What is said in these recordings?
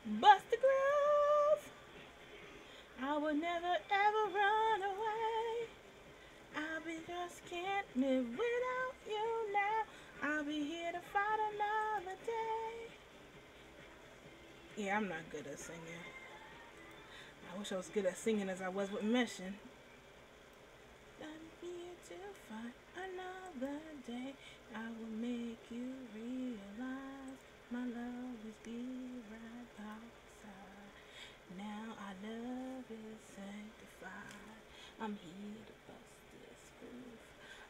Bust the groove. I will never ever run away. I be just can't live without you now. I'll be here to fight another day. Yeah, I'm not good at singing. I wish I was good at singing as I was with meshing. I'm here to fight another day. I will make you realize my love is be right outside. Now our love is sanctified. I'm here to bust this groove.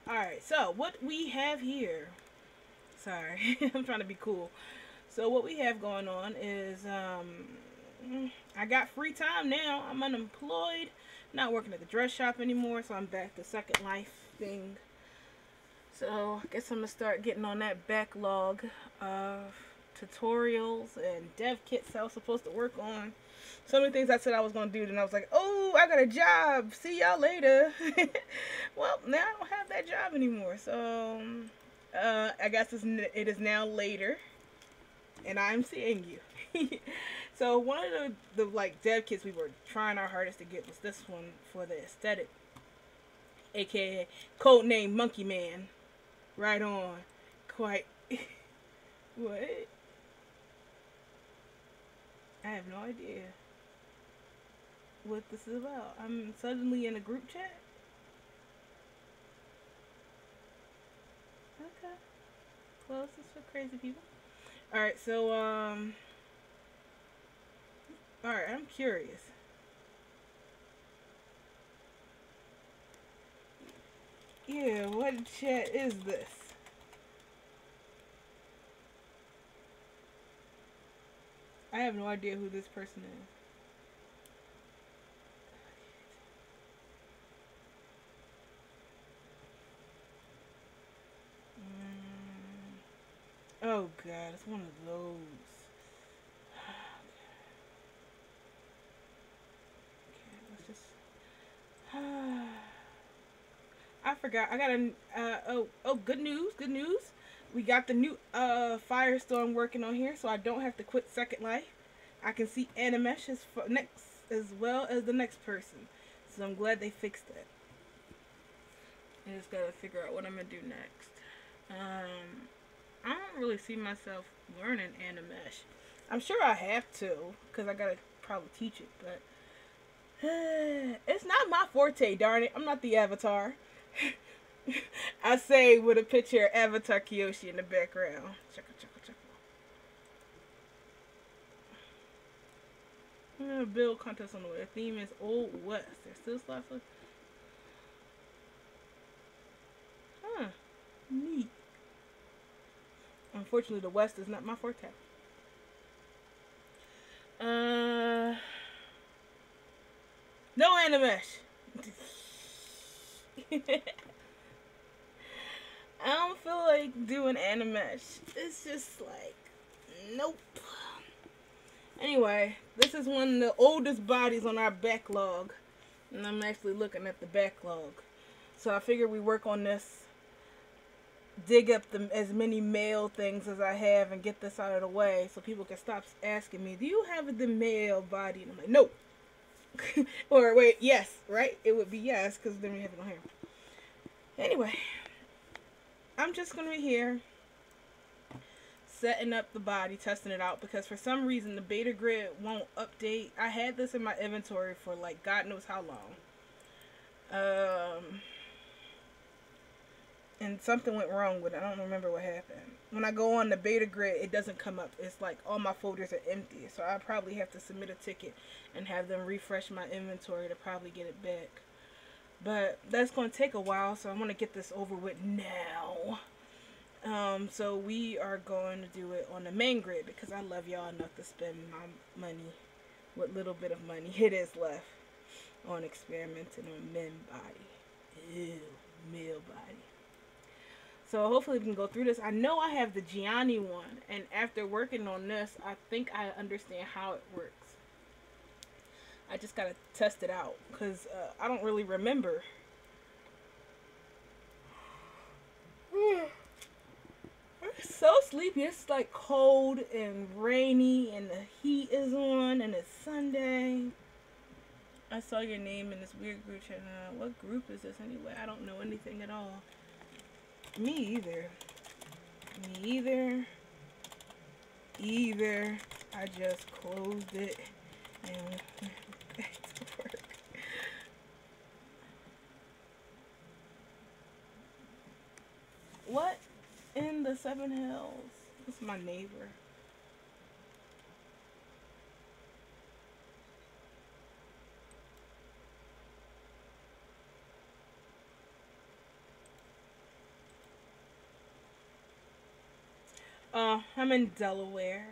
Alright, so what we have here. Sorry, I'm trying to be cool. So what we have going on is I got free time now. I'm unemployed, not working at the dress shop anymore, so I'm back to Second Life thing. So I guess I'm gonna start getting on that backlog of tutorials and dev kits I was supposed to work on. So many things I said I was gonna do, then I was like, oh, I got a job. See y'all later. Well, now I don't have that job anymore. So I guess it is now later, and I'm seeing you. So one of the like dev kits we were trying our hardest to get was this one for the aesthetic, aka codename Monkey Man. Right on. Quite. What? I have no idea what this is about. I'm suddenly in a group chat. Okay. Well, this is for crazy people. Alright, so, alright, I'm curious. Yeah, what chat is this? I have no idea who this person is. Oh god, it's one of those. Okay, let's just. I forgot. I got a. Good news. Good news. We got the new Firestorm working on here, so I don't have to quit Second Life. I can see Animesh next as well as the next person. So I'm glad they fixed that. I just gotta figure out what I'm gonna do next. I don't really see myself learning Animesh. I'm sure I have to, because I gotta probably teach it, but it's not my forte, darn it. I'm not the avatar. I say with a picture of Avatar Kyoshi in the background. Chaka, chaka, chaka. Build contest on the way. The theme is Old West. There's still slots left. Huh. Neat. Unfortunately, the West is not my forte. No Animesh. I don't feel like doing Animesh. It's just like, nope. Anyway, this is one of the oldest bodies on our backlog. And I'm actually looking at the backlog. So I figure we work on this. Dig up as many male things as I have and get this out of the way so people can stop asking me, do you have the male body? And I'm like, no. Or wait, yes, right? It would be yes, because then we have it on here. Anyway, I'm just going to be here setting up the body, testing it out, because for some reason the beta grid won't update. I had this in my inventory for like God knows how long. And something went wrong with it. I don't remember what happened. When I go on the beta grid, it doesn't come up. It's like all my folders are empty. So I probably have to submit a ticket and have them refresh my inventory to probably get it back. But that's going to take a while, so I want to get this over with now. So we are going to do it on the main grid because I love y'all enough to spend my money, what little bit of money it is left, on experimenting on men body. Ew, male body. So hopefully we can go through this. I know I have the Gianni one, and after working on this, I think I understand how it works. I just gotta test it out, because I don't really remember. I'm so sleepy. It's like cold and rainy, and the heat is on. I saw your name in this weird group chat. What group is this anyway? I don't know anything at all. Me either. Either. I just closed it and went back to work. What in the Seven Hills? This is my neighbor. I'm in Delaware.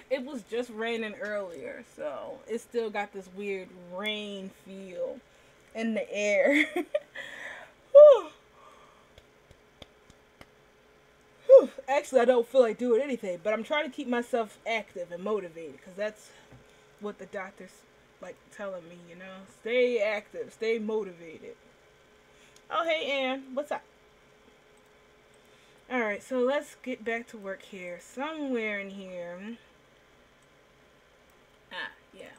It was just raining earlier, so it still got this weird rain feel in the air. Actually, I don't feel like doing anything, but I'm trying to keep myself active and motivated, because that's what the doctors like telling me, you know. Stay active, stay motivated. Oh, hey, Ann, what's up? Alright, so let's get back to work here. Somewhere in here. Yeah.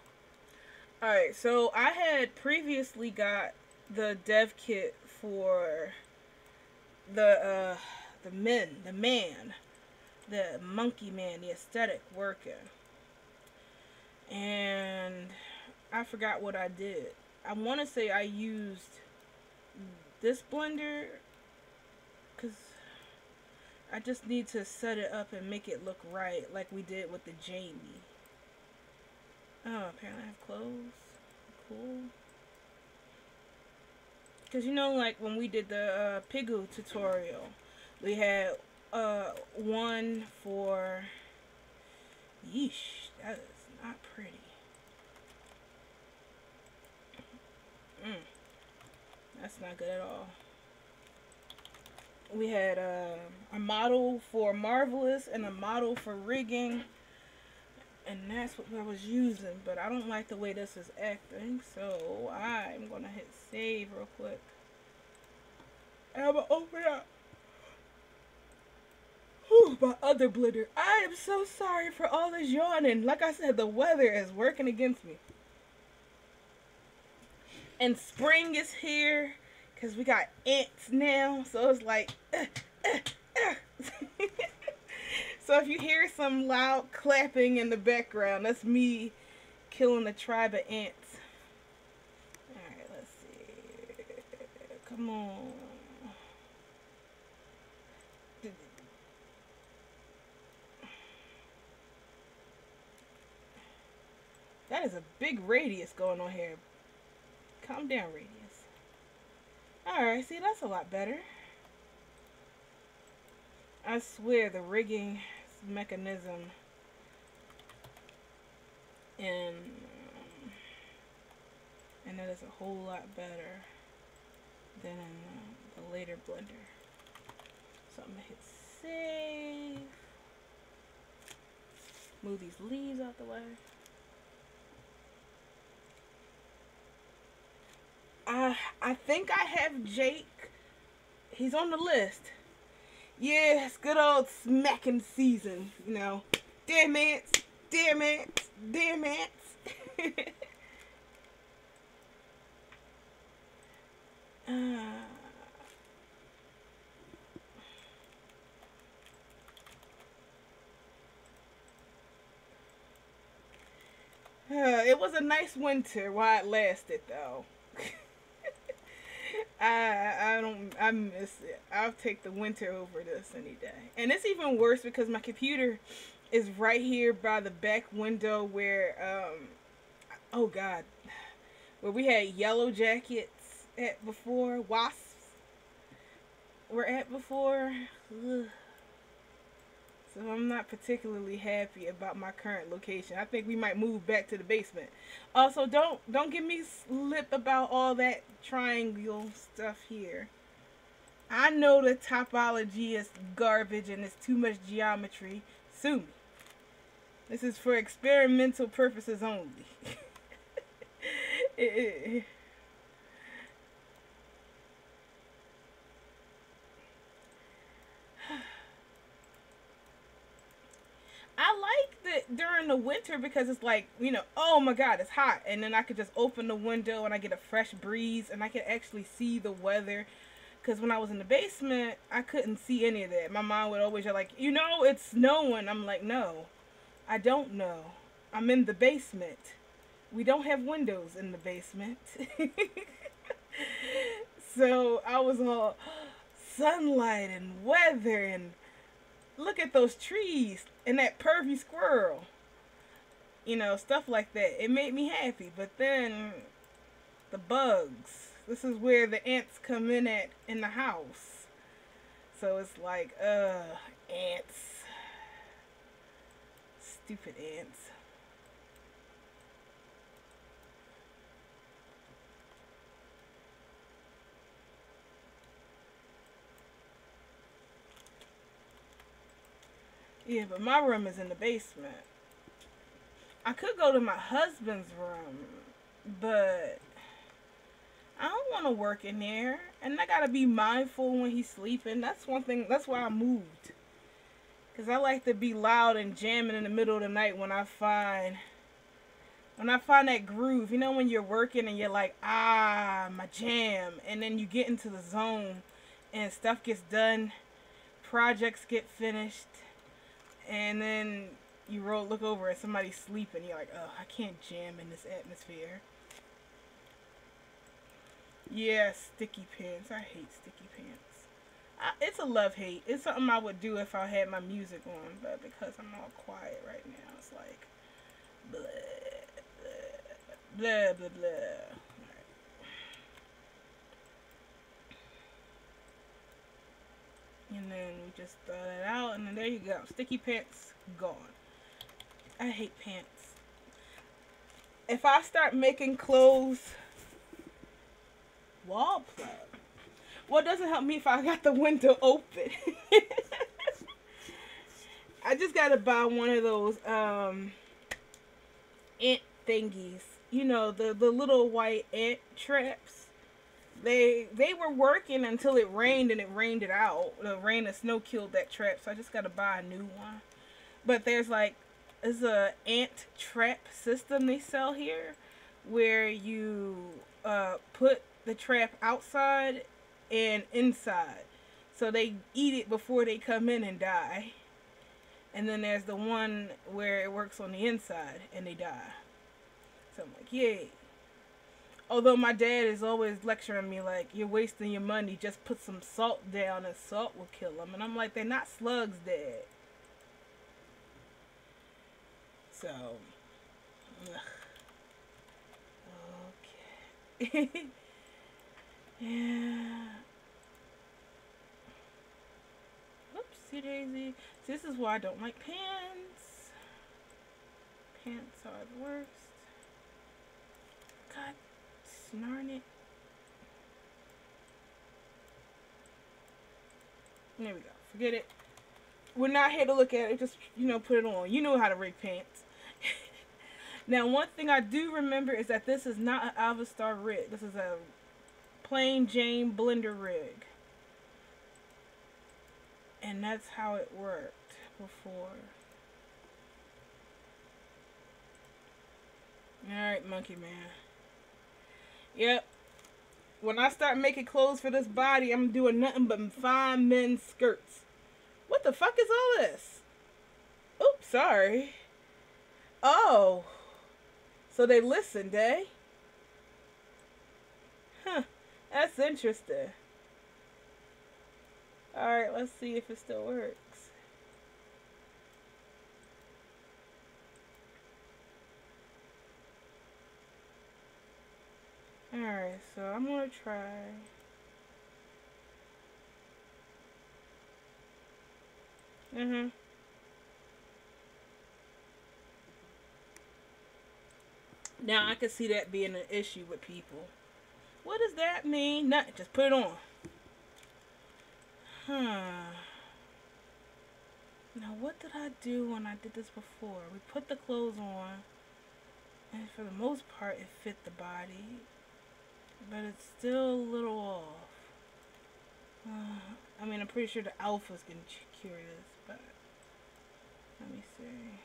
Alright, so I had previously got the dev kit for the monkey man, the aesthetic worker. And I forgot what I did. I want to say I used this blender, because I just need to set it up and make it look right, like we did with the Jamie. Oh, apparently I have clothes. Cool. Because you know, like when we did the Piggle tutorial, we had one for... Yeesh, that is not pretty. That's not good at all. We had a model for Marvelous and a model for rigging, and that's what I was using, but I don't like the way this is acting, so I'm gonna hit save real quick. And I'm gonna open up my other blender. I am so sorry for all this yawning. Like I said, the weather is working against me. And spring is here, because we got ants now, so it's like So if you hear some loud clapping in the background, that's me killing a tribe of ants. Alright, let's see. Come on. That is a big radius going on here. Calm down, radius. Alright, see, that's a lot better. I swear the rigging mechanism and that is a whole lot better than in the later blender. So I'm gonna hit save. Move these leaves out the way. I think I have Jake. He's on the list. Yeah, it's good old smacking season, you know. Damn ants, damn ants, damn ants. It was a nice winter while it lasted, though. I miss it. I'll take the winter over this any day. And it's even worse because my computer is right here by the back window where, oh God, where we had yellow jackets at before, wasps were at before. Ugh. So I'm not particularly happy about my current location. I think we might move back to the basement. Also, don't give me slip about all that triangle stuff here. I know the topology is garbage and it's too much geometry. Sue me. This is for experimental purposes only. it, I like that during the winter because it's like, oh my god, it's hot. And then I could just open the window and I get a fresh breeze and I can actually see the weather. Because when I was in the basement, I couldn't see any of that. My mom would always be like, it's snowing. I'm like, no, I don't know. I'm in the basement. We don't have windows in the basement. So I was all sunlight and weather and look at those trees and that pervy squirrel. Stuff like that. It made me happy. But then the bugs. This is where the ants come in the house. So it's like, ants. Stupid ants. Yeah, but my room is in the basement. I could go to my husband's room, but I don't want to work in there. And I gotta be mindful when he's sleeping. That's one thing. That's why I moved. Because I like to be loud and jamming in the middle of the night when I find that groove. When you're working and you're like, my jam. And then you get into the zone and stuff gets done. Projects get finished. And then you look over and somebody's sleeping. You're like, oh, I can't jam in this atmosphere. Yeah, sticky pants. I hate sticky pants. It's a love-hate. It's something I would do if I had my music on. But because I'm all quiet right now, it's like, blah, blah, blah, blah, blah. And then we just throw that out, and then there you go. Sticky pants, gone. I hate pants. If I start making clothes, wall plug. Well, it doesn't help me if I got the window open. I just gotta buy one of those ant thingies. The little white ant traps. They were working until it rained and it rained it out. The rain and snow killed that trap, so I just gotta buy a new one. But there's a ant trap system they sell here where you put the trap outside and inside. So they eat it before they come in and die. And then there's the one where it works on the inside and they die. So I'm like, yay. Although my dad is always lecturing me like, you're wasting your money, just put some salt down and salt will kill them. And I'm like, they're not slugs, Dad. So, okay. Yeah. Oopsie daisy. This is why I don't like pants. Pants are the worst. God. Snarn it. There we go. Forget it. We're not here to look at it. Just, put it on. You know how to rig pants. Now, one thing I do remember is that this is not an Avastar rig. This is a plain Jane blender rig. And that's how it worked before. Alright, Monkey Man. Yep. When I start making clothes for this body, I'm doing nothing but fine men's skirts. What the fuck is all this? Oops, sorry. Oh. So they listened, eh? Huh. That's interesting. Alright, let's see if it still works. Alright, so I'm gonna try. Now I can see that being an issue with people. What does that mean? Nothing. Just put it on. Now what did I do when I did this before? We put the clothes on. And for the most part, it fit the body, but it's still a little off. I mean, I'm pretty sure the alpha's gonna cure this, but let me see.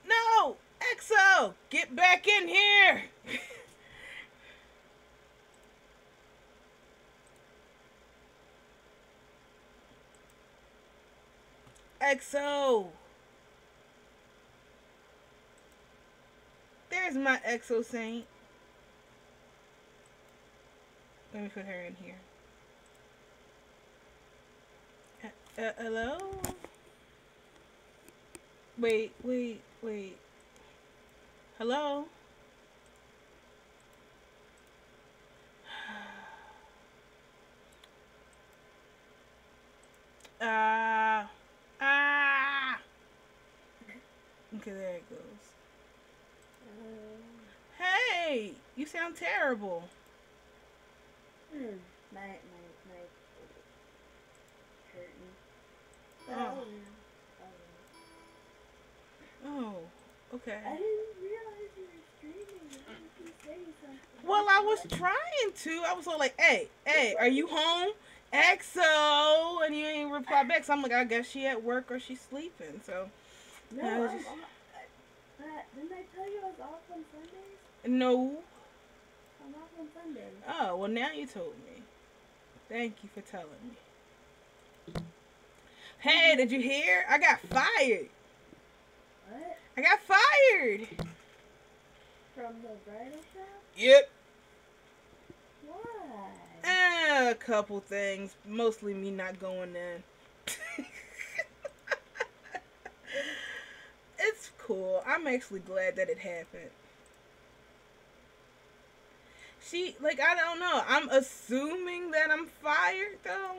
No! EXO! Get back in here! EXO! There's my EXO Saint. Let me put her in here. Hello? Wait. Hello? Okay, there it goes. Hey! You sound terrible. My hurting. Oh, okay. I didn't realize you were streaming. I was saying something. Well, I was trying to. I was all like, hey, are you home? EXO! And you ain't reply back. So I'm like, I guess she at work or she's sleeping. So, No, didn't I tell you I was off on Sundays? no. I'm off on Sundays. Oh, well, now you told me. Thank you for telling me. Hey, did you hear? I got fired. What? I got fired. From the bridal shop? Yep. Why? A couple things. Mostly me not going in. It's cool. I'm actually glad that it happened. I don't know. I'm assuming that I'm fired, though.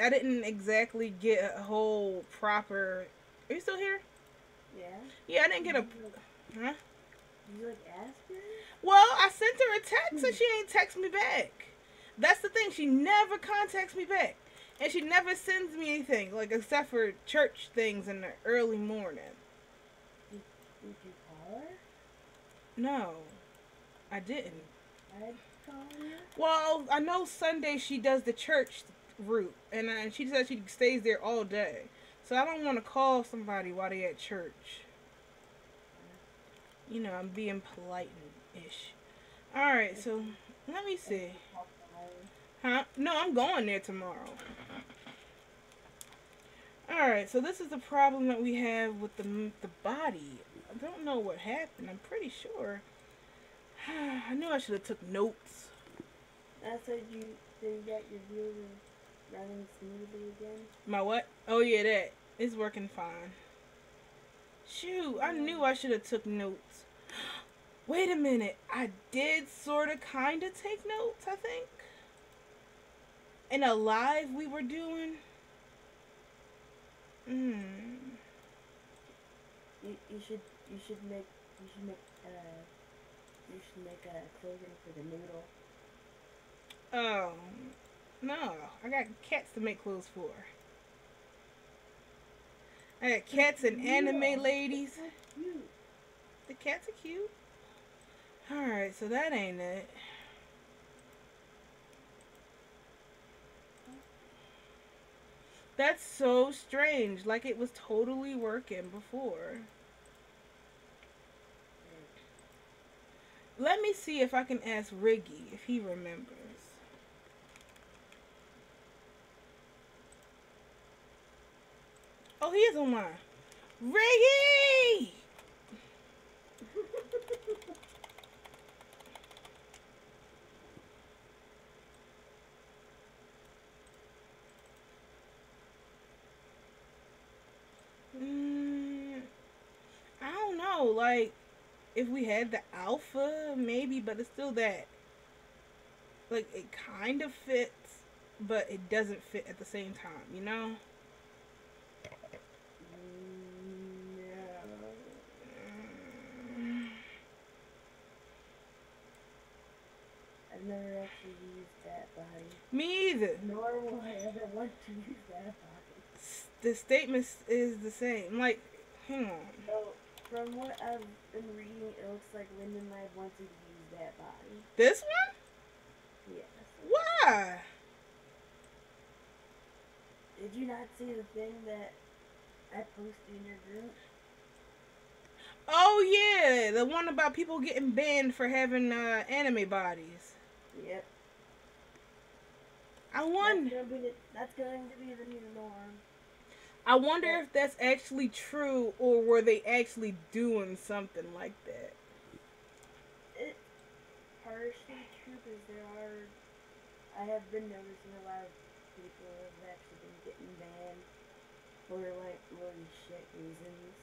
I didn't exactly get a whole proper... Are you still here? Yeah? Yeah, I didn't get a... Huh? You ask her? Well, I sent her a text and she ain't text me back. That's the thing. She never contacts me back. And she never sends me anything, except for church things in the early morning. Did you call her? No, I didn't. I'd call her? Well, I know Sunday she does the church route, and she says she stays there all day. So I don't want to call somebody while they at church. You know, I'm being polite-ish. Alright, so let me see. Huh? No, I'm going there tomorrow. Alright, so this is the problem that we have with the body. I don't know what happened. I'm pretty sure. I knew I should have took notes. I said you didn't get your viewer running smoothly again. My what? Oh yeah, that. It's working fine. Shoot, I knew I should have took notes. Wait a minute. I did sort of kind of take notes, I think. In a live we were doing. You should make a clothing for the noodle. Oh, no. I got cats to make clothes for. I got cats and anime ladies. Cute. The cats are cute. Alright, so that ain't it. That's so strange. Like it was totally working before. Let me see if I can ask Riggy if he remembers. Oh, he is online. Riggy! like, if we had the alpha, maybe, but it's still that. Like, it kind of fits, but it doesn't fit at the same time, you know? No. I've never actually used that body. Me either. Nor will I ever want to use that body. The statement is the same. Like, hang on. So, from what I've been reading, it looks like Lyndon might have wanted to use that body. This one? Yes. Why? Did you not see the thing that I posted in your group? Oh, yeah. The one about people getting banned for having anime bodies. Yep. I wonder. That's going to be the new norm. I wonder if that's actually true, or were they actually doing something like that? It's partially true because I have been noticing a lot of people have actually been getting banned for like really shit reasons.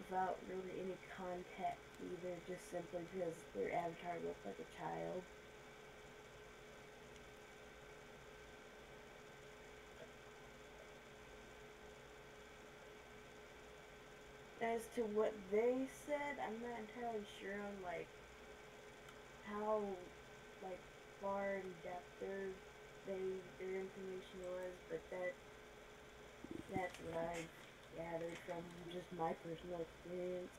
Without really any context either, just simply because their avatar looked like a child. As to what they said, I'm not entirely sure on like how like far in depth their information was, but that's what I gathered from just my personal experience.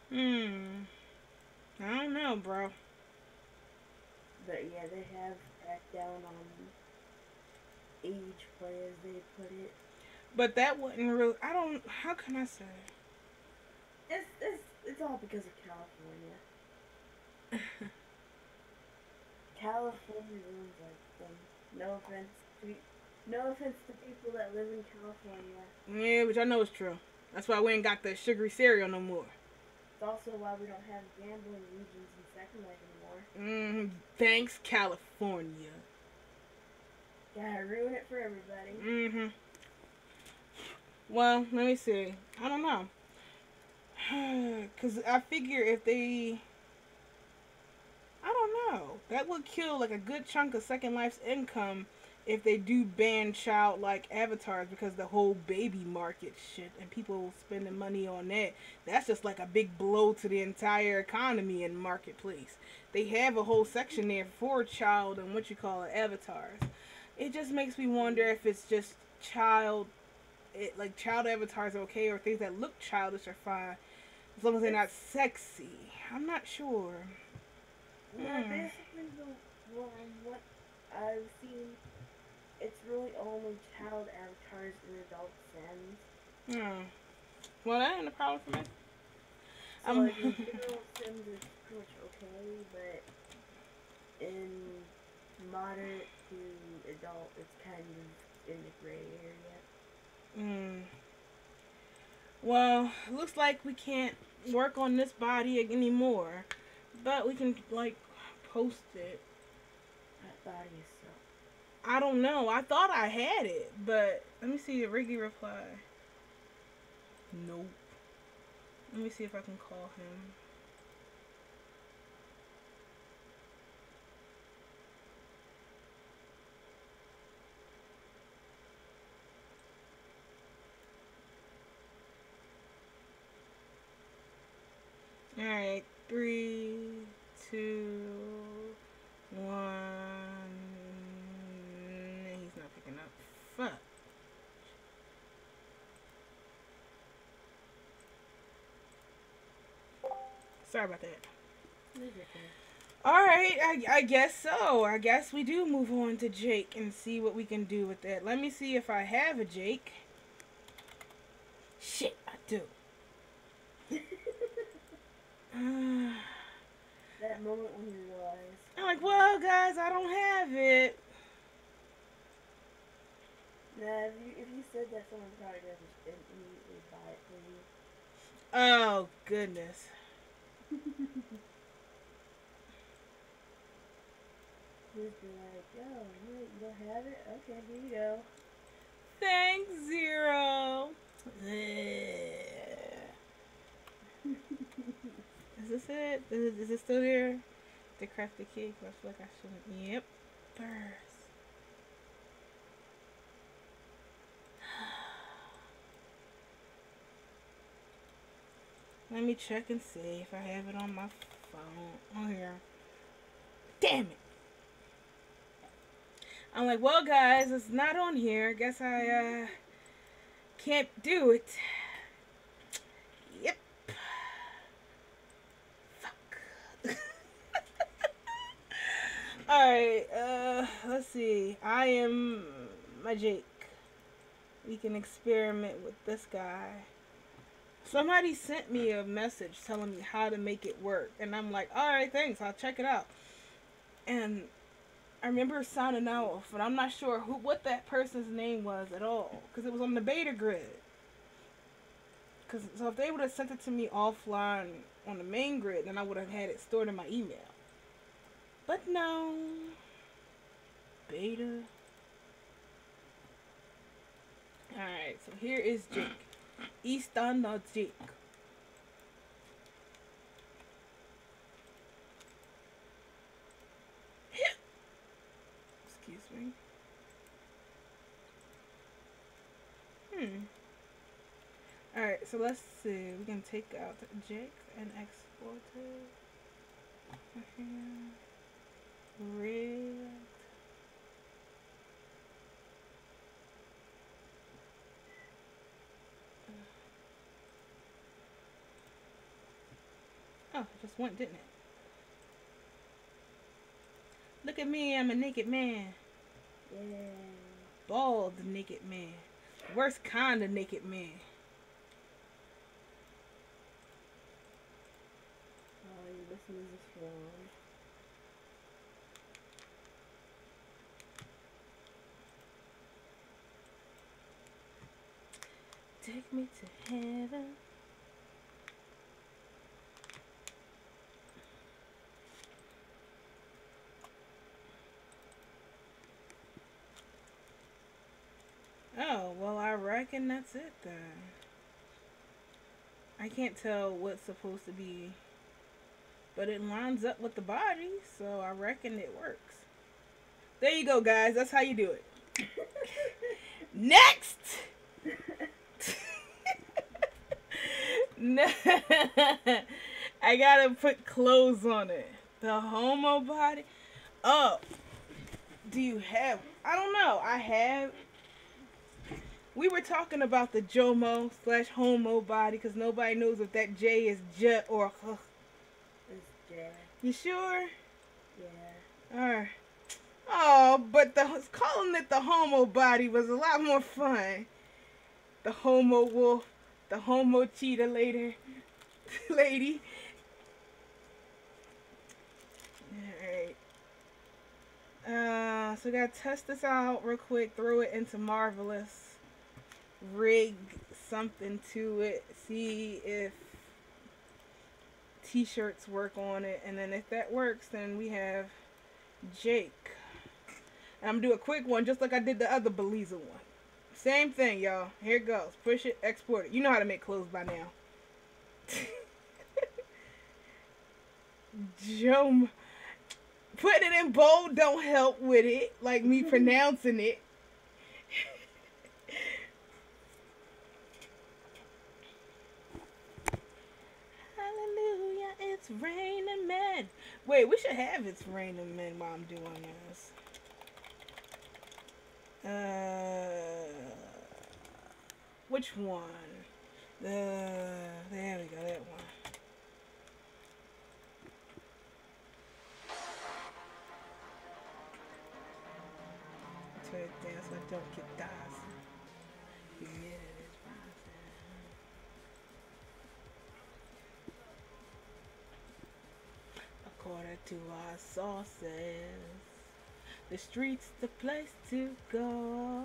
I don't know, bro. But yeah, they have cracked down on age play, as they put it. But that wasn't real. I don't. How can I say? It's all because of California. California ruins everything. No offense to people that live in California. Yeah, which I know is true. That's why we ain't got the sugary cereal no more. It's also why we don't have gambling regions in Second Life anymore. Thanks, California. Gotta ruin it for everybody. Well, let me see. I don't know. Because I figure if they... I don't know. That would kill like a good chunk of Second Life's income if they do ban childlike avatars, because the whole baby market shit and people spending money on that. That's just like a big blow to the entire economy and marketplace. They have a whole section there for child and avatars. It just makes me wonder if it's just child avatars are okay, or things that look childish are fine as long as they're not sexy. I'm not sure. Yeah, basically what I've seen, it's really only child avatars in adult Sims. Well, that ain't a problem for me. So like in general Sims it's pretty much okay, but in moderate to adult it's kind of in the gray area. Well, looks like we can't work on this body anymore, but we can like post it. That body is so... I don't know. I thought I had it, but let me see the Riggy reply. Nope. Let me see if I can call him. Alright, 3, 2, 1. He's not picking up. Fuck. Sorry about that. Alright, I guess so. I guess we do move on to Jake and see what we can do with that. Let me see if I have a Jake. Shit, I do. That moment when you realize. I'm like, well, guys, I don't have it. Nah, if you said that, someone probably would just immediately buy it for you. Oh, goodness. Just be like, oh, you don't have it? Okay, here you go. Thanks, Zero. Ugh. this it? Is it still there? To craft the cake? I feel like I shouldn't. Yep. Burst. Let me check and see if I have it on my phone. Oh, here. Damn it. I'm like, well, guys, it's not on here. Guess I can't do it. Yep. Fuck. Alright, let's see. I am my Jake. We can experiment with this guy. Somebody sent me a message telling me how to make it work. And I'm like, alright, thanks. I'll check it out. And I remember signing off, but I'm not sure what that person's name was at all. Because it was on the beta grid. So if they would have sent it to me offline on the main grid, then I would have had it stored in my email. But no. Beta. Alright, so here is Jake. Eastern Jake. Excuse me. Alright, so let's see. We can take out Jake and export it. Red. Oh, it just went, didn't it? Look at me, I'm a naked man. Yeah. Bald naked man. Worst kind of naked man. Oh, you listen to this wrong. Take me to heaven. Oh, well, I reckon that's it then. I can't tell what's supposed to be, but it lines up with the body, so I reckon it works. There you go, guys. That's how you do it. Next! I gotta put clothes on it. The homo body. Oh. Do you have... I don't know. I have... We were talking about the Jomo/homo body because nobody knows if that J is J or H. It's J. You sure? Yeah. Alright. Oh, but calling it the homo body was a lot more fun. The homo wolf, the homo cheetah lady. Alright. So we gotta test this out real quick, throw it into Marvelous. Rig something to it, see if t-shirts work on it, and then if that works, then we have Jake. And I'm gonna do a quick one just like I did the other Beliza one. Same thing, y'all. Here it goes. Push it, export it. You know how to make clothes by now. Joe, putting it in bold don't help with it, like me pronouncing it. It's raining men. Wait, we should have It's Raining Men while I'm doing this. Which one? There we go, that one. Turn it down so I don't get dazed. Yeah. According to our sources, the street's the place to go.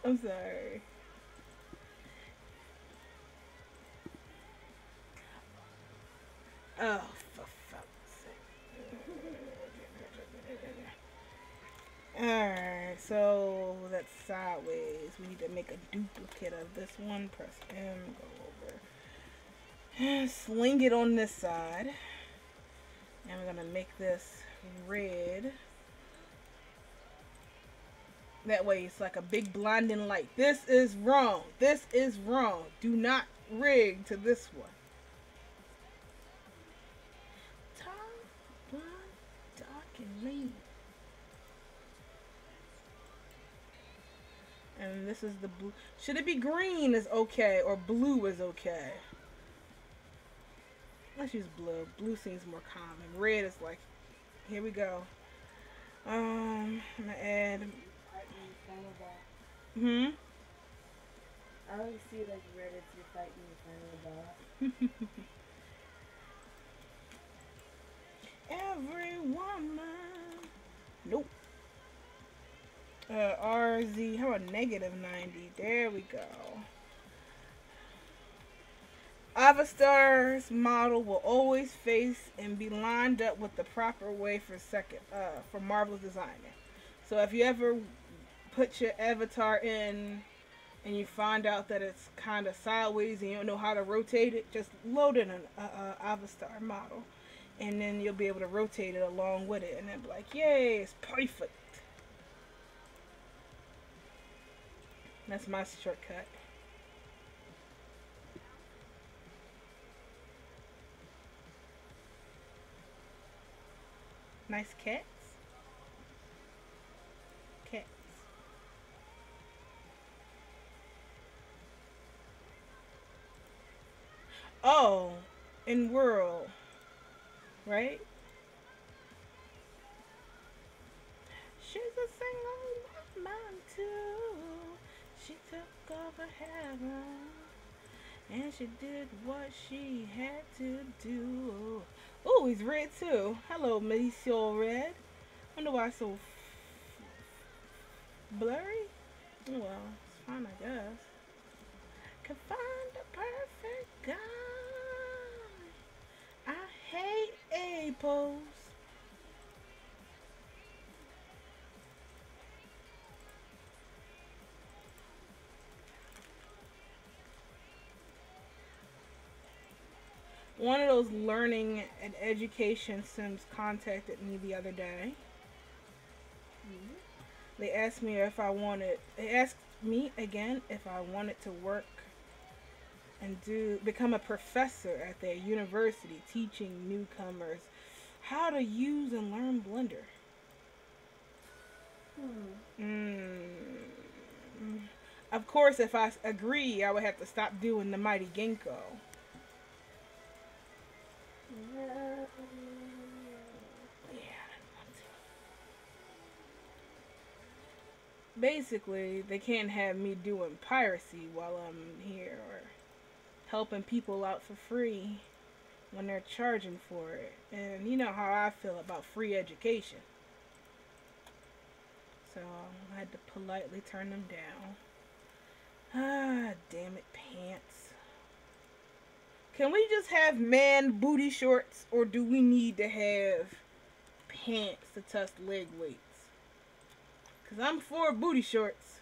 I'm sorry. Oh, for fuck's sake. Alright, so that's sideways. We need to make a duplicate of this one. Press M, go over. Sling it on this side. And we're gonna make this red. That way it's like a big blinding light. This is wrong. This is wrong. Do not rig to this one. Tall, blonde, dark, and lean. And this is the blue. Should it be green is okay or blue is okay? Let's use blue. Blue seems more common. Red is like, here we go. I'm gonna add. I always see like red if you're fighting the final boss. Every woman. Nope. RZ. How about -90? There we go. Avastar's model will always face and be lined up with the proper way for marvelous designing. So if you ever put your avatar in and you find out that it's kind of sideways and you don't know how to rotate it, just load in an Avastar model and then you'll be able to rotate it along with it and then be like, yay, it's perfect. That's my shortcut. Nice cats. Cats. Oh, in world, right? She's a single mom too. She took over heaven, and she did what she had to do. Oh, he's red too. Hello, Monsieur Red. I wonder why it's so blurry. Oh, well, it's fine, I guess. Can find the perfect guy. I hate apples. One of those learning and education sims contacted me the other day. They asked me they asked me again if I wanted to work and become a professor at their university teaching newcomers how to use and learn Blender. Of course, if I agree, I would have to stop doing the Mighty Ginkgo. Yeah, I didn't want to. Basically, they can't have me doing piracy while I'm here or helping people out for free when they're charging for it. And you know how I feel about free education. So I had to politely turn them down. Ah, damn it, pants. Can we just have man booty shorts, or do we need to have pants to test leg weights? Because I'm for booty shorts.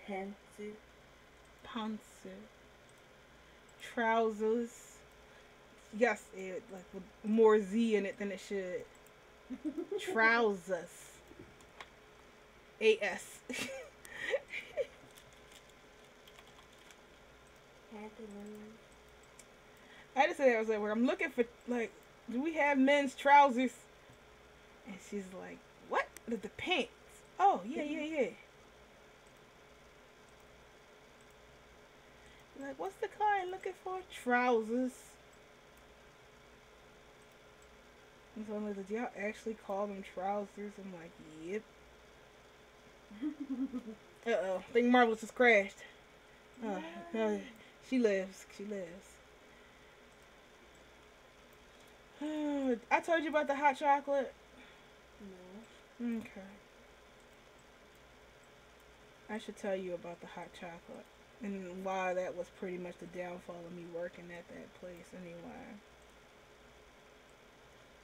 Pantsuit. Pantsuit. Trousers. Yes, like with more Z in it than it should. Trousers. AS. I just said I was like, I'm looking for, like, do we have men's trousers? And she's like, what? The pants. Oh, yeah. Like, what's the client looking for? Trousers. And so I'm like, did y'all actually call them trousers? I'm like, yep. Uh-oh. I think Marvelous has crashed. No, she lives. I told you about the hot chocolate? No. Okay. I should tell you about the hot chocolate and why that was pretty much the downfall of me working at that place anyway.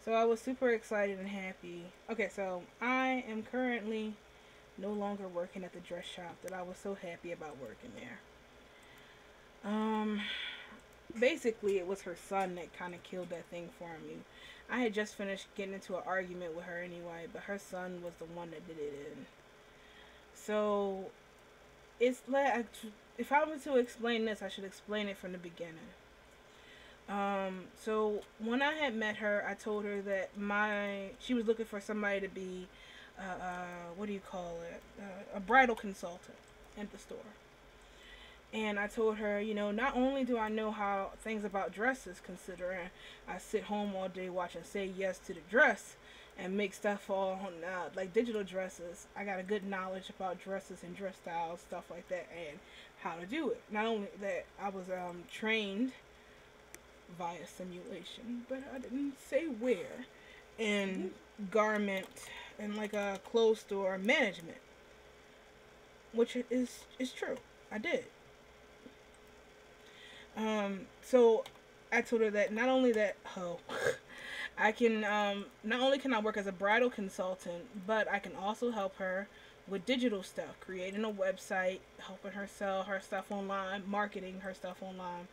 So I was super excited and happy. Okay, so I am currently no longer working at the dress shop that I was so happy about working there. Basically, it was her son that kind of killed that thing for me. I had just finished getting into an argument with her anyway, but her son was the one that did it in. So, it's like, if I were to explain this, I should explain it from the beginning. So when I had met her, I told her that she was looking for somebody to be, what do you call it, a bridal consultant at the store. And I told her, not only do I know how things about dresses, considering I sit home all day watching Say Yes to the Dress and make stuff all on like digital dresses. I got a good knowledge about dresses and dress styles, stuff like that, and how to do it. Not only that, I was trained via simulation, but I didn't say where, in garment and like a clothes store management, which is true. I did. So I told her that not only that, I can, not only can I work as a bridal consultant, but I can also help her with digital stuff, creating a website, helping her sell her stuff online, marketing her stuff online,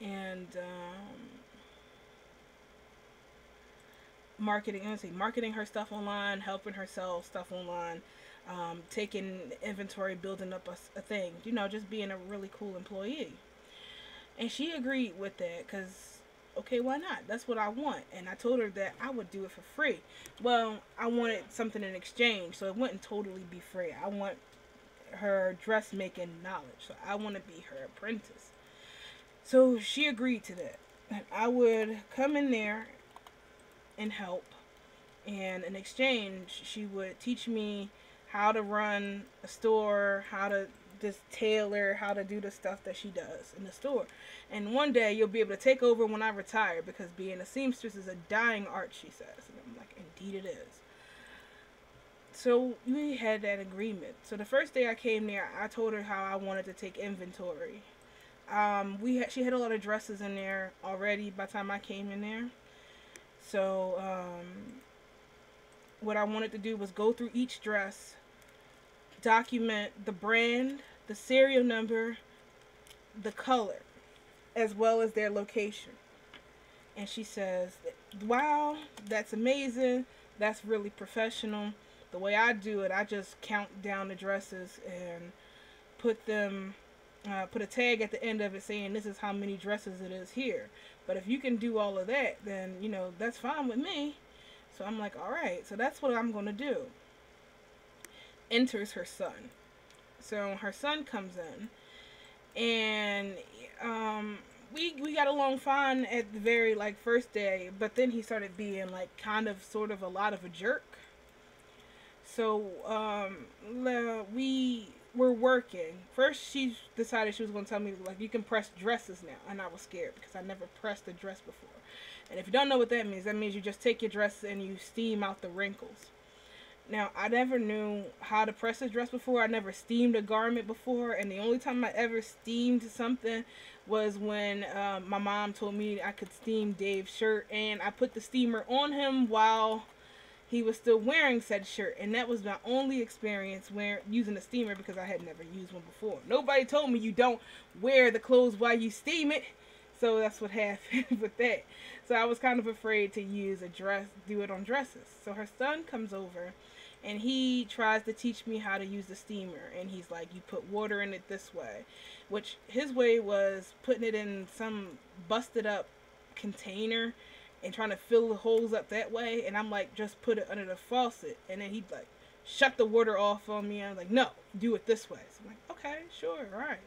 and marketing her stuff online, helping her sell stuff online, taking inventory, building up a thing, just being a really cool employee. And she agreed with that because, okay, why not? That's what I want. And I told her that I would do it for free. Well, I wanted something in exchange, so it wouldn't totally be free. I want her dressmaking knowledge, so I want to be her apprentice. So she agreed to that. And I would come in there and help. And in exchange, she would teach me how to run a store, how to just tailor, how to do the stuff that she does in the store. And one day you'll be able to take over when I retire, because being a seamstress is a dying art, she says. And I'm like, indeed it is. So we had that agreement. So the first day I came there, I told her how I wanted to take inventory. She had a lot of dresses in there already by the time I came in there. So what I wanted to do was go through each dress, document the brand, the serial number, the color, as well as their location. And she says, wow, that's amazing. That's really professional. The way I do it, I just count down the dresses and put a tag at the end of it saying this is how many dresses it is here. But if you can do all of that, then, that's fine with me. So I'm like, all right, so that's what I'm going to do. Enters her son. So her son comes in, and we got along fine at the very first day, but then he started being kind of sort of a lot of a jerk. So we were working. First, she decided she was going to tell me you can press dresses now, and I was scared because I never pressed a dress before. And if you don't know what that means you just take your dress and you steam out the wrinkles. Now, I never knew how to press a dress before. I never steamed a garment before. And the only time I ever steamed something was when my mom told me I could steam Dave's shirt. And I put the steamer on him while he was still wearing said shirt. And that was my only experience using a steamer, because I had never used one before. Nobody told me you don't wear the clothes while you steam it. So that's what happened with that. So I was kind of afraid to do it on dresses. So her son comes over, and he tries to teach me how to use the steamer. And he's like, you put water in it this way. Which his way was putting it in some busted up container and trying to fill the holes up that way. And I'm like, just put it under the faucet. And then he'd shut the water off on me. I was like, no, do it this way. So I'm like, okay, sure, all right.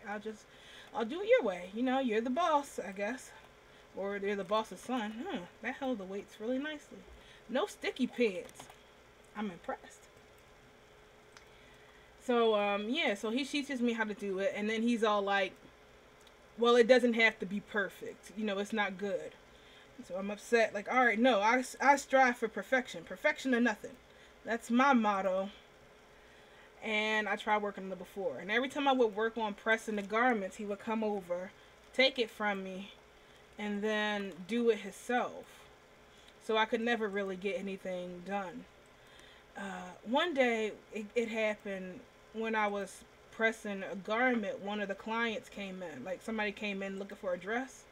I'll do it your way. You're the boss, I guess. Or you're the boss's son. That held the weights really nicely. No sticky pants. I'm impressed. So, so he teaches me how to do it. And then he's all like, well, it doesn't have to be perfect. It's not good. So I'm upset. All right, no, I strive for perfection. Perfection or nothing. That's my motto. And I tried working on it before. And every time I would work on pressing the garments, he would come over, take it from me, and then do it himself. So I could never really get anything done. One day it happened when I was pressing a garment. One of the clients came in, like somebody came in looking for a dress.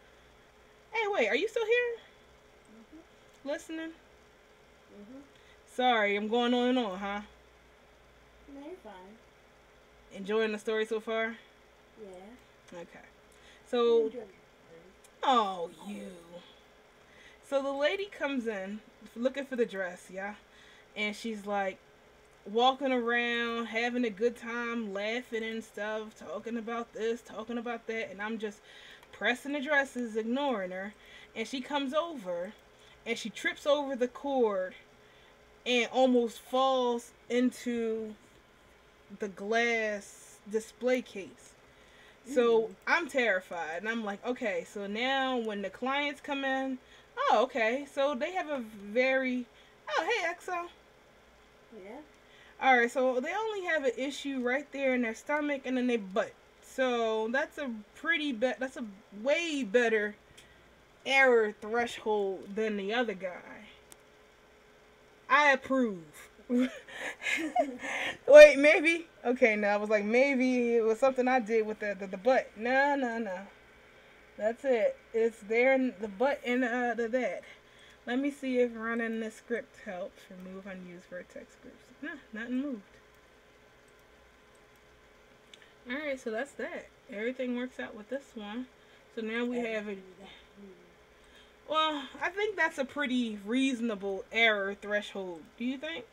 Hey, wait, are you still here? Mhm. Listening? Mhm. Sorry, I'm going on and on, huh? No, you're fine. Enjoying the story so far? Yeah. Okay. I'm So, enjoying it. oh, you. So the lady comes in looking for the dress, yeah? And she's like walking around, having a good time, laughing and stuff, talking about this, talking about that. And I'm just pressing the dresses, ignoring her. And she comes over and she trips over the cord and almost falls into the glass display case. So Mm. I'm terrified, and I'm like, okay, so now when the clients come in, oh, okay, so they have a very, oh, hey, EXO. Yeah. All right, so they only have an issue right there in their stomach and in their butt. So that's a that's a way better error threshold than the other guy. I approve. Wait, maybe? Okay, no, I was like, maybe it was something I did with the butt. No, no, no. That's it. It's there in the butt and the that. Let me see if running this script helps. Remove unused vertex groups. Nah, nothing moved. Alright, so that's that. Everything works out with this one. So now we have it. Everything that moves. Well, I think that's a pretty reasonable error threshold. Do you think?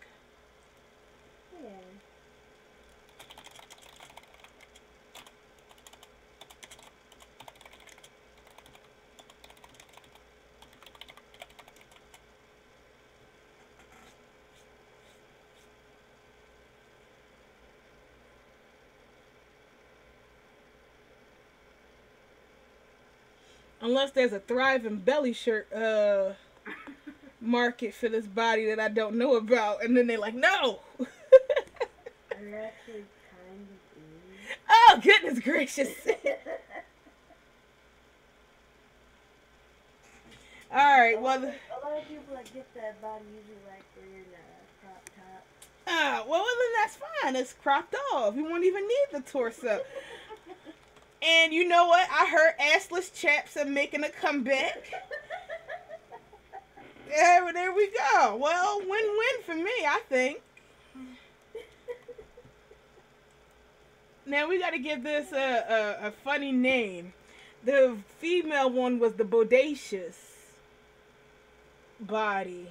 Yeah. Unless there's a thriving belly shirt market for this body that I don't know about, and then they're like, no. There actually kind of is. Oh goodness gracious! All right, well, A lot of people that get that body usually like wearing a crop top. well then that's fine. It's cropped off. You won't even need the torso. And you know what? I heard assless chaps are making a comeback. Yeah, there we go. Well, win-win for me, I think. Now we got to give this a funny name. The female one was the bodacious body.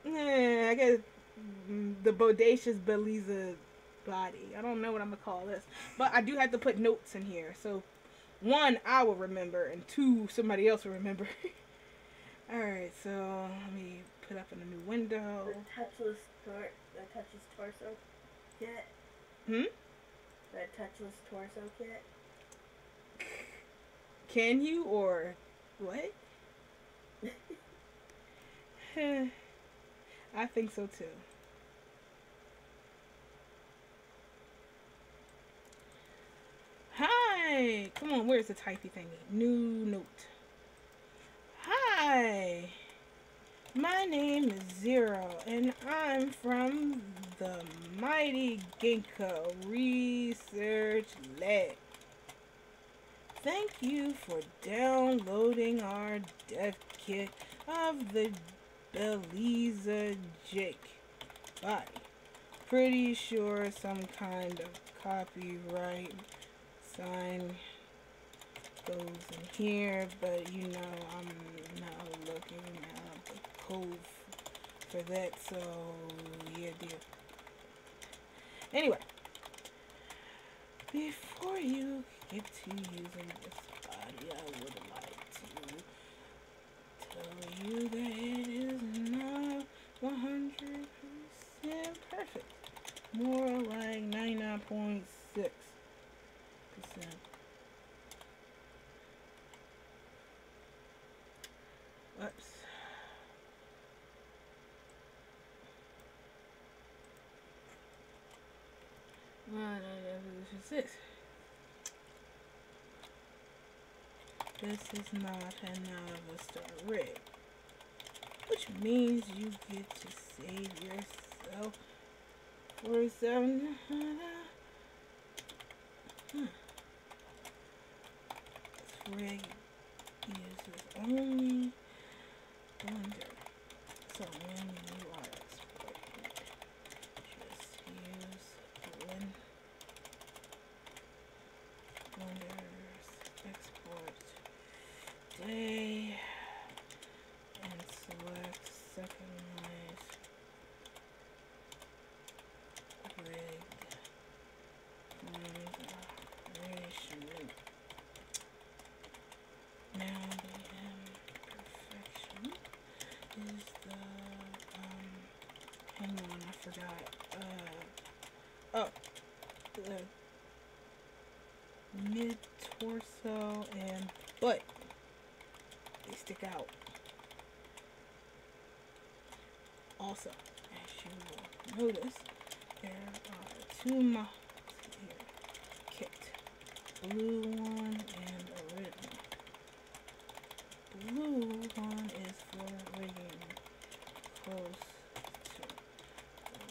I guess the bodacious Beliza body. I don't know what I'm gonna call this, but I do have to put notes in here. So one, I will remember, and two, somebody else will remember. All right, so let me put up in a new window. The touchless torso kit. Hmm. The touchless torso kit. Can you or what? I think so too. Hi. Come on, where's the typey thingy? New note. Hi. My name is Zero, and I'm from the mighty Ginkgo Research Lab. Thank you for downloading our dev kit of the Beliza Jake body. Pretty sure some kind of copyright sign goes in here, but you know I'm not looking at the code for that, so yeah, dear. Anyway, before you get to using this body, I would like to tell you that it is not 100% perfect. More like 99.6%. Whoops. What is this? This is not another star rig. which means you get to save yourself for some. Free uses only Blender. So when you are exporting, just use Blender's export day and select second-line rigged configuration. Now the imperfection is the hang on, I forgot. The mid torso and butt. They stick out. Also, as you will notice, there are two models here. Kit. Blue one and a red one. Blue one is for rigging close to.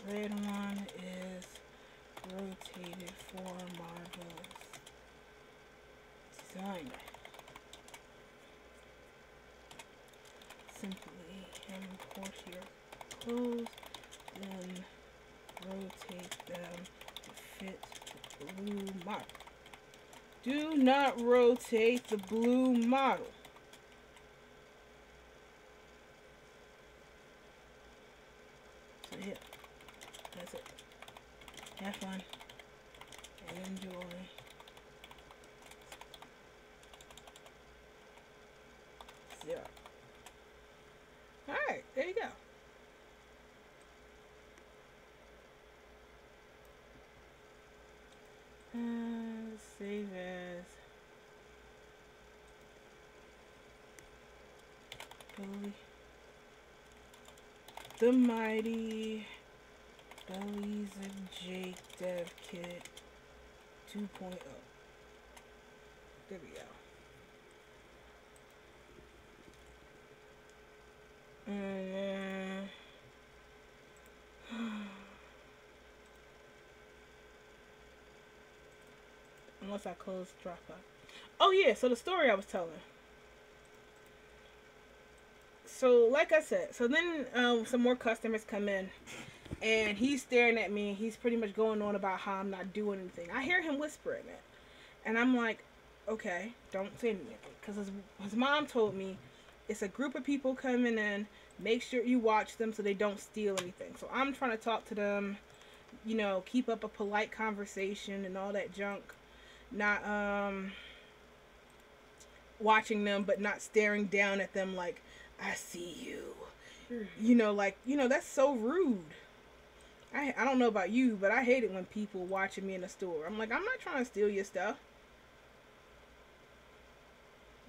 The red one is rotated for marbles design. Simply import your clothes, then rotate them to fit the blue model. Do not rotate the blue model. So yeah, that's it. Have fun and enjoy. Zero. Alright, there you go. Save as Billy the Mighty Bellies and Jake Dev Kit 2.0. There we go. Unless I close Dropbox. Oh yeah, so the story I was telling. So like I said, so then some more customers come in, and he's staring at me. He's pretty much going on about how I'm not doing anything. I hear him whispering it, and I'm like, okay, don't say anything, because his mom told me it's a group of people coming in. Make sure you watch them so they don't steal anything. So I'm trying to talk to them, you know, keep up a polite conversation and all that junk. Not watching them, but not staring down at them like, I see you. You know, like, you know, that's so rude. I don't know about you, but I hate it when people watching me in the store. I'm like, I'm not trying to steal your stuff.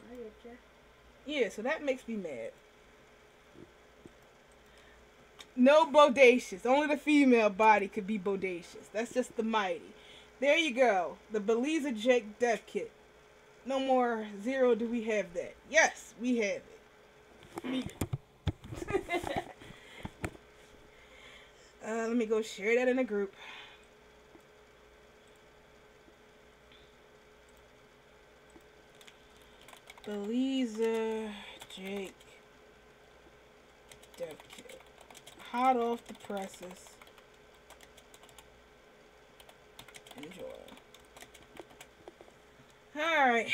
I get ya. Yeah, so that makes me mad. No bodacious. Only the female body could be bodacious. That's just the Mighty. There you go. The Beliza Jake Death Kit. No more zero do we have that. Yes, we have it. Let me go share that in a group. Beliza Jake Death Kit. Hot off the presses. Enjoy. Alright,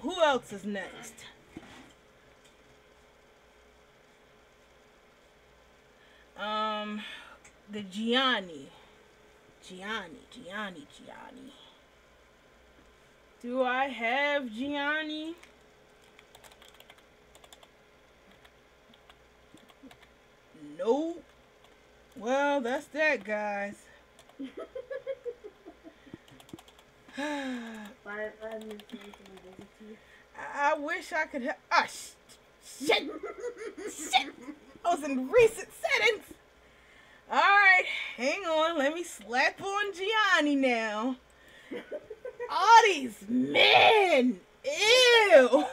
who else is next? The Gianni. Do I have Gianni? Nope. Well, that's that, guys. 5 minutes to visit you. I wish I could have. Ah, shit! Shit! I was in recent settings. All right, hang on. Let me slap on Gianni now. All these men. Ew.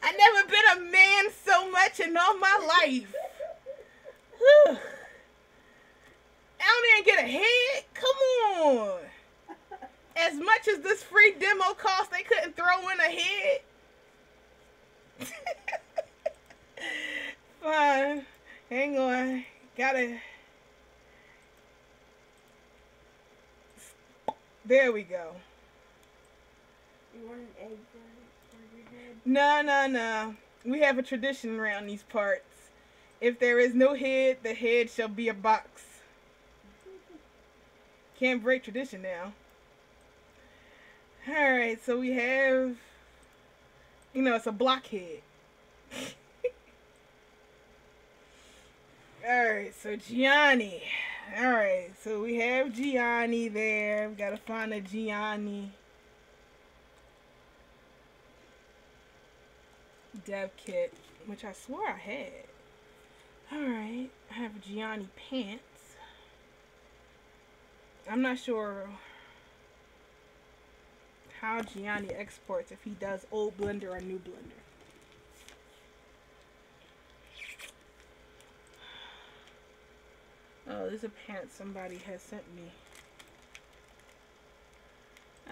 I never been a man so much in all my life. Whew. I don't even get a head. Come on. As much as this free demo cost, they couldn't throw in a head. Fine. Hang on. Gotta. There we go. You want an egg for your head? No. We have a tradition around these parts. If there is no head, the head shall be a box. Can't break tradition now. Alright, so we have, it's a blockhead. Alright, so Gianni. Alright, so we have Gianni there. We gotta find a Gianni dev kit, which I swore I had. Alright, I have Gianni pants. I'm not sure how Gianni exports, if he does old Blender or new Blender. Oh, this is a pants somebody has sent me.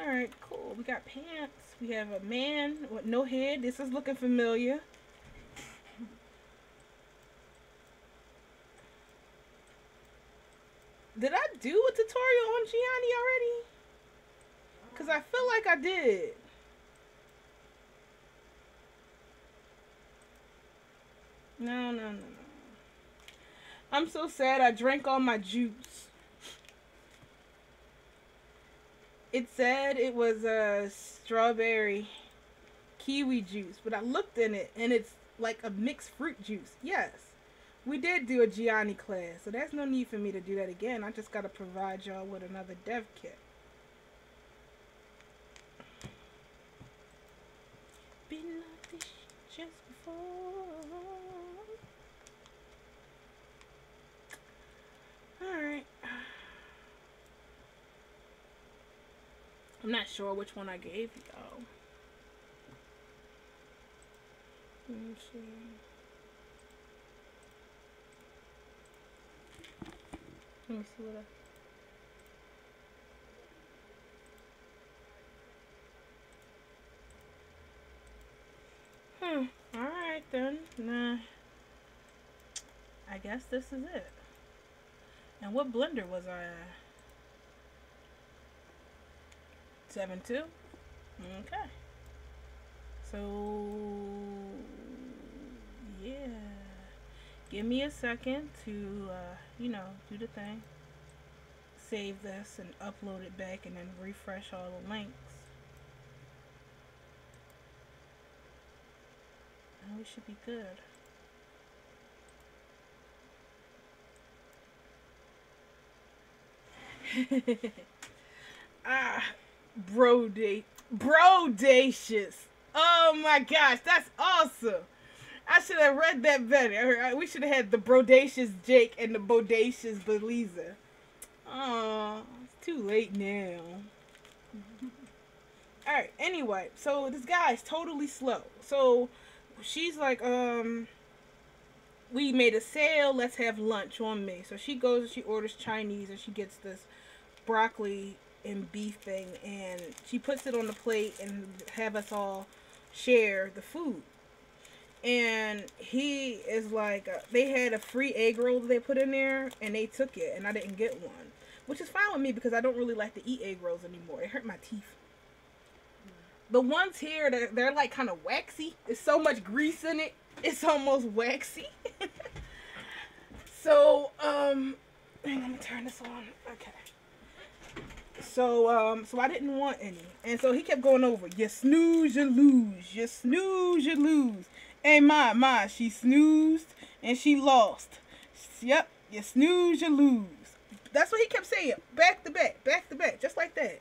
Alright, cool. We got pants. We have a man with no head. This is looking familiar. Did I do a tutorial on Gianni already? Because I feel like I did. No. I'm so sad I drank all my juice. It said it was a strawberry kiwi juice, but I looked in it and it's like a mixed fruit juice. Yes, we did do a Gianni class, so there's no need for me to do that again. I just got to provide y'all with another dev kit. Been like this just before. Alright. I'm not sure which one I gave y'all. Let me see. Let me see what alright then. Nah. I guess this is it. And what blender was I at? 7.2? Okay. So, yeah. Give me a second to, do the thing. Save this and upload it back and then refresh all the links. And we should be good. Brodacious. Oh my gosh, that's awesome. I should have read that better. We should have had the Brodacious Jake and the Bodacious Beliza. Oh, it's too late now. Alright, anyway, so this guy's totally slow. So she's like, we made a sale, let's have lunch on me. So she goes and she orders Chinese and she gets this broccoli and beef thing and she puts it on the plate and have us all share the food. And he is like, they had a free egg roll that they put in there and they took it and I didn't get one, which is fine with me because I don't really like to eat egg rolls anymore. It hurt my teeth. The ones here, they're like kind of waxy. There's so much grease in it. It's almost waxy. So, hang on, let me turn this on. Okay. So I didn't want any. And so he kept going over, you snooze, you lose. You snooze, you lose. Hey, Ma, she snoozed and she lost. Yep, you snooze, you lose. That's what he kept saying. Back to back, just like that.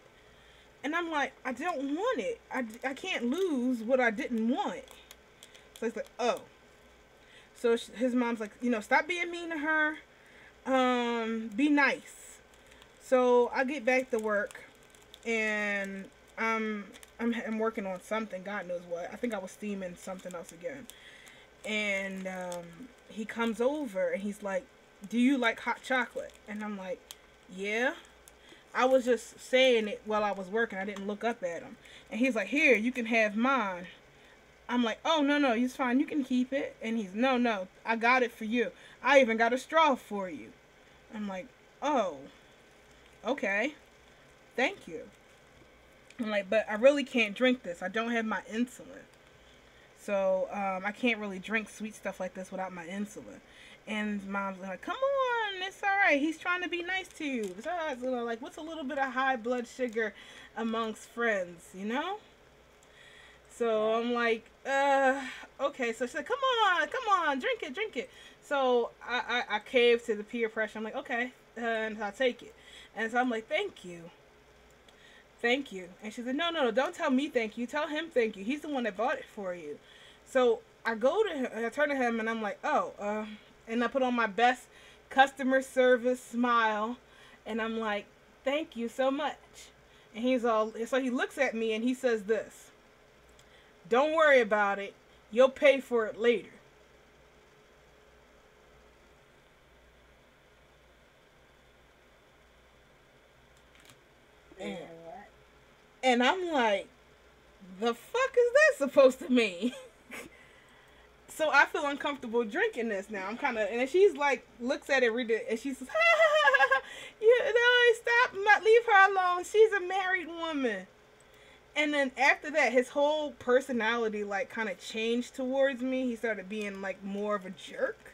And I'm like, I don't want it. I can't lose what I didn't want. So he's like, oh. So his mom's like, stop being mean to her. Be nice. So I get back to work, and I'm working on something. God knows what. I think I was steaming something else again. And he comes over and he's like, "Do you like hot chocolate?" And I'm like, "Yeah." I was just saying it while I was working. I didn't look up at him. And he's like, "Here, you can have mine." I'm like, "Oh, no, no, it's fine. You can keep it." And he's, "No, no, I got it for you. I even got a straw for you." I'm like, "Oh, okay. Thank you." I'm like, "But I really can't drink this. I don't have my insulin. So I can't really drink sweet stuff like this without my insulin." And mom's like, "Come on, it's all right. He's trying to be nice to you. It's all right." You know, like, what's a little bit of high blood sugar amongst friends, you know? So I'm like, okay. So she's like, come on, drink it, drink it. So I caved to the peer pressure. I'm like, okay, and I'll take it. And so I'm like, "Thank you. Thank you." And she said, "No, no, no, don't tell me thank you. Tell him thank you. He's the one that bought it for you." So I go to him, I turn to him, and I'm like, "Oh, and I put on my best customer service smile, and I'm like, "Thank you so much." And he's all, so he looks at me and he says this: "Don't worry about it. You'll pay for it later." And, and I'm like, the fuck is that supposed to mean? So I feel uncomfortable drinking this now. I'm kind of, and she's like, looks at it, read it, and she says, "Ha ha ha ha, you know, stop, not leave her alone. She's a married woman." And then after that, his whole personality like kind of changed towards me. He started being like more of a jerk.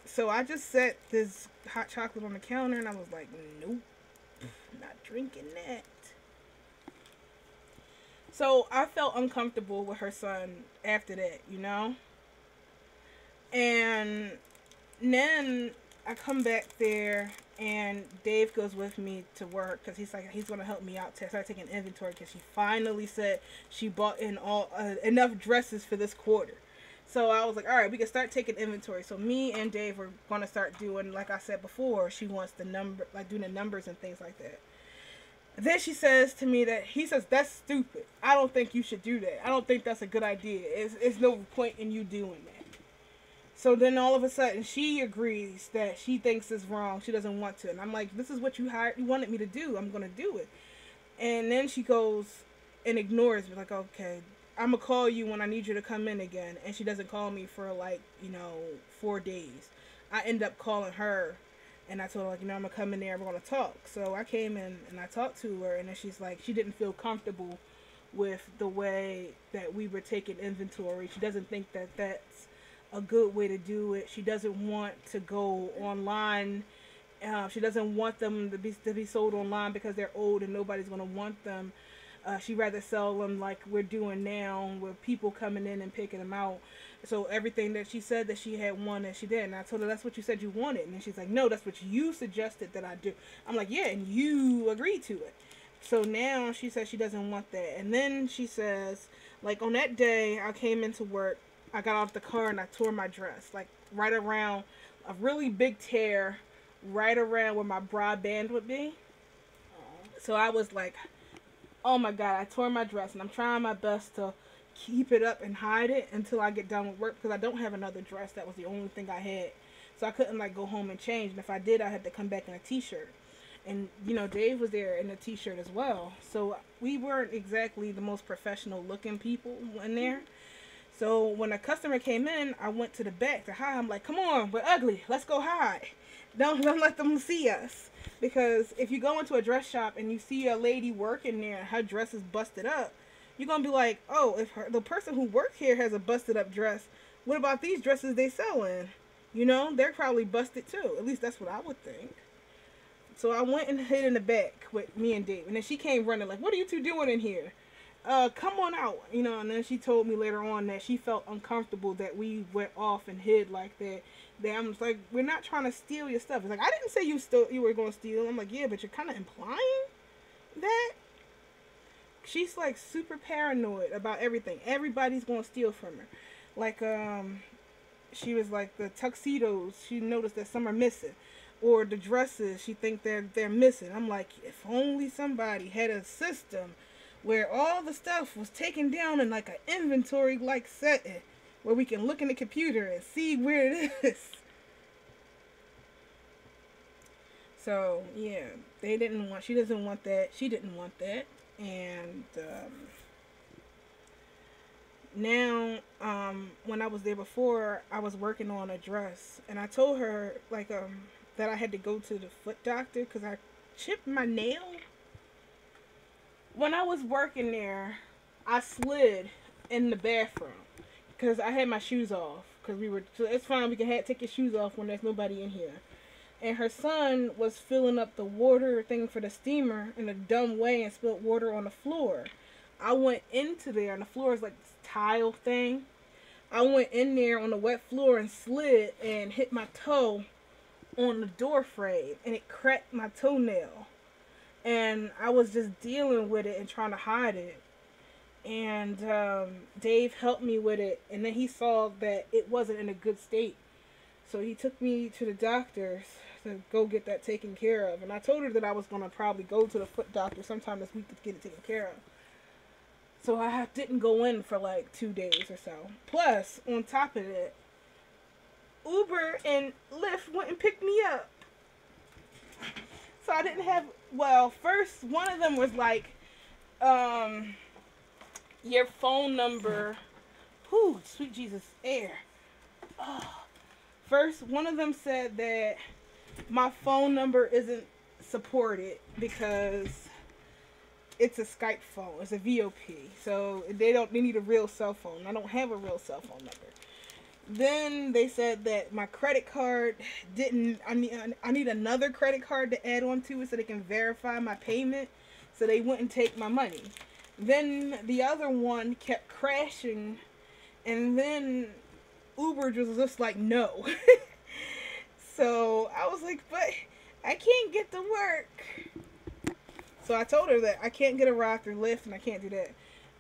So I just set this hot chocolate on the counter, and I was like, "Nope, not drinking that." So I felt uncomfortable with her son after that, you know? And then I come back there, and Dave goes with me to work because he's like, he's going to help me out to start taking inventory because she finally said she bought in all enough dresses for this quarter. So I was like, all right, we can start taking inventory. So me and Dave were going to start doing, like I said before, she wants the number, like doing the numbers and things like that. Then she says to me that he says, "That's stupid. I don't think you should do that. I don't think that's a good idea. It's no point in you doing that." So then all of a sudden she agrees that she thinks it's wrong. She doesn't want to. And I'm like, "This is what you wanted me to do. I'm going to do it." And then she goes and ignores me. Like, "Okay, I'm going to call you when I need you to come in again." And she doesn't call me for like, 4 days. I end up calling her. And I told her, like, "I'm going to come in there and we're going to talk." So I came in and I talked to her. And then she's like, she didn't feel comfortable with the way that we were taking inventory. She doesn't think that that's a good way to do it. She doesn't want to go online. She doesn't want them to be sold online because they're old and nobody's going to want them. She'd rather sell them like we're doing now, with people coming in and picking them out. So everything that she said that she had wanted, she did. And I told her, "That's what you said you wanted." And then she's like, "No, that's what you suggested that I do." I'm like, "Yeah, and you agreed to it." So now she says she doesn't want that. And then she says, like, on that day I came into work, I got off the car and I tore my dress, like right around a really big tear, right around where my bra band would be. So I was like, "Oh my God," I tore my dress, and I'm trying my best to keep it up and hide it until I get done with work because I don't have another dress. That was the only thing I had. So I couldn't like go home and change. And if I did, I had to come back in a t-shirt. And Dave was there in a t-shirt as well. So we weren't exactly the most professional looking people in there. So when a customer came in, I went to the back to hide. I'm like, "Come on, we're ugly. Let's go hide. Don't let them see us." Because if you go into a dress shop and you see a lady working there and her dress is busted up, you're going to be like, "Oh, if the person who works here has a busted up dress, what about these dresses they sell in? They're probably busted too." At least that's what I would think. So I went and hid in the back with me and Dave. And then she came running like, "What are you two doing in here? Come on out." And then she told me later on that she felt uncomfortable that we went off and hid like that. That I'm like, "We're not trying to steal your stuff." It's like, "I didn't say you were going to steal." I'm like, "Yeah, but you're kind of implying that." She's like super paranoid about everything. Everybody's going to steal from her. Like, she was like, the tuxedos, she noticed that some are missing. Or the dresses, she think they're missing. I'm like, if only somebody had a system where all the stuff was taken down in like an inventory like setting, where we can look in the computer and see where it is. So yeah, she doesn't want that. She didn't want that. And now, when I was there before, I was working on a dress, and I told her like that I had to go to the foot doctor because I chipped my nail. When I was working there, I slid in the bathroom because I had my shoes off. Because so it's fine. We can take your shoes off when there's nobody in here. And her son was filling up the water thing for the steamer in a dumb way and spilled water on the floor. I went into there, and the floor is like this tile thing. I went in there on the wet floor and slid and hit my toe on the door frame, and it cracked my toenail. And I was just dealing with it and trying to hide it. And Dave helped me with it, and then he saw that it wasn't in a good state. So he took me to the doctors to go get that taken care of. And I told her that I was going to probably go to the foot doctor sometime this week to get it taken care of. So I didn't go in for like 2 days or so. Plus, on top of it, Uber and Lyft went and picked me up. So I didn't have, well, first one of them was like, your phone number. Whew, sweet Jesus, air. Oh. First, one of them said that my phone number isn't supported because it's a Skype phone. It's a VOP. So they need a real cell phone. I don't have a real cell phone number. Then they said that my credit card didn't, I need another credit card to add on to it so they can verify my payment, so they wouldn't take my money. Then the other one kept crashing, and then Uber was just like, no. So I was like, but I can't get to work. So I told her that I can't get a ride through Lyft and I can't do that.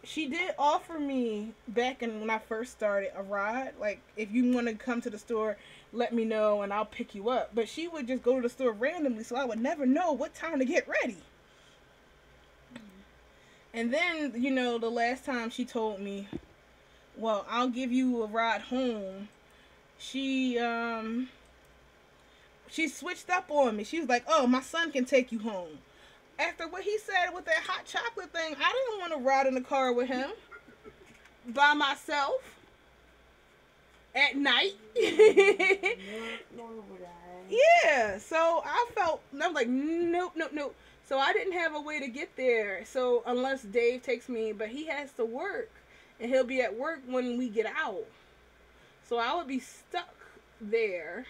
She did offer me back when I first started a ride. Like, if you want to come to the store, let me know and I'll pick you up. But she would just go to the store randomly, so I would never know what time to get ready. And then, you know, the last time she told me, well, I'll give you a ride home. She switched up on me. She was like, oh, my son can take you home. After what he said with that hot chocolate thing, I didn't want to ride in the car with him by myself at night. Nor would I. Yeah, so I'm like, nope. So I didn't have a way to get there. So unless Dave takes me, but he has to work, and he'll be at work when we get out. So I would be stuck there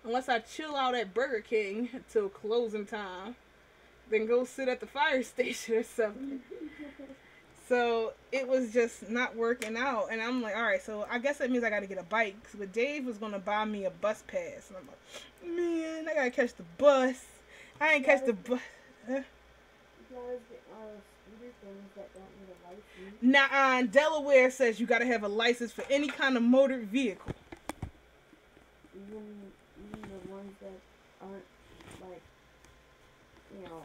unless I chill out at Burger King till closing time. Then go sit at the fire station or something. So it was just not working out. And I'm like, all right, so I guess that means I got to get a bike. But Dave was going to buy me a bus pass. And I'm like, man, I got to catch the bus. I ain't catch the bus. Huh? Nah, Delaware says you got to have a license for any kind of motor vehicle. Even the ones that aren't, like, you know,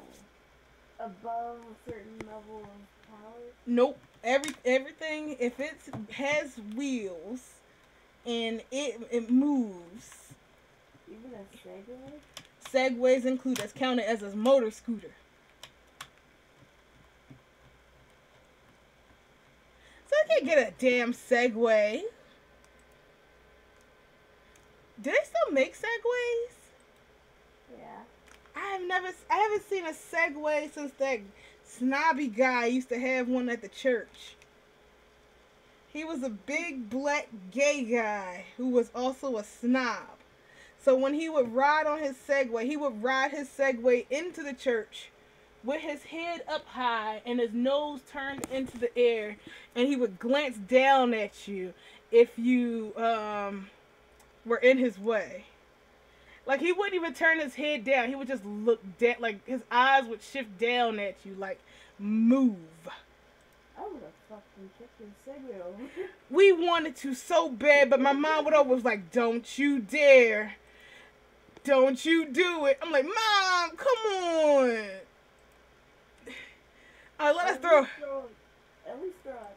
above a certain level of power? Nope. Everything, if it has wheels and it moves. Even a Segway? Segways include, that's counted as a motor scooter. So I can't get a damn Segway. Do they still make Segways? Yeah. I haven't seen a Segway since that snobby guy used to have one at the church. He was a big black gay guy who was also a snob. So when he would ride on his Segway, he would ride his Segway into the church with his head up high and his nose turned into the air, and he would glance down at you if you were in his way. Like, he wouldn't even turn his head down. He would just look down, like, his eyes would shift down at you, like, move. I would have fucking kicked his Segway over. We wanted to so bad, but my mom would always like, don't you dare. Don't you do it. I'm like, Mom, come on. Let us throw. At least throw, I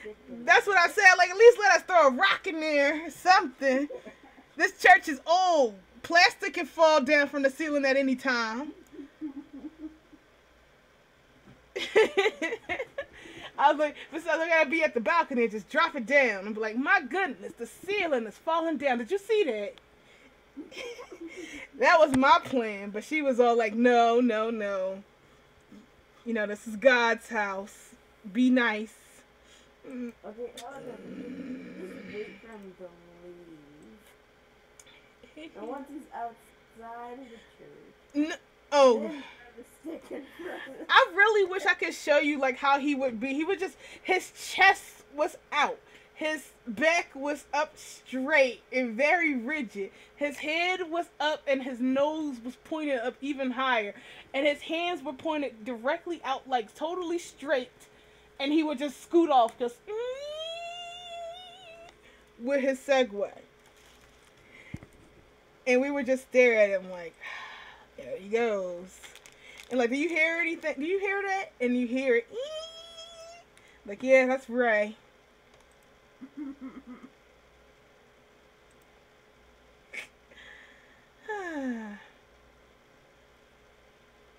guess. That's what I said. Like, at least let us throw a rock in there or something. This church is old. Plastic can fall down from the ceiling at any time. I was like, besides, I gotta be at the balcony and just drop it down. And be like, my goodness, the ceiling is falling down. Did you see that? That was my plan, but she was all like, no, no, no. You know, this is God's house. Be nice. Okay, hold on. Just wait for him to leave. And once he's outside of the church. Oh. I really wish I could show you like how he would be. He would just, his chest was out. His back was up straight and very rigid. His head was up and his nose was pointed up even higher. And his hands were pointed directly out, like totally straight. And he would just scoot off, just with his Segway. And we would just stare at him like, there he goes. And like, do you hear anything? Do you hear that? And you hear it. Like, yeah, that's Ray.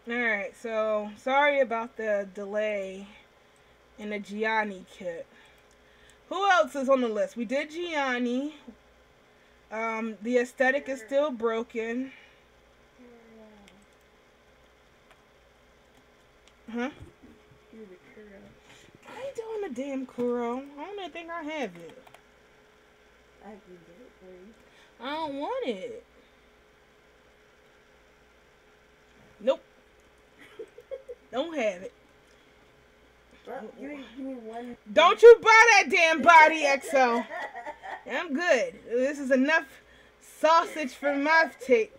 Alright, so sorry about the delay in the Gianni kit. Who else is on the list? We did Gianni. The aesthetic is still broken. Huh? I ain't doing the damn Kuro. I don't even think I have it. I can get it for you. I don't want it. Nope. Don't have it. Well, give me one. Don't you buy that damn body, XO. I'm good. This is enough sausage for my tape.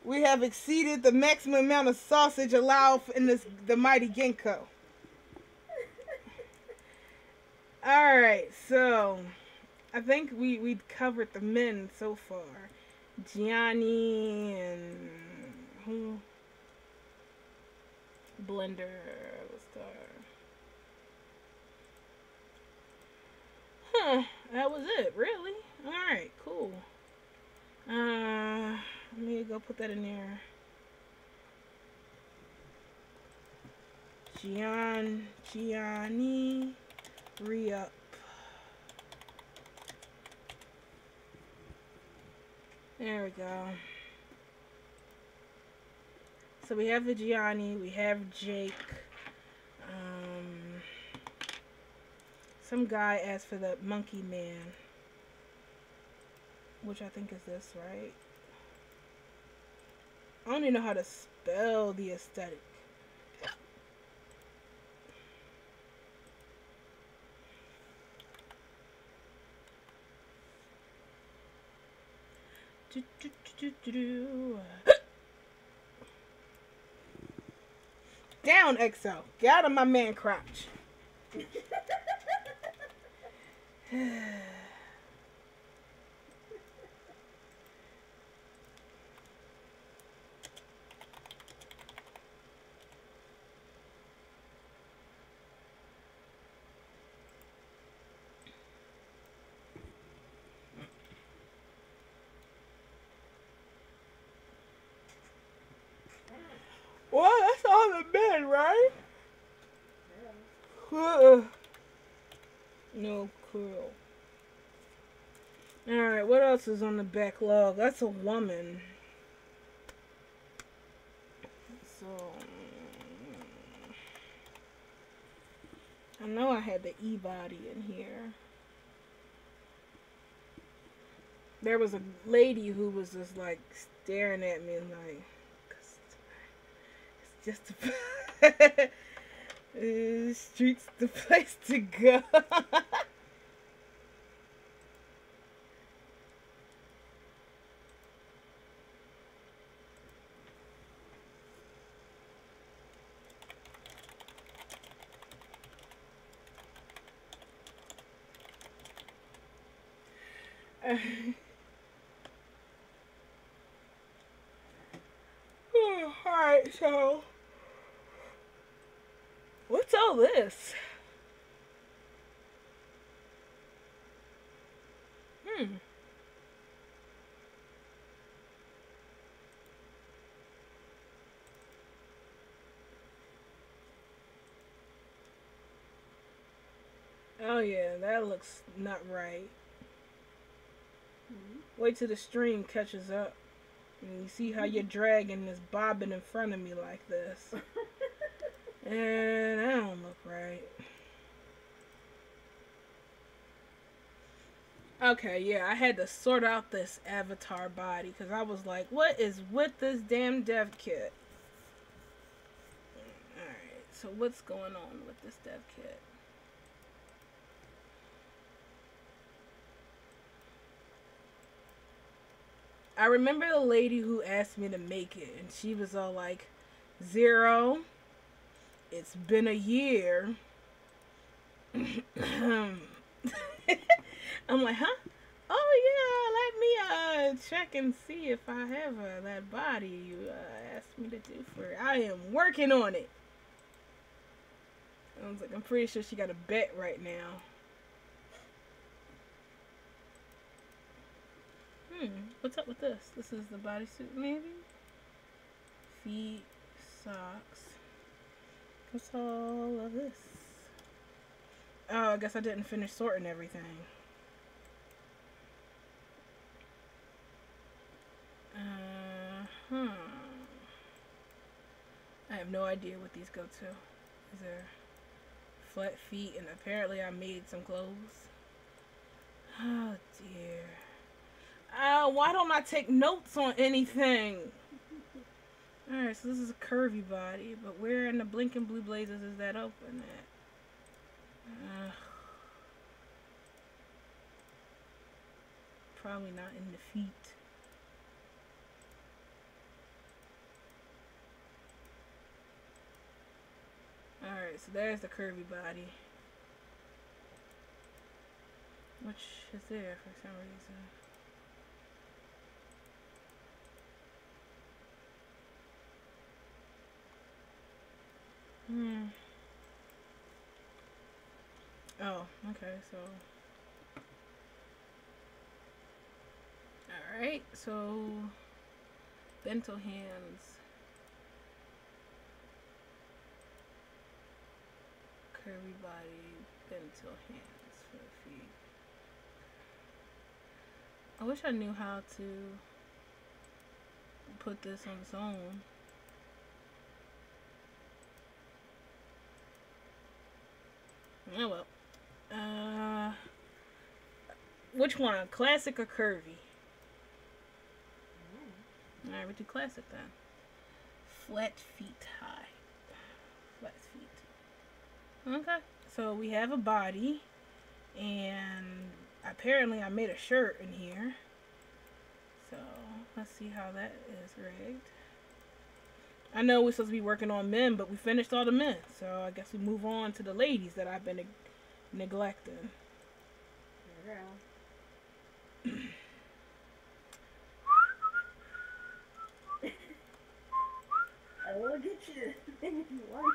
We have exceeded the maximum amount of sausage allowed in the mighty Ginkgo. Alright, so I think we covered the men so far. Gianni and who? Blender. Let's start. Huh, that was it, really? Alright, cool. Let me go put that in there. Gianni, re-up. There we go. So we have the Gianni, we have Jake. Some guy asked for the Monkey Man, which I think is this, right? I don't even know how to spell the aesthetic. Down, XO. Get out of my man crotch. Well, that's all the men, right? Yeah. No, cool. Alright, what else is on the backlog? That's a woman. So, I know I had the E-body in here. There was a lady who was just like staring at me and like, it's just the street's the place to go. Alright, so what's all this? Hmm. Oh yeah, that looks not right. Wait till the stream catches up. And you see how you're dragging this bobbing in front of me like this. And that don't look right. Okay, yeah, I had to sort out this avatar body because I was like, what is with this damn dev kit? Alright, so what's going on with this dev kit? I remember the lady who asked me to make it, and she was all like, Zero, it's been a year. I'm like, huh? Oh yeah, let me check and see if I have that body you asked me to do for it. I am working on it. I was like, I'm pretty sure she got a bet right now. What's up with this? This is the bodysuit, maybe? Feet, socks. What's all of this? Oh, I guess I didn't finish sorting everything. I have no idea what these go to. These are flat feet, and apparently I made some clothes. Oh dear. Why don't I take notes on anything? Alright, so this is a curvy body, but where in the blinking blue blazes is that open at? Probably not in the feet. Alright, so there's the curvy body. Which is there for some reason. Oh, okay, so. Alright, so. Bento hands. Curvy body, bento hands for the feet. I wish I knew how to put this on its own. Oh well. Which one? Classic or curvy? Alright, we do classic then. Flat feet high. Flat feet. Okay. So we have a body. And apparently I made a shirt in here. So let's see how that is rigged. I know we're supposed to be working on men, but we finished all the men. So I guess we move on to the ladies that I've been neglecting. I will get you if you want.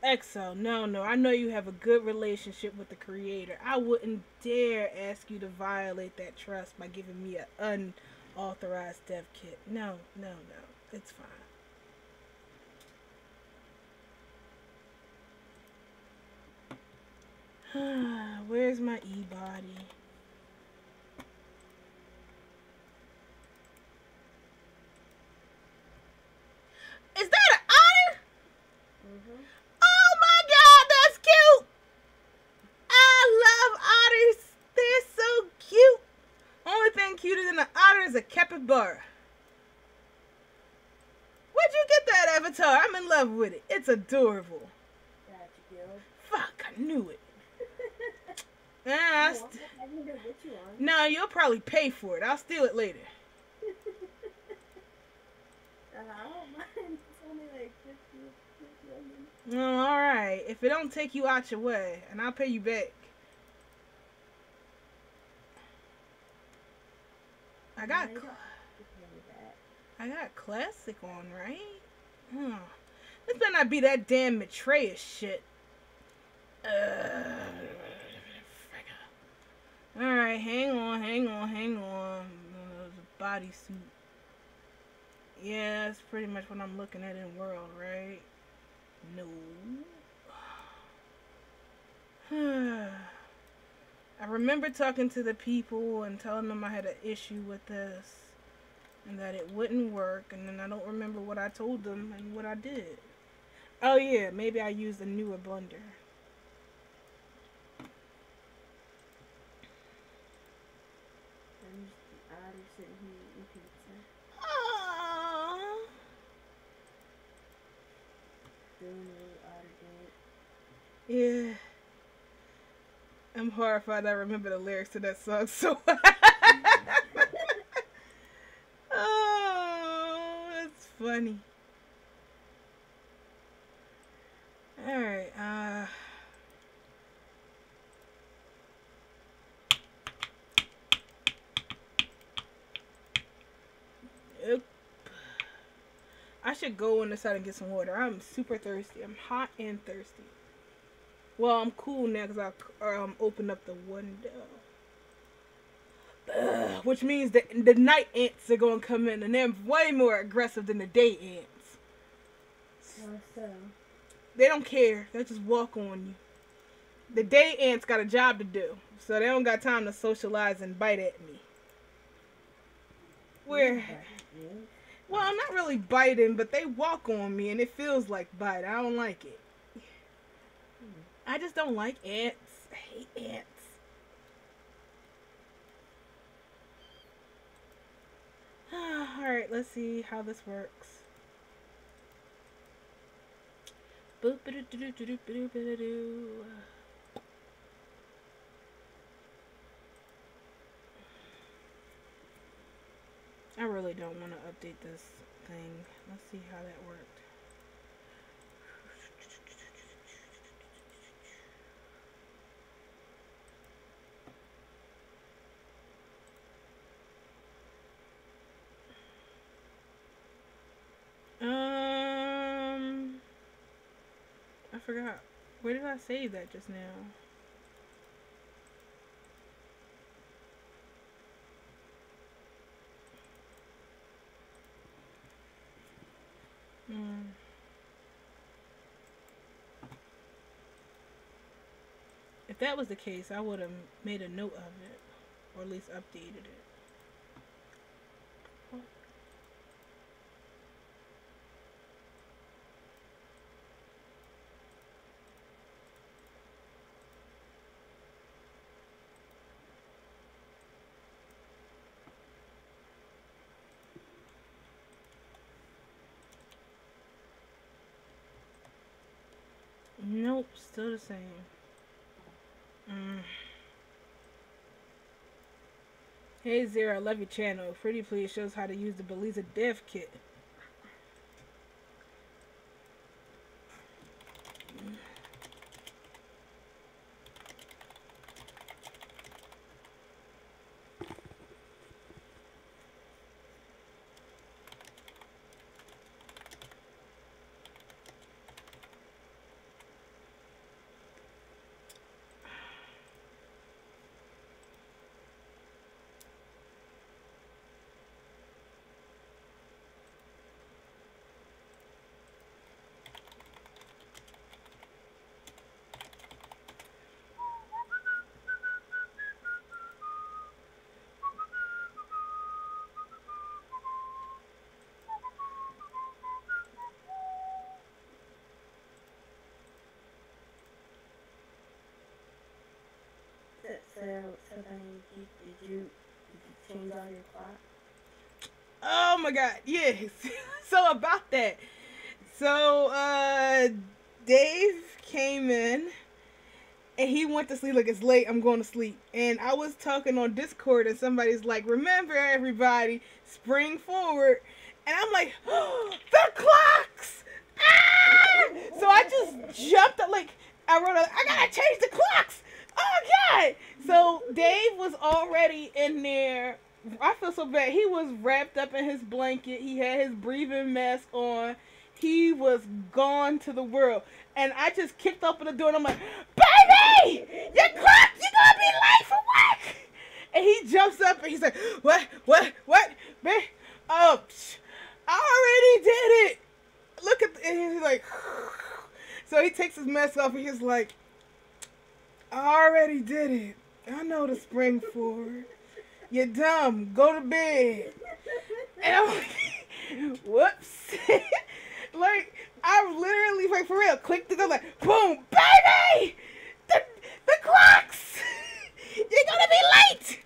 Exo, no. I know you have a good relationship with the creator. I wouldn't dare ask you to violate that trust by giving me an unauthorized dev kit. No. It's fine. Where's my e-body? Is that an otter? Oh my god, that's cute! I love otters. They're so cute. Only thing cuter than an otter is a capybara. Where'd you get that avatar? I'm in love with it. It's adorable. Fuck, I knew it. No, you'll probably pay for it. I'll steal it later. I don't mind. It's only like 50. Well, alright. If it don't take you out your way, and I'll pay you back. I got classic on, right? This better not be that damn Maitreya shit. hang on. The bodysuit. Yeah, that's pretty much what I'm looking at in world, right? No. I remember talking to the people and telling them I had an issue with this and that it wouldn't work, and then I don't remember what I told them and what I did. Oh yeah, maybe I used a newer blender. I'm just out of sitting here eating pizza. Aww. Feeling a little out of date. Yeah. I'm horrified I remember the lyrics to that song so oh, that's funny. Alright, Yep. I should go on the side and get some water. I'm super thirsty. I'm hot and thirsty. Well, I'm cool now because I opened up the window. Which means that the night ants are going to come in, and they're way more aggressive than the day ants. How so? They don't care. They just walk on you. The day ants got a job to do, so they don't got time to socialize and bite at me. Where? Well, I'm not really biting, but they walk on me, and it feels like bite. I don't like it. I just don't like ants. I hate ants. Alright, let's see how this works. I really don't want to update this thing. Let's see how that worked. I forgot. Where did I save that just now? If that was the case, I would have made a note of it, or at least updated it. Nope, still the same. Hey Zero, I love your channel. Pretty please shows how to use the Beliza Dev Kit. So then did you change all your clock? Oh my god, yes. So about that. So Dave came in and he went to sleep like it's late, I'm going to sleep. And I was talking on Discord and somebody's like, remember everybody, spring forward. And I'm like, oh, the clocks! Ah! So I just jumped up, like, I gotta change the clocks! Oh god! So Dave was already in there. I feel so bad. He was wrapped up in his blanket. He had his breathing mask on. He was gone to the world. And I just kicked open the door and I'm like, baby! Your clock! You're gonna be late for work! And he jumps up He's like, what, babe? Oh, I already did it. Look at, and he's like, so he takes his mask off and he's like, I already did it. I know the spring forward. You're dumb. Go to bed. And I'm like, whoops. Like, I literally, like, for real, clicked it. I'm like, boom, baby! The clocks! You're gonna be late!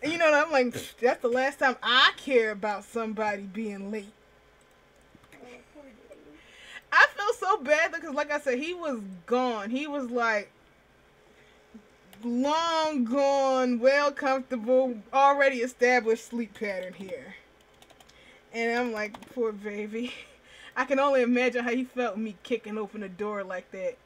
And you know what? I'm like, that's the last time I care about somebody being late. I feel so bad because, like I said, he was gone. He was like long gone, well comfortable, already established sleep pattern here. And I'm like, poor baby. I can only imagine how he felt me kicking open the door like that.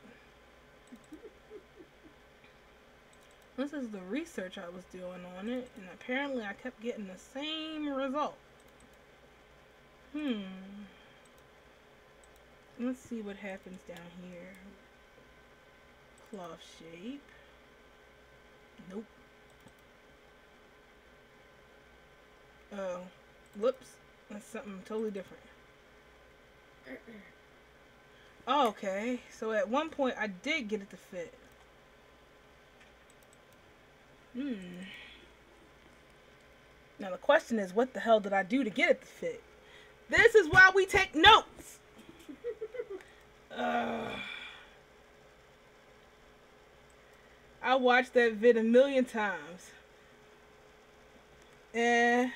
This is the research I was doing on it, and apparently I kept getting the same result. Let's see what happens down here. Cloth shape. Nope. Oh, whoops. That's something totally different. Oh, okay. So at one point I did get it to fit. Now the question is, what the hell did I do to get it to fit? This is why we take notes. I watched that vid a million times. And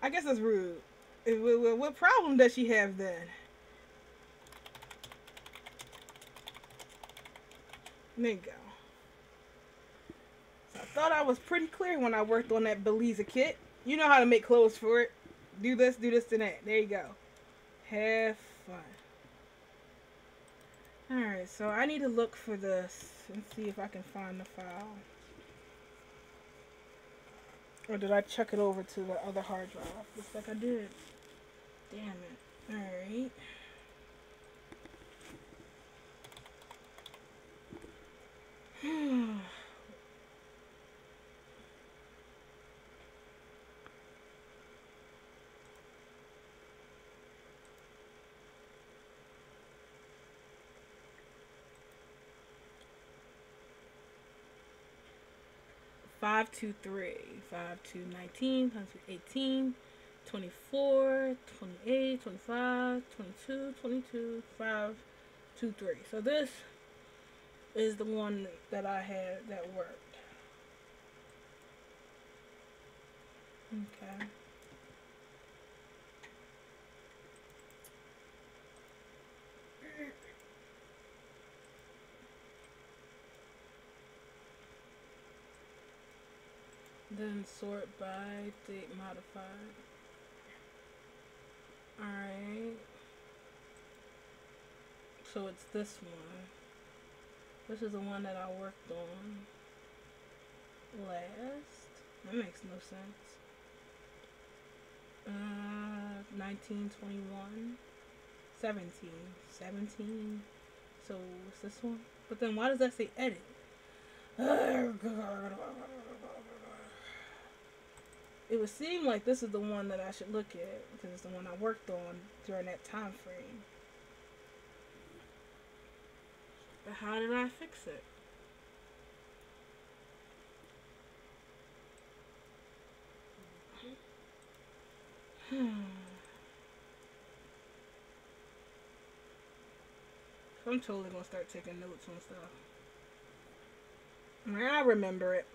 I guess that's rude. What problem does she have then? There you go. So I thought I was pretty clear when I worked on that Belize kit. You know how to make clothes for it. Do this, and that. There you go. Have fun. Alright, so I need to look for this and see if I can find the file. Or did I chuck it over to the other hard drive? Looks like I did. Damn it. Alright. Five, 2, 3, 5, 2, 19, 5, 2, 18, 24, 28, 25, 22, 22, 5, 2, 3. So this is the one that I had that worked. Okay. Then sort by date modified. Alright. So it's this one. This is the one that I worked on last. That makes no sense. 1921. 17. So it's this one. But then why does that say edit? It would seem like this is the one that I should look at because it's the one I worked on during that time frame. But how did I fix it? I'm totally gonna start taking notes on stuff. I remember it.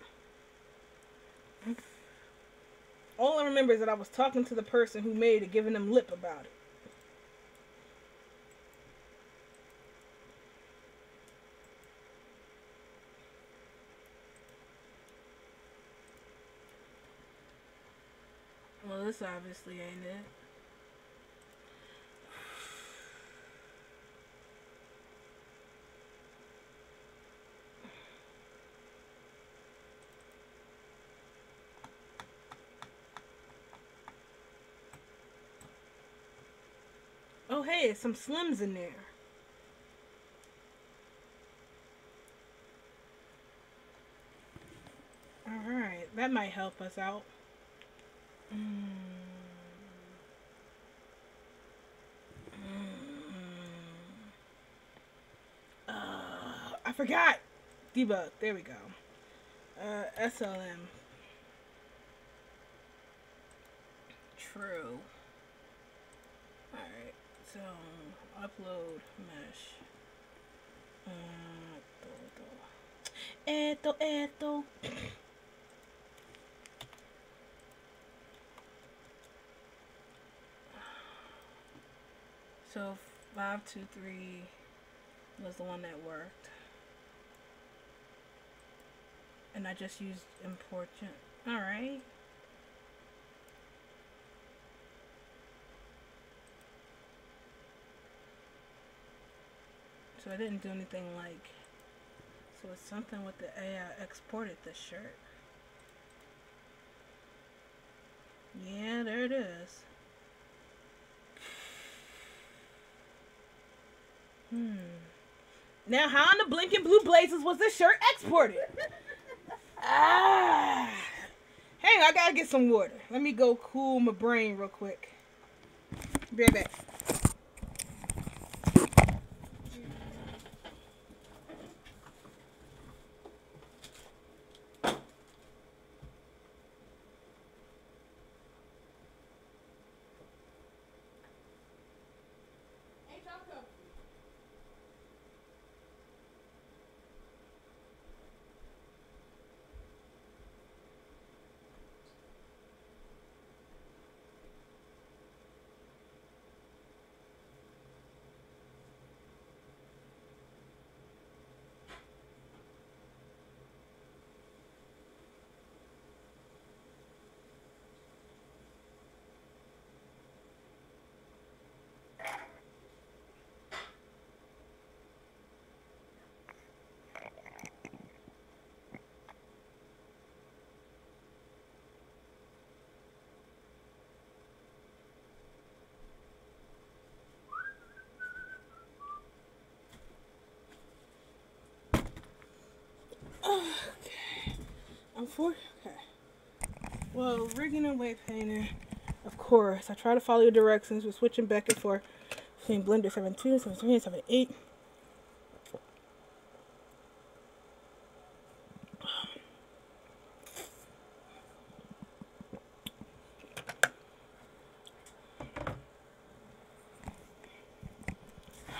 All I remember is that I was talking to the person who made it, giving them lip about it. Well, this obviously ain't it. hey, some Slims in there. Alright, that might help us out. Mm. I forgot. Debug. There we go. SLM. True. Alright, so upload mesh. Esto. So 523 was the one that worked. And I just used important. Alright. So I didn't do anything like. So it's something with the AI exported this shirt. Yeah, there it is. Now, how in the blinking blue blazes was this shirt exported? Hang on, I gotta get some water. Let me go cool my brain real quick. Be right back. Okay. Okay. Well, rigging and weight painting, of course. I try to follow your directions. We're switching back and forth between Blender 7.2, 7.3, and 7.8.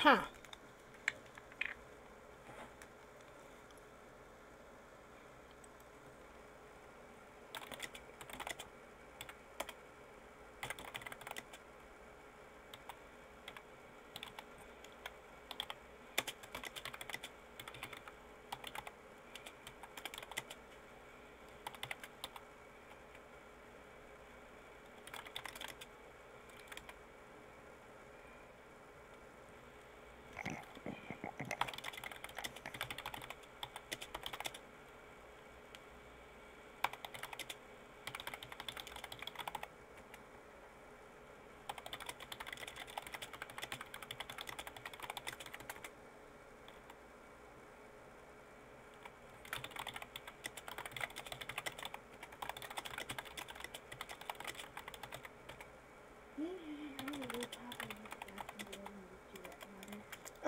Huh.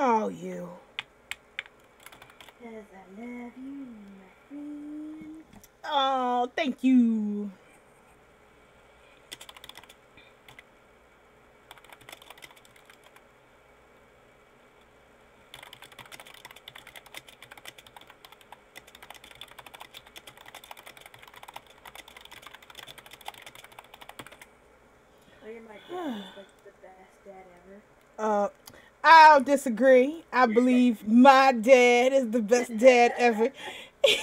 Oh, you. 'Cause I love you, my friend. Oh, thank you. Oh, you're my dad. He's like the best dad ever. I'll disagree. I believe my dad is the best dad ever. Did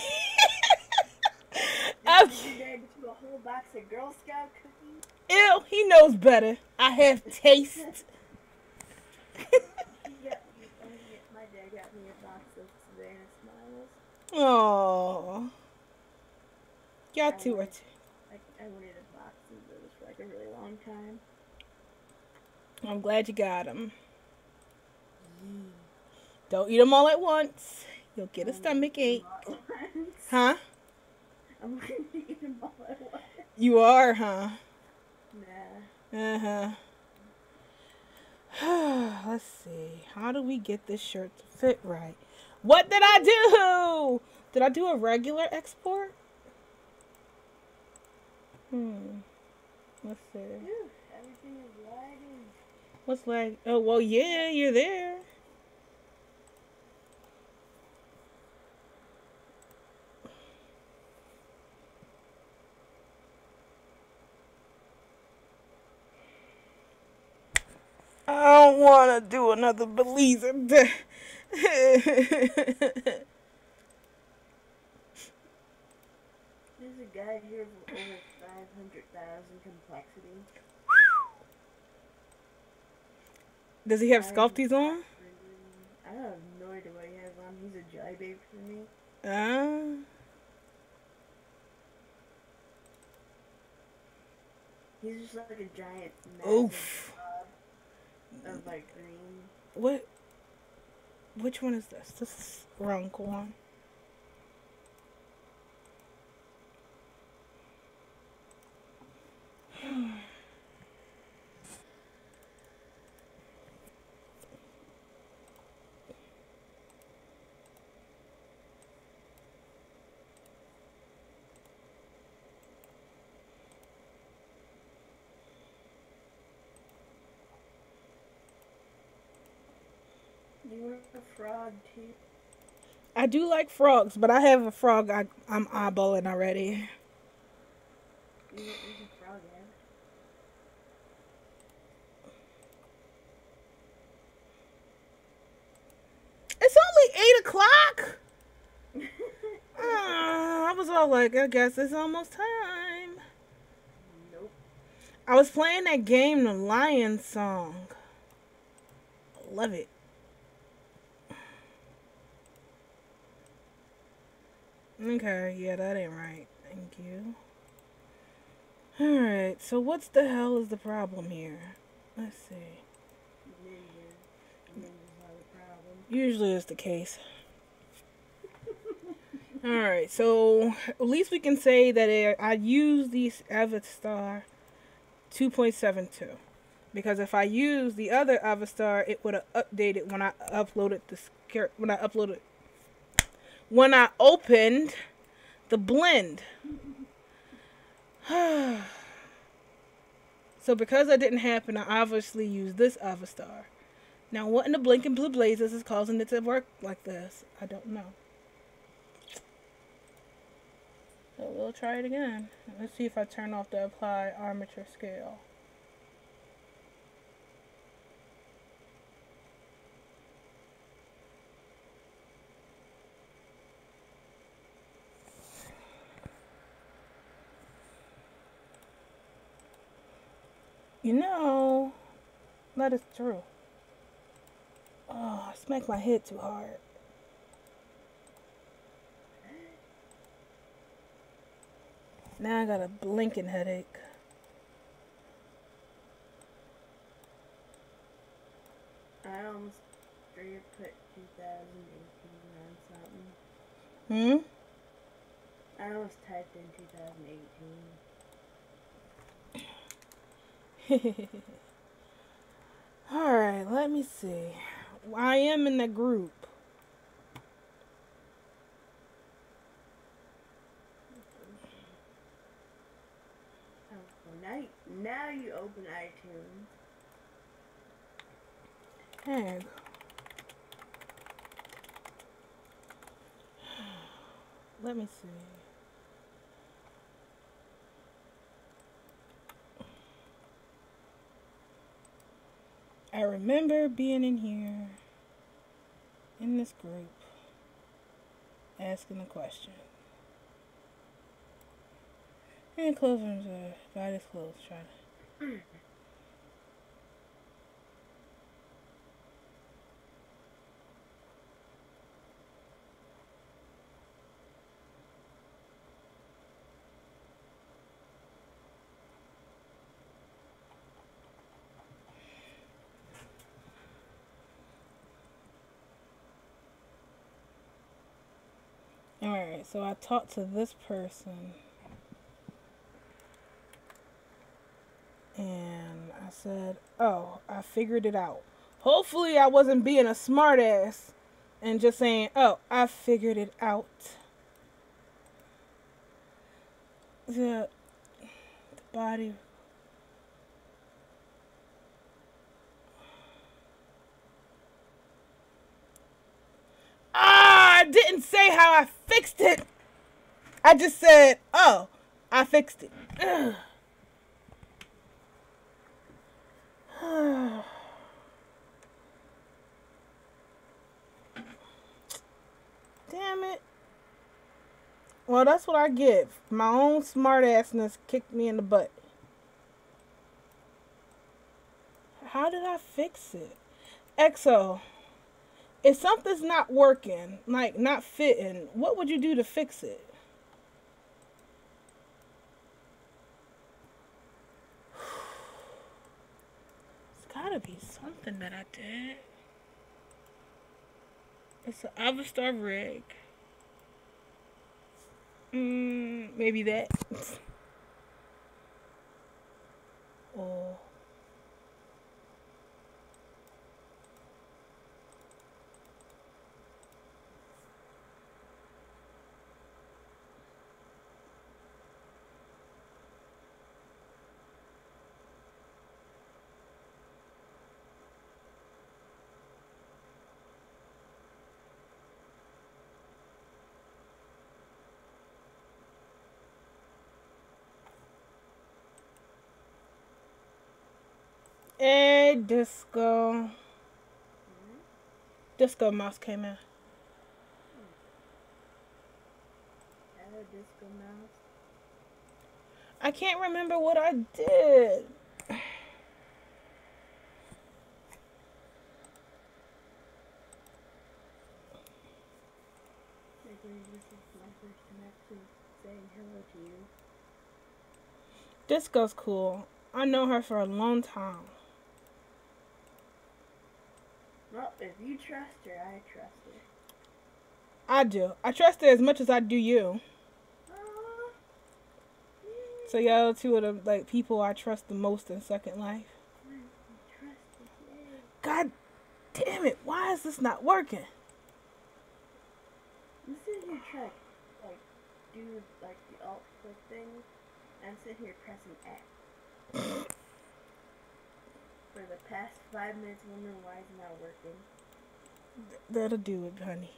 your dad get you a whole box of Girl Scout cookies? Ew, he knows better. I have taste. My dad got me a box of Savannah Smiles. Oh, y'all two are too. I wanted a box of those for like a really long time. I'm glad you got them. Don't eat them all at once. You'll get a stomach ache. Huh? I'm going to eat them all at once. You are, huh? Nah. Let's see. How do we get this shirt to fit right? What did I do? Did I do a regular export? Let's see. Dude, everything is lagging. What's lag? Oh, well, yeah, you're there. I don't want to do another Belizer. There's a guy here with over 500,000 complexity. Does he have sculpties on? I have no idea what he has on. He's a joy babe for me. He's just like a giant massive blob of like green. What? Which one is this? This is wrong one. You want a frog too? I do like frogs, but I have a frog I'm eyeballing already. You want a frog egg? It's only 8 o'clock. I was all like, I guess it's almost time. Nope. I was playing that game, the Lion Song. Love it. Okay, yeah, that ain't right. Thank you. Alright, so what's the hell is the problem here? Let's see. Ninjas are the problem. Usually it's the case. Alright, so at least we can say that I use the Avastar 2.72. Because if I use the other Avastar, it would have updated when I uploaded when I opened the blend. So because that didn't happen, I obviously used this Avastar. Now what in the blinking blue blazes is causing it to work like this? I don't know. So we'll try it again. Let's see if I turn off the apply armature scale. You know, that is true. Oh, I smacked my head too hard. Now I got a blinking headache. I almost straight put 2018 on something. I almost typed in 2018. Alright, let me see. I am in the group. Oh, now you open iTunes. Hey. Let me see. I remember being in here, in this group, asking a question. And clothes are buy this clothes, try to. Alright, so I talked to this person. And I said, oh, I figured it out. Hopefully I wasn't being a smartass and just saying, oh, I figured it out. The body. Ah, I didn't say how I fixed it. I just said, oh, I fixed it. Ugh. Damn it. Well, that's what I get. My own smartassness kicked me in the butt. How did I fix it? EXO, if something's not working, like not fitting, what would you do to fix it? It's gotta be something that I did. It's an Avastar rig. Maybe that. Oh. Hey, Disco. Disco Mouse came in. Hello, Disco Mouse. I can't remember what I did. This is my first time actually saying hello to you. Disco's cool. I know her for a long time. Well, if you trust her, I trust her. I do. I trust her as much as I do you. So y'all two are the like people I trust the most in Second Life. God damn it! Why is this not working? You sit here trying to like do like the alt click thing. I'm sitting here pressing X. For the past 5 minutes, wondering why it's not working. That'll do it, honey.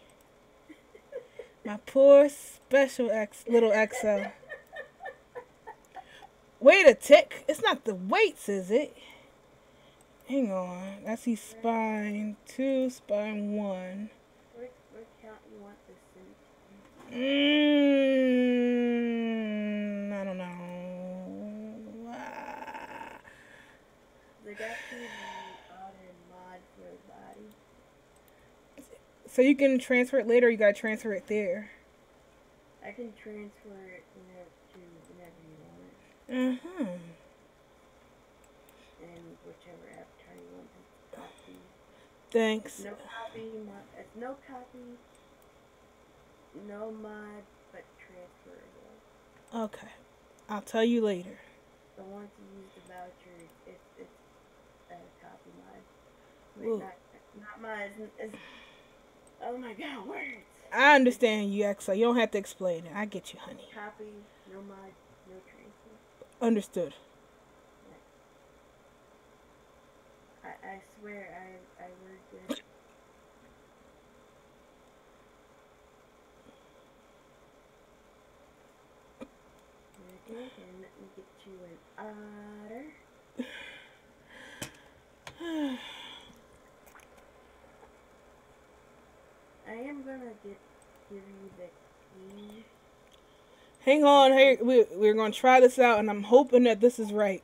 My poor special little XO. Wait a tick. It's not the weights, is it? Hang on. I see spine 2, spine 1. What count you want this in? I don't know. There got to be other mod for the body. So you can transfer it later, or you gotta transfer it there. I can transfer it whenever you want it. And whichever avatar you want to copy. Thanks. No copy mod. It's no copy. No mod, but transferable. Okay. I'll tell you later. So once you use the voucher, it's a copy mod. Ooh. Not mod. It's, oh my god, words. I understand you, XO. You don't have to explain it. I get you, honey. Copy, no mod, no transfer. Understood. I swear I worked good. Okay, and let me get you an otter. I am gonna give you the key. Hang on. Hey, we're gonna try this out, and I'm hoping that this is right.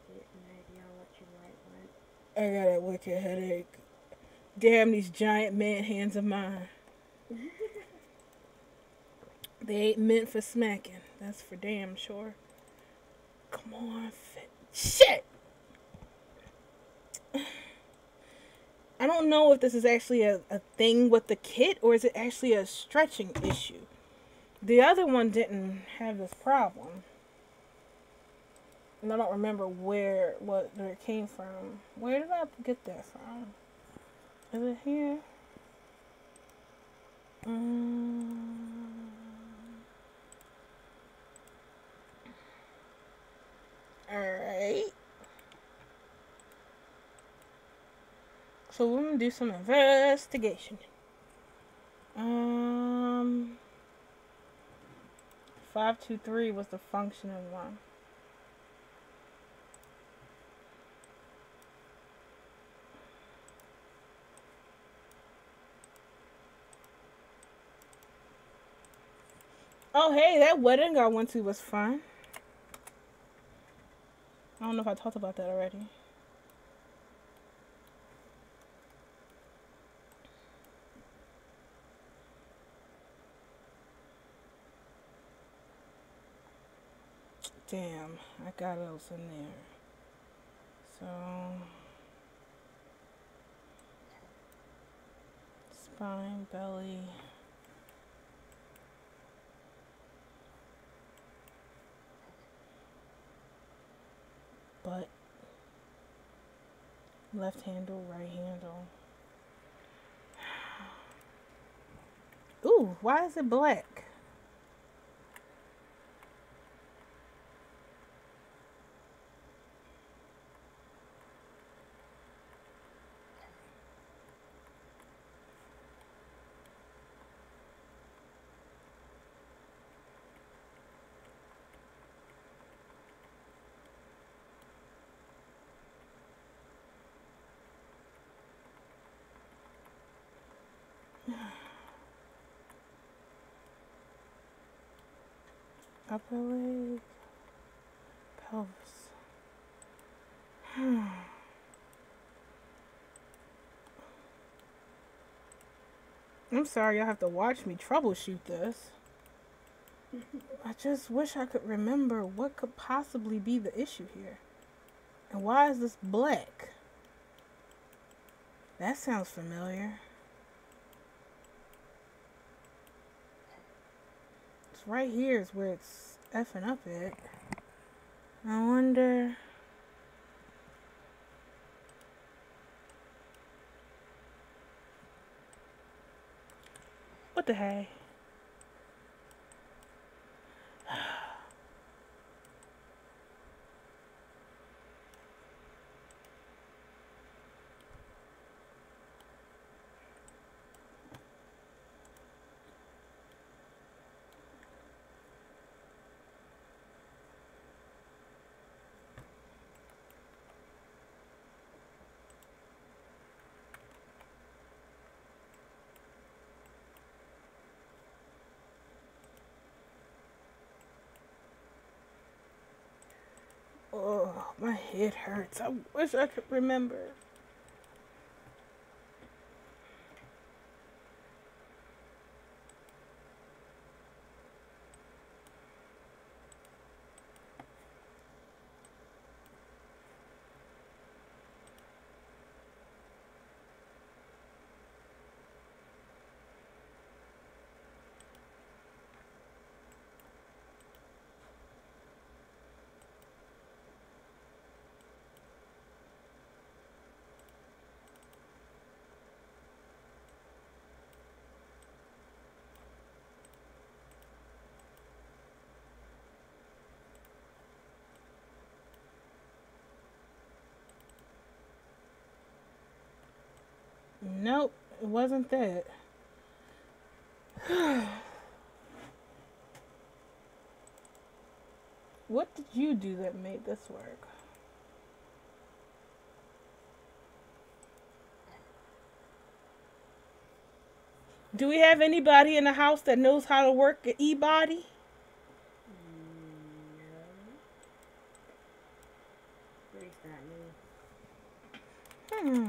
Get an idea on what you might want. I got a wicked headache. Damn these giant man hands of mine. They ain't meant for smacking. That's for damn sure. Come on, shit! I don't don't know if this is actually a thing with the kit or is it actually a stretching issue. The other one didn't have this problem. And I don't remember where it came from. Where did I get that from? Is it here? Alright. So we're gonna do some investigation. 523 was the functioning one. Oh hey, that wedding I went to was fun. I don't know if I talked about that already. Damn, I got else in there. So spine, belly. Butt. Left handle, right handle. Ooh, why is it black? Upper leg, pelvis. I'm sorry y'all have to watch me troubleshoot this. I just wish I could remember what could possibly be the issue here. And why is this black? That sounds familiar. It's right here is where it's effing up at. I wonder... What the heck? Oh, my head hurts. I wish I could remember. Nope, it wasn't that. What did you do that made this work? Do we have anybody in the house that knows how to work an e-body? No. At least not me.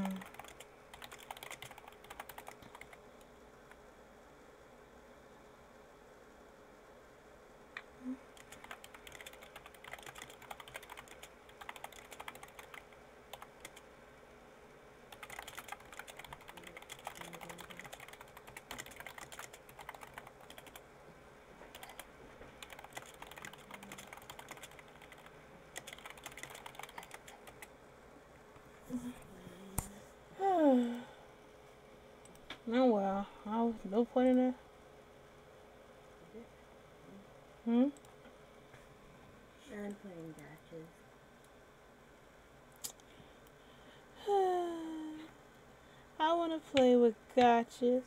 Oh well, no point in it. Hmm? I'm playing gotchas. I want to play with gotchas.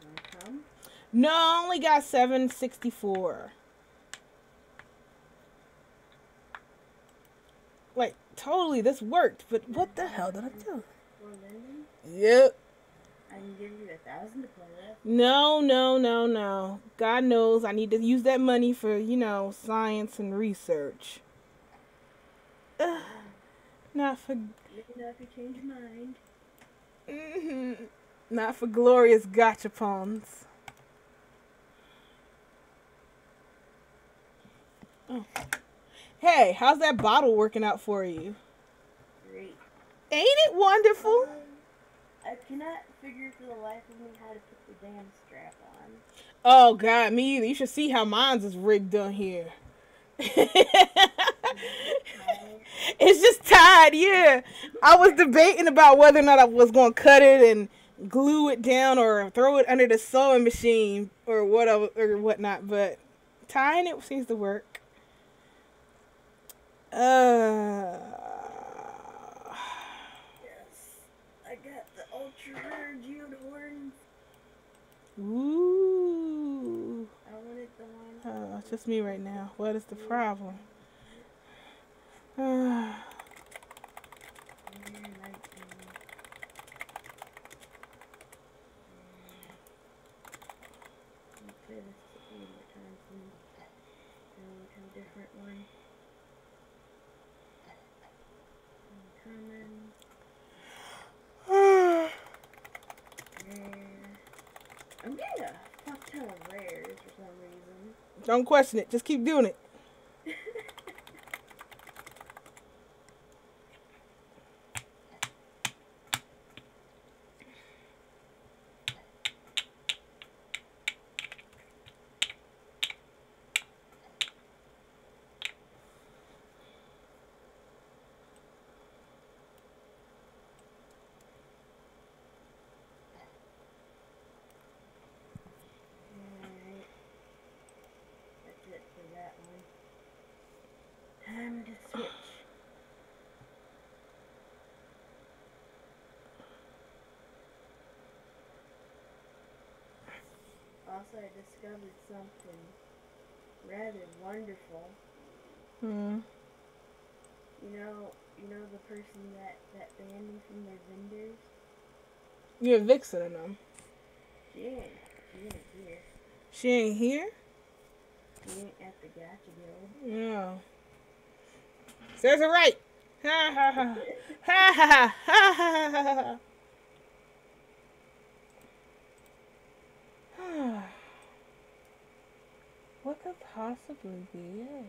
Wanna come? No, I only got 764. Like, totally, this worked, but what the hell did I do? For Linden? Yep. I can give you 1,000 to play with. No, no, no, no. God knows I need to use that money for, science and research. Ugh, not for Let me know if you change your mind. not for glorious gachapons. Oh. Hey, how's that bottle working out for you? Great. Ain't it wonderful? I cannot figure for the life of me how to put the damn strap on. Oh God, me either. You should see how mine's is rigged down here. It's just tied, yeah. I was debating about whether or not I was going to cut it and glue it down or throw it under the sewing machine or whatever or whatnot, but tying it seems to work. Yes. I got the ultra rare geode horns. Ooh. I wanted the one. Oh, it's just me right now. What is the problem? Different one. Common. Rare. I'm getting a fuck ton of rares for some reason. Don't question it. Just keep doing it. That one. Time to switch. Also, I discovered something rather wonderful. Hmm. You know the person that banned me from their vendors? You're vixening them. She ain't here. She ain't here? She ain't at the Gacha Guild. No. Says it right. Ha ha ha. Ha ha ha ha ha ha. What could possibly be it? I'll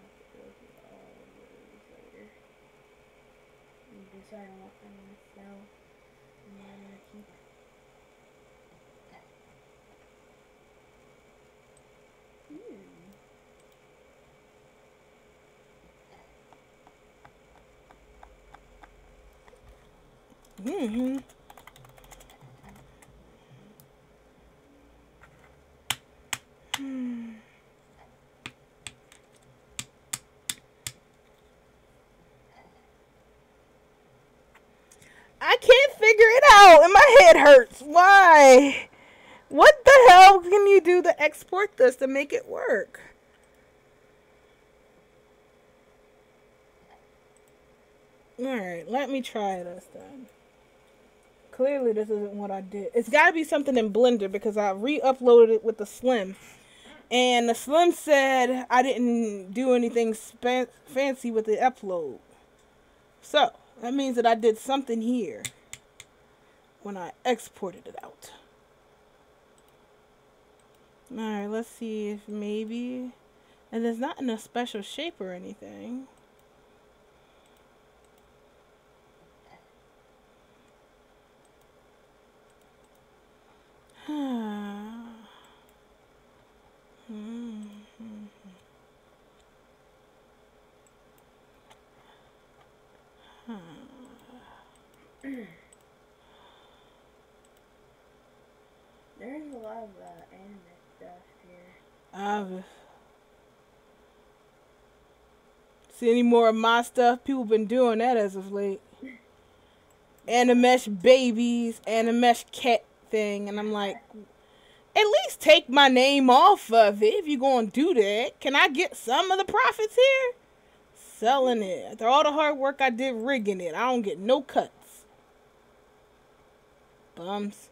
have to go through all of those later. And decide on what I'm gonna sell and what I'm gonna keep. Mm-hmm. I can't figure it out and my head hurts. Why? What the hell can you do to export this to make it work? Alright, let me try this then. Clearly this isn't what I did. It's got to be something in Blender because I re-uploaded it with the Slim. And the Slim said I didn't do anything fancy with the upload. So, that means that I did something here when I exported it out. Alright, let's see if maybe... And it's not in a special shape or anything. of anime stuff here. See any more of my stuff? People been doing that as of late. Animesh babies, Animesh cat thing, and I'm like, at least take my name off of it if you're gonna do that. Can I get some of the profits here? Selling it. After all the hard work I did rigging it, I don't get no cuts. Bums.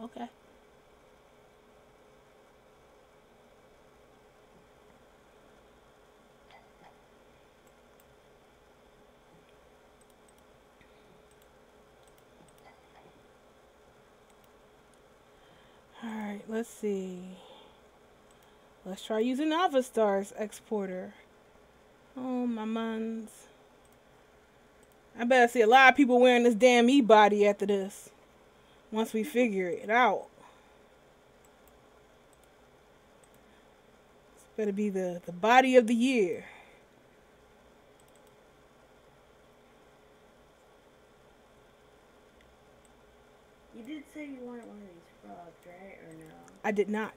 Okay. Alright, let's see. Let's try using Avastar's exporter. Oh, my muns. I better see a lot of people wearing this damn e-body after this. Once we figure it out. This better be the body of the year. You did say you wanted one of these frogs, right? Or no? I did not.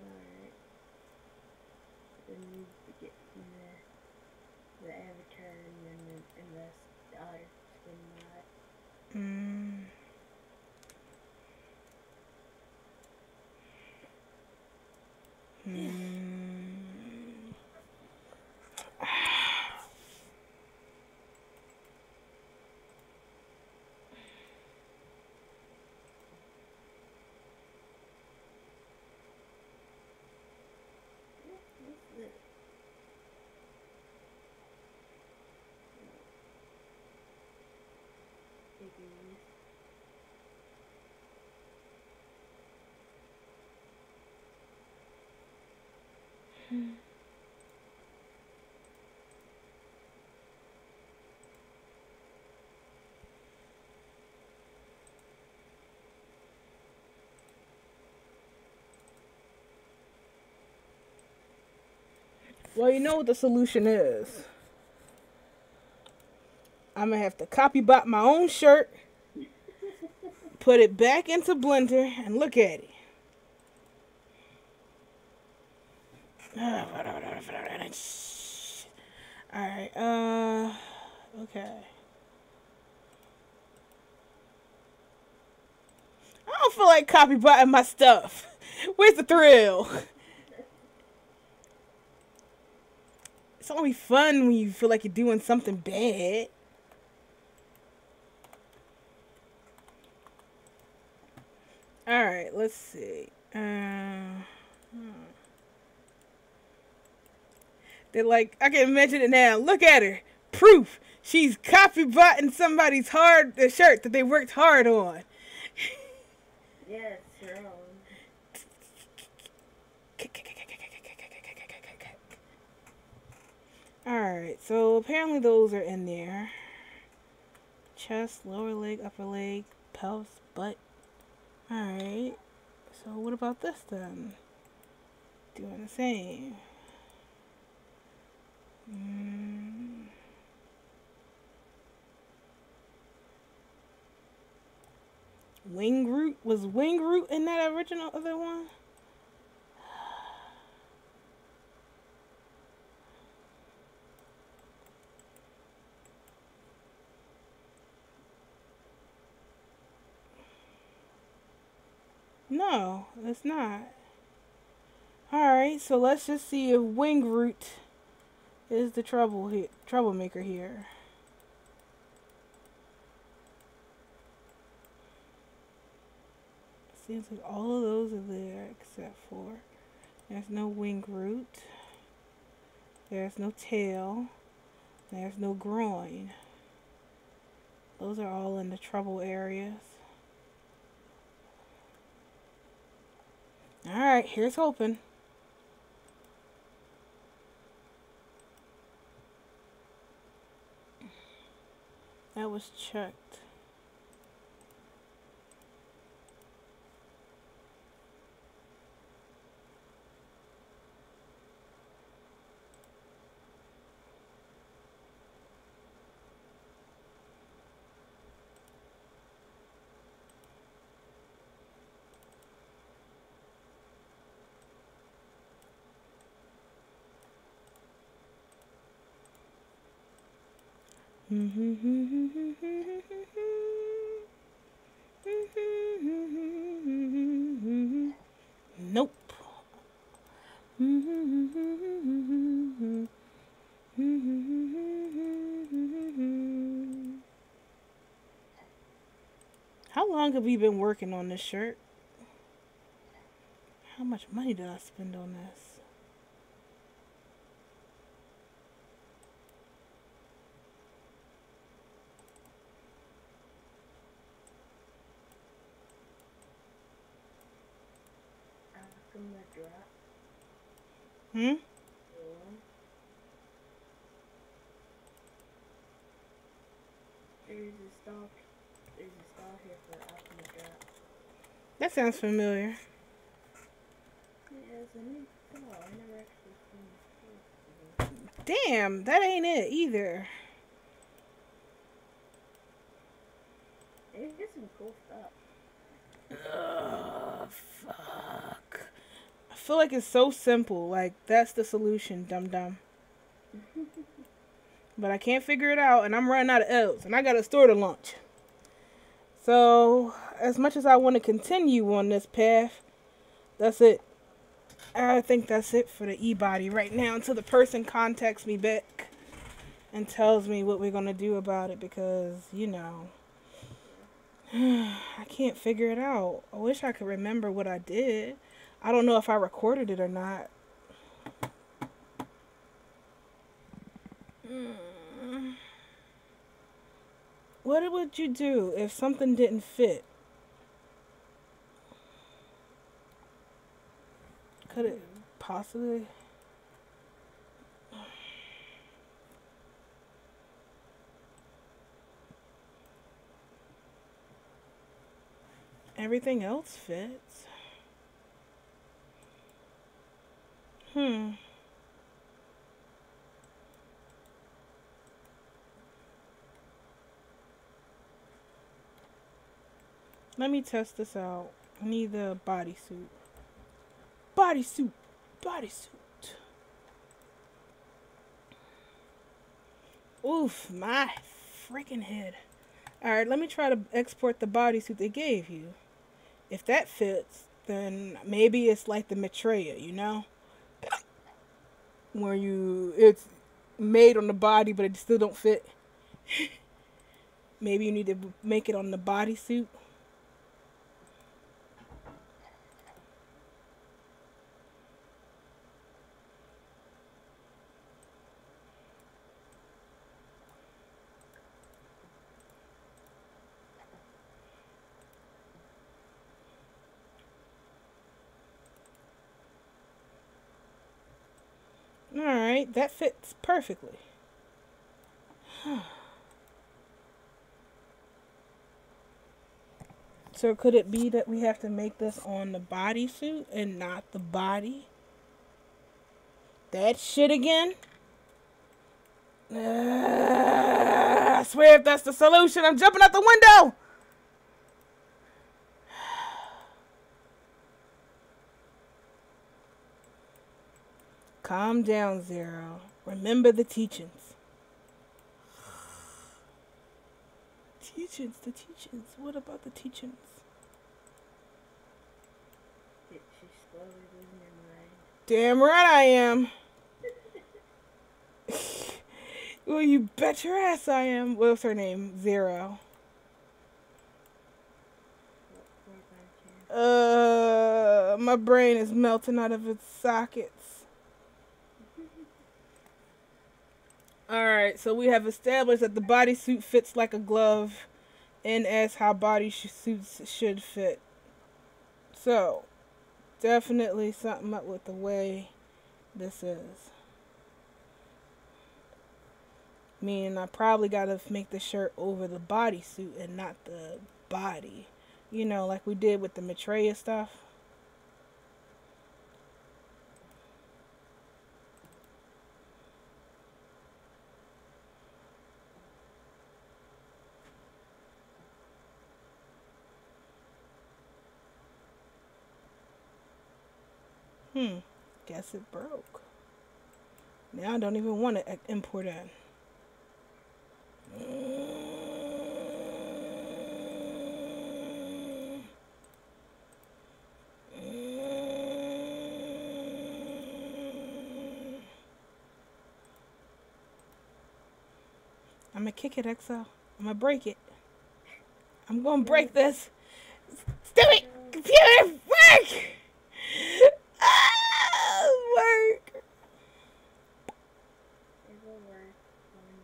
Alright. Then you need to get the avatar and the other skin mod. Well, you know what the solution is. I'm going to have to copy bot my own shirt, put it back into Blender, and look at it. Alright, okay. I don't feel like copy botting my stuff. Where's the thrill? It's only fun when you feel like you're doing something bad. Alright, let's see. They're like, I can imagine it now. Look at her. Proof. She's copy-botting somebody's shirt that they worked hard on. Yes, your own. Alright, so apparently those are in there. Chest, lower leg, upper leg, pelvis, butt. Alright. So what about this then? Doing the same. Wing root? Was wing root in that original other one? No, it's not. Alright, so let's just see if wing root is the troublemaker here. Seems like all of those are there except for there's no wing root, there's no tail, there's no groin. Those are all in the trouble areas. Alright, here's hoping. That was checked. Nope. How long have we been working on this shirt? How much money did I spend on this? From the drop. Hmm? There's a stall. There's a stall here for Optimus drop. That sounds familiar. Yeah, it's a new stall. I never actually seen it. Damn, that ain't it either. It gets some cool stuff. Ugh, fuck. I feel like it's so simple. Like, that's the solution, dum dum. But I can't figure it out, and I'm running out of L's, and I got a store to launch. So, as much as I want to continue on this path, that's it. I think that's it for the e-body right now until the person contacts me back and tells me what we're going to do about it because, you know, I can't figure it out. I wish I could remember what I did. I don't know if I recorded it or not. What would you do if something didn't fit? Could it possibly? Everything else fits. Let me test this out. I need the bodysuit. Bodysuit. Bodysuit. Oof, my freaking head. Alright, let me try to export the bodysuit they gave you. If that fits, then maybe it's like the Maitreya, you know? Where it's made on the body, but it still don't fit. Maybe you need to make it on the bodysuit. Alright, that fits perfectly. So could it be that we have to make this on the bodysuit and not the body? That shit again? I swear if that's the solution, I'm jumping out the window! Calm down, Zero. Remember the teachings. The teachings. What about the teachings? She's slowly losing her mind. Damn right I am. Well, you bet your ass I am. What's her name? Zero. My brain is melting out of its sockets. Alright, so we have established that the bodysuit fits like a glove and as how bodysuits should fit. So, definitely something up with the way this is. Meaning I probably gotta make the shirt over the bodysuit and not the body. You know, like we did with the Maitreya stuff. Guess it broke. Now I don't even want to import in. I'm gonna kick it, XO. I'm gonna break it. I'm gonna break this. Stupid computer, work! Work! It will work one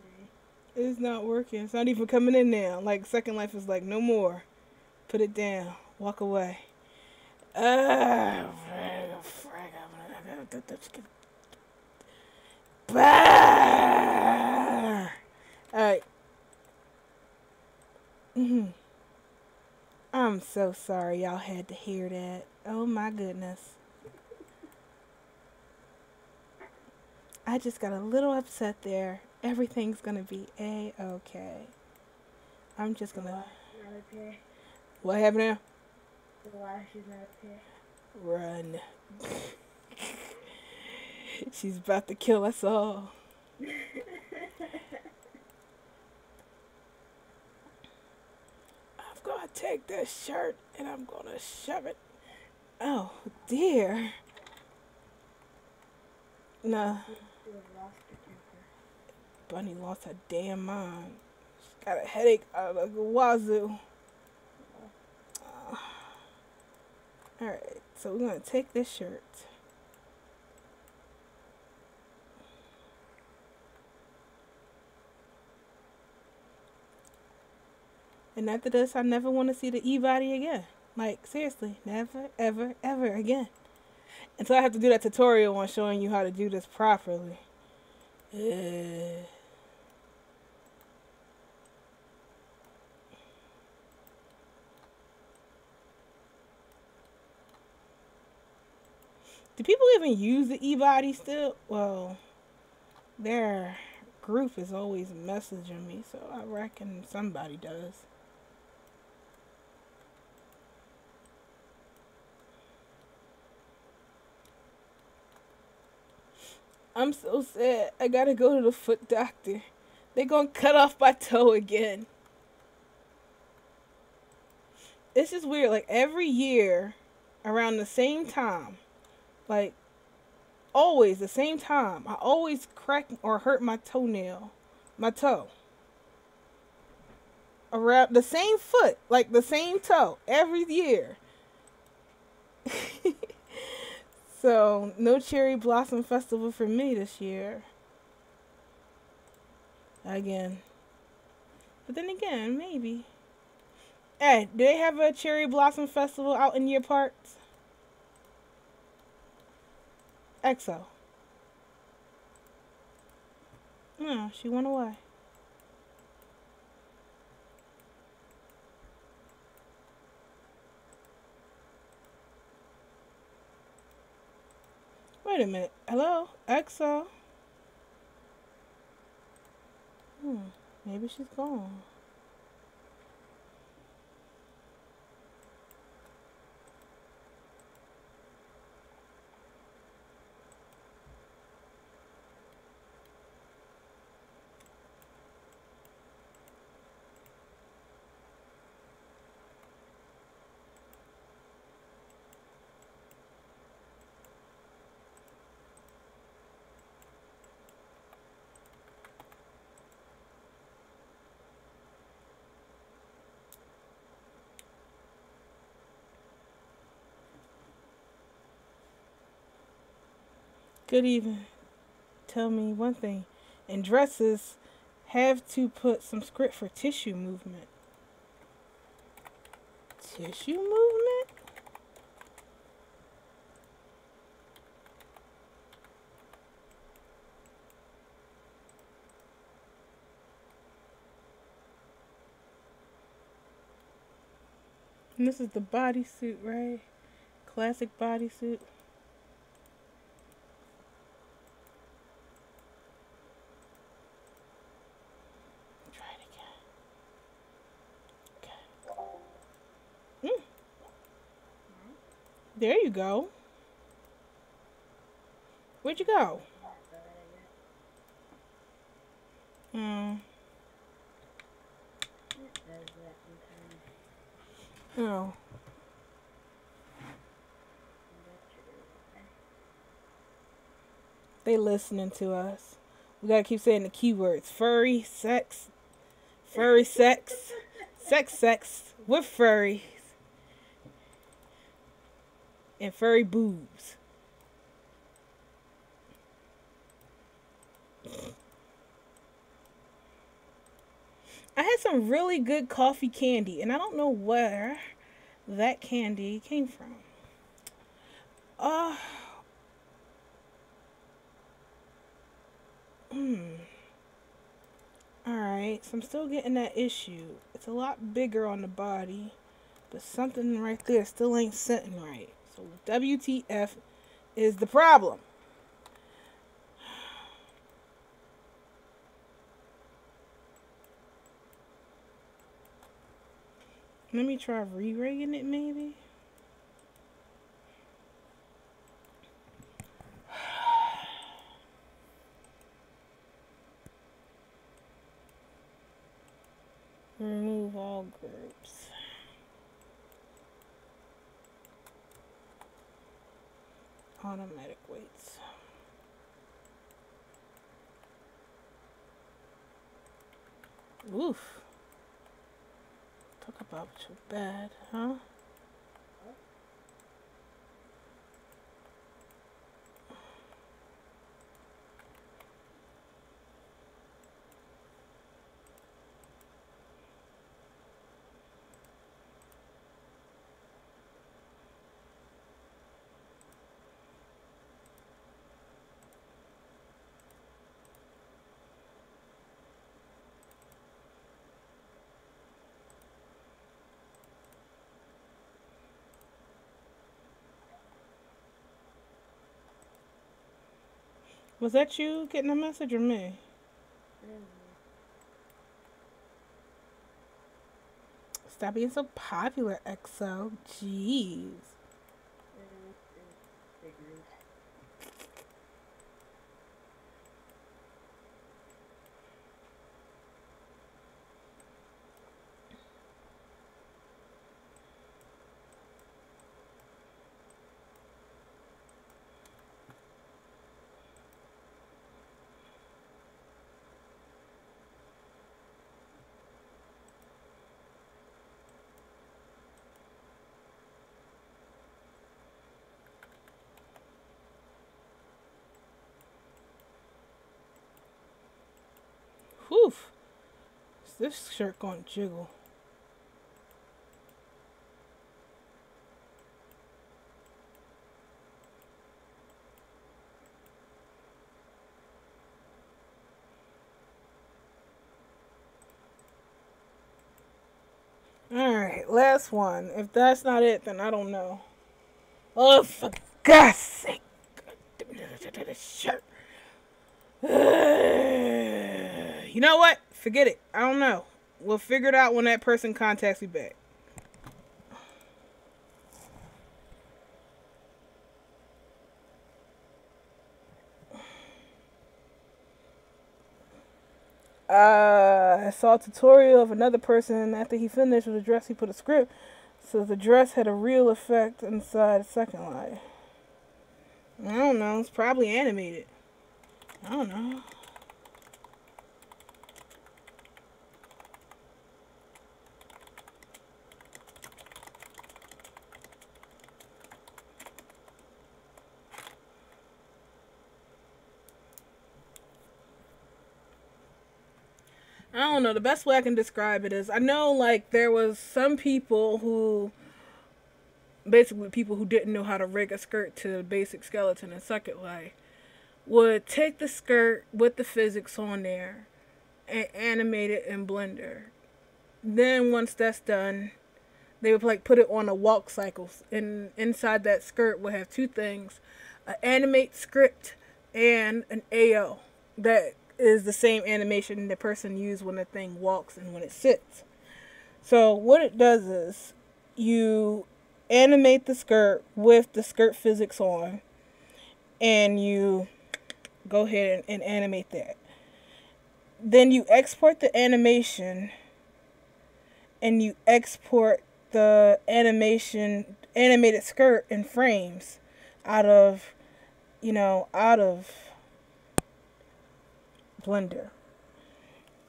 day. It's not working. It's not even coming in now. Like, Second Life is like, no more. Put it down. Walk away. Alright. I'm so sorry y'all had to hear that. Oh my goodness. I just got a little upset there. Everything's gonna be A-okay. I'm just gonna... Not okay. What happened now? The lash is not okay. Run. She's about to kill us all. I'm gonna take this shirt and I'm gonna shove it. Oh dear. Nah. You have lost your temper. Bunny lost her damn mind. She's got a headache out of the wazoo. Alright, so we're gonna take this shirt. And after this, I never want to see the E-body again. Like, seriously, never, ever, ever again. Until I have to do that tutorial on showing you how to do this properly. Do people even use the E-body still? Well, their group is always messaging me, so I reckon somebody does. I'm so sad. I gotta go to the foot doctor. They're gonna cut off my toe again. It's just weird. Like, every year, around the same time, like, always the same time, I always crack or hurt my toenail. My toe. Around the same foot. Like, the same toe. Every year. So, no Cherry Blossom Festival for me this year. Again. But then again, maybe. Hey, do they have a Cherry Blossom Festival out in your parts? EXO. No, she went away. Wait a minute. Hello? EXO? Maybe she's gone. Good evening. Tell me one thing. In dresses, have to put some script for tissue movement. Tissue movement? And this is the bodysuit, right? Classic bodysuit. There you go. Where'd you go? says that sometimes. Oh. They listening to us. We gotta keep saying the keywords. Furry, sex, sex with furries, and furry boobs. I had some really good coffee candy, and I don't know where that candy came from. Uh, Alright, so I'm still getting that issue. It's a lot bigger on the body, but something right there still ain't sitting right. So WTF is the problem? Let me try re-rigging it maybe. Remove all groups. Automatic weights. Oof. Talk about your bad, huh? Was that you getting a message or me? Stop being so popular, EXO. Jeez. Whew. Is this shirt gonna jiggle? Alright, last one. If that's not it, then I don't know. Oh, for God's sake. Shirt. You know what? Forget it. I don't know. We'll figure it out when that person contacts me back. I saw a tutorial of another person after he finished with the dress. He put a script so the dress had a real effect inside Second Life. I don't know. It's probably animated. I don't know. I don't know. The best way I can describe it is I know like there was some people who basically people who didn't know how to rig a skirt to basic skeleton in Second Life would take the skirt with the physics on there and animate it in Blender. Then once that's done, they would like put it on a walk cycle, and inside that skirt would have two things: an animate script and an AO that is the same animation the person used when the thing walks and when it sits. So what it does is you animate the skirt with the skirt physics on, and you go ahead and animate that. Then you export the animation and you export the animated skirt in frames out of, out of Blender.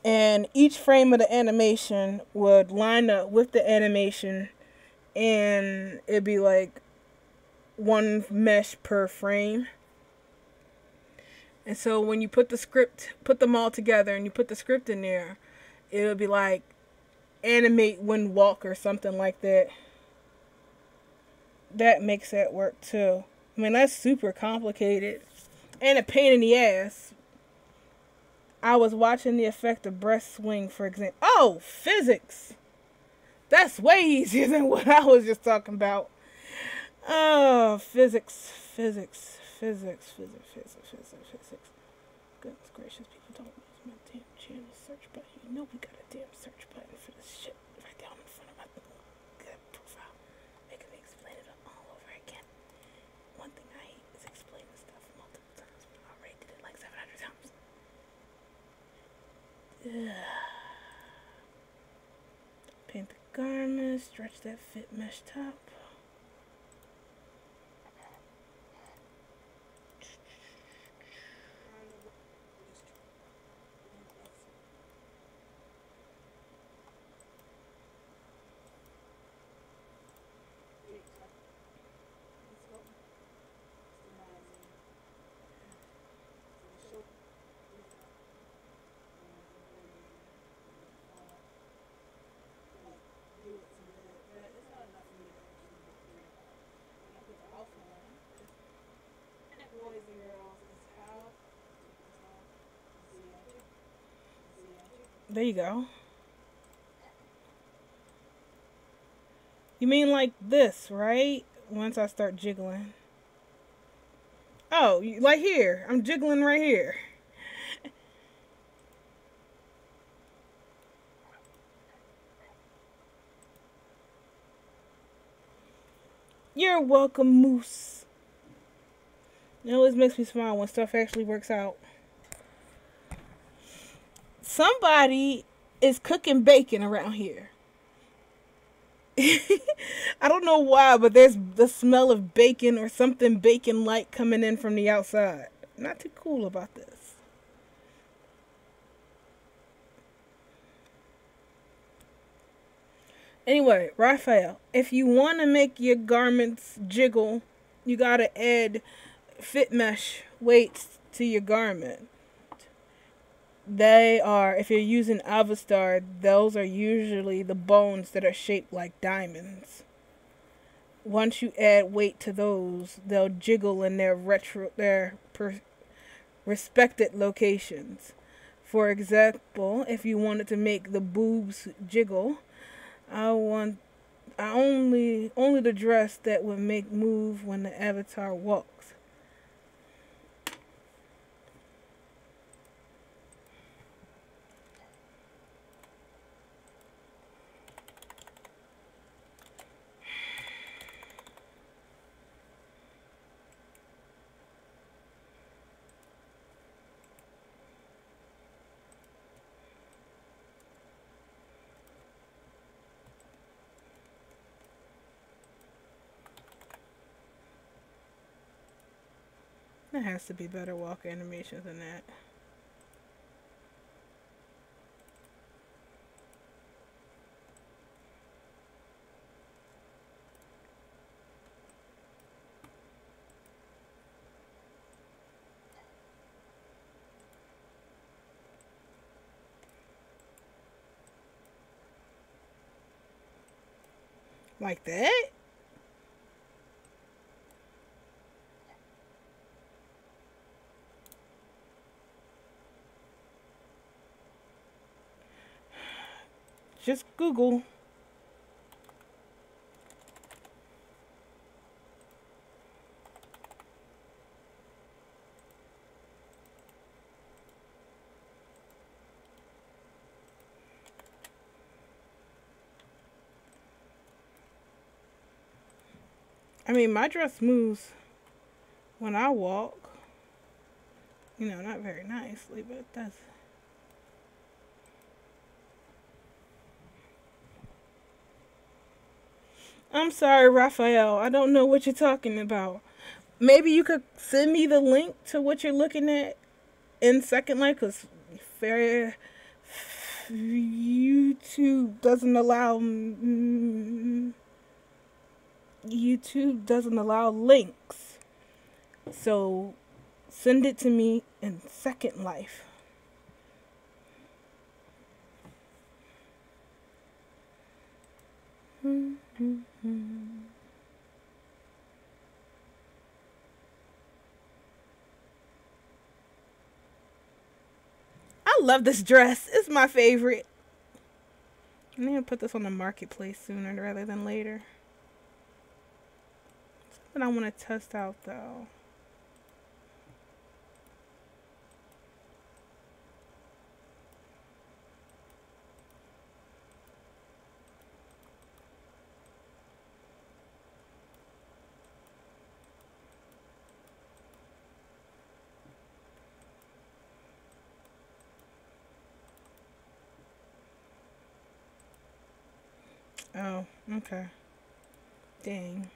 And each frame of the animation would line up with the animation, and it'd be like one mesh per frame. And so when you put them all together and you put the script in there, it would be like animate when walk or something like that. That makes that work too. I mean, that's super complicated and a pain in the ass. I was watching the effect of breast swing, for example. Oh, physics! That's way easier than what I was just talking about. Oh, physics. Goodness gracious, people don't use my damn channel search button. You know we got a damn search button for this shit right down in front of my profile. Making me explain it all over again. One thing I hate is explaining stuff multiple times. I already did it like 700 times. Paint the garment, stretch that fit mesh top. There you go. You mean like this, right? Once I start jiggling. Oh, like here. I'm jiggling right here. You're welcome, Moose. It always makes me smile when stuff actually works out. Somebody is cooking bacon around here. I don't know why, but there's the smell of bacon or something bacon-like coming in from the outside. Not too cool about this. Anyway, Raphael, if you want to make your garments jiggle, you gotta add fit mesh weights to your garment. They are, if you're using Avastar, those are usually the bones that are shaped like diamonds. Once you add weight to those, they'll jiggle in their respected locations. For example, if you wanted to make the boobs jiggle, only the dress that would make move when the avatar walks. There has to be better walk animations than that. Like that? Just Google. I mean, my dress moves when I walk. Not very nicely, but it does. I'm sorry, Raphael. I don't know what you're talking about. Maybe you could send me the link to what you're looking at in Second Life, because fair YouTube doesn't allow YouTube doesn't allow links. So send it to me in Second Life. I love this dress. It's my favorite. I'm gonna put this on the marketplace sooner rather than later. Something I want to test out though. Oh, okay. Dang.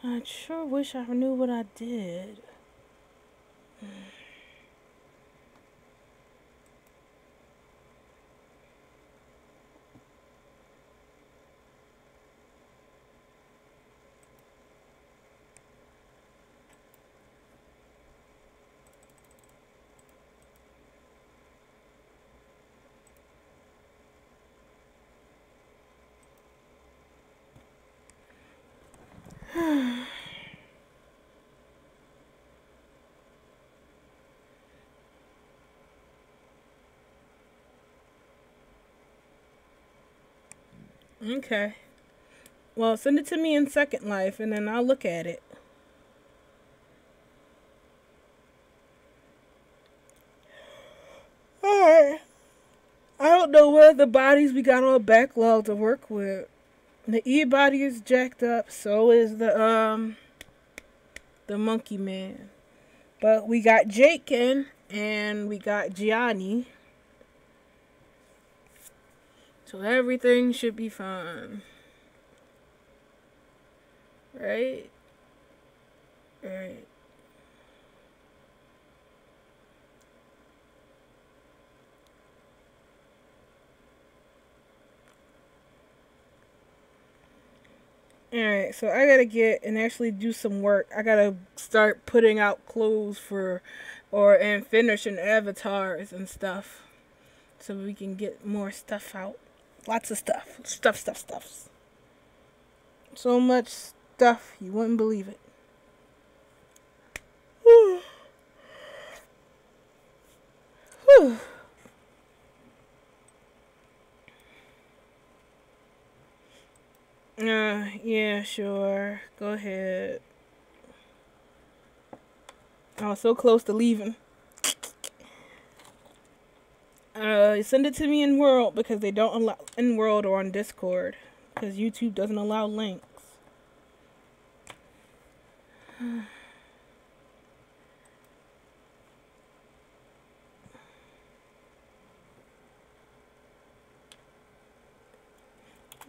I sure wish I knew what I did. Okay. Well, send it to me in Second Life and then I'll look at it. Alright. I don't know what the bodies we got on backlog to work with. The E body is jacked up, so is the monkey man. But we got Jake in and we got Gianni. So everything should be fine. Right? Right. Alright, so I gotta get and actually do some work. I gotta start putting out clothes and finishing avatars and stuff. So we can get more stuff out. Lots of stuff. Stuff. So much stuff, you wouldn't believe it. Whew. Yeah, sure. Go ahead. Oh, so close to leaving. Send it to me in World because they don't allow in World or on Discord because YouTube doesn't allow links.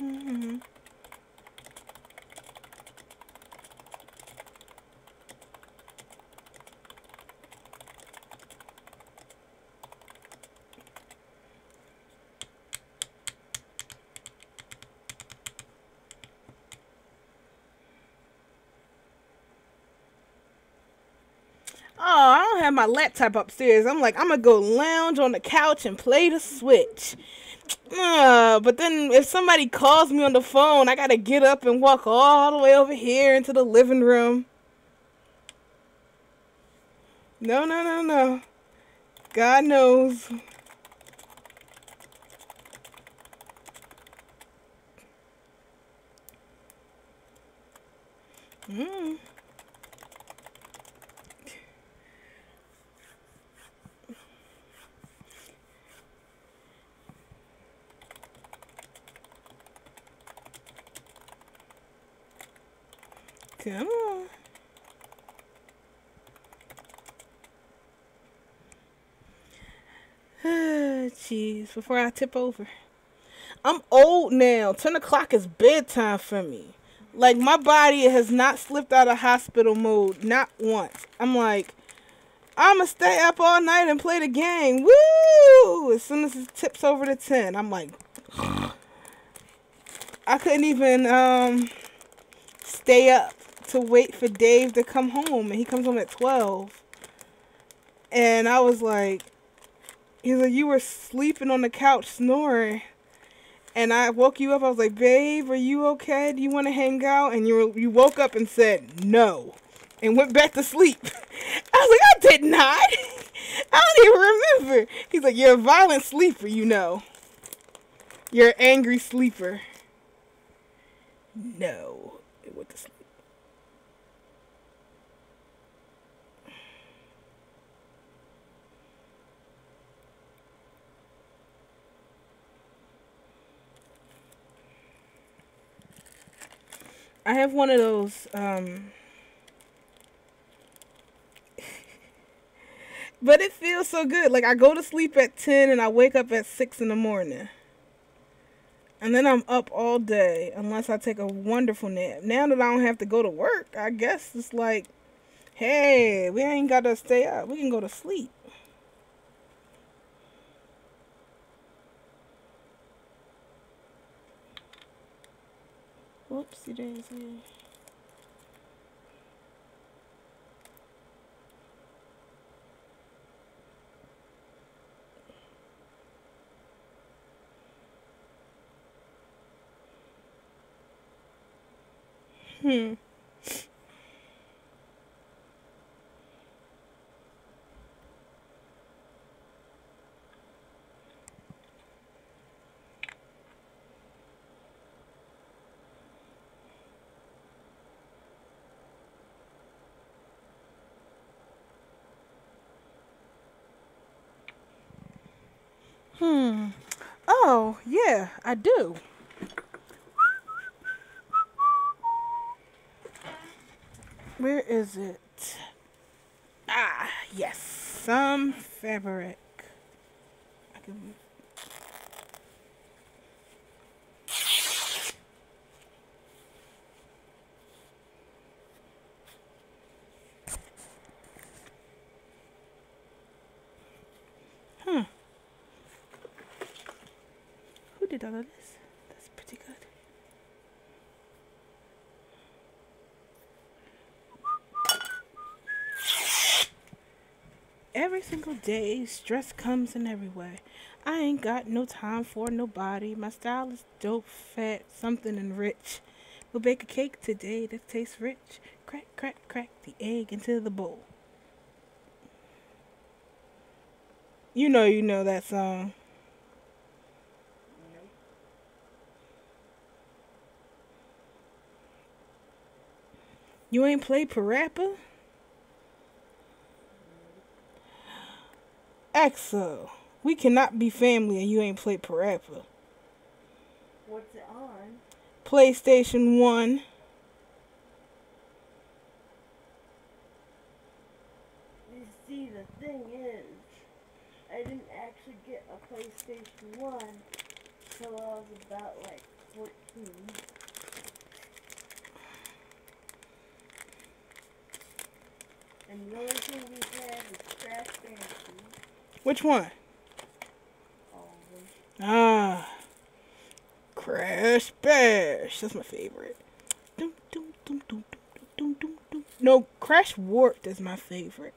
Mm-hmm. Oh, I don't have my laptop upstairs. I'm like, I'm gonna go lounge on the couch and play the Switch. But then if somebody calls me on the phone, I gotta get up and walk all the way over here into the living room. No. God knows. Come on. Jeez, before I tip over. I'm old now. 10 o'clock is bedtime for me. Like, my body has not slipped out of hospital mode, not once. I'm like, I'm going to stay up all night and play the game. Woo! As soon as it tips over to 10, I'm like, I couldn't even stay up to wait for Dave to come home. And he comes home at 12. And I was like, he's like, you were sleeping on the couch snoring. And I woke you up. I was like, babe, are you okay? Do you want to hang out? And you woke up and said no. And went back to sleep. I was like, I did not. I don't even remember. He's like, you're a violent sleeper, you know. You're an angry sleeper. No. It went to sleep. I have one of those, but it feels so good. Like, I go to sleep at 10 and I wake up at 6 in the morning. And then I'm up all day unless I take a wonderful nap. Now that I don't have to go to work, I guess it's like, hey, we ain't got to stay up. We can go to sleep. Whoopsie daisy. Hmm. Hmm. Oh, yeah, I do. Where is it? Ah, yes. Some fabric. I can... Huh. Who did all of this? That's pretty good. Every single day, stress comes in every way. I ain't got no time for nobody. My style is dope, fat, something and rich. We'll bake a cake today that tastes rich. Crack, crack, crack the egg into the bowl. You know that song. Nope. You ain't played Parappa? Axel, we cannot be family and you ain't played Parappa. What's it on? PlayStation 1. You see, the thing is, I didn't actually get a PlayStation 1 until I was about like 14. And the only thing we had was Crash Bandicoot. Which one? All of them. Ah, Crash Bash. That's my favorite. Dum, dum, dum, dum, dum, dum, dum, dum. No, Crash Warped is my favorite.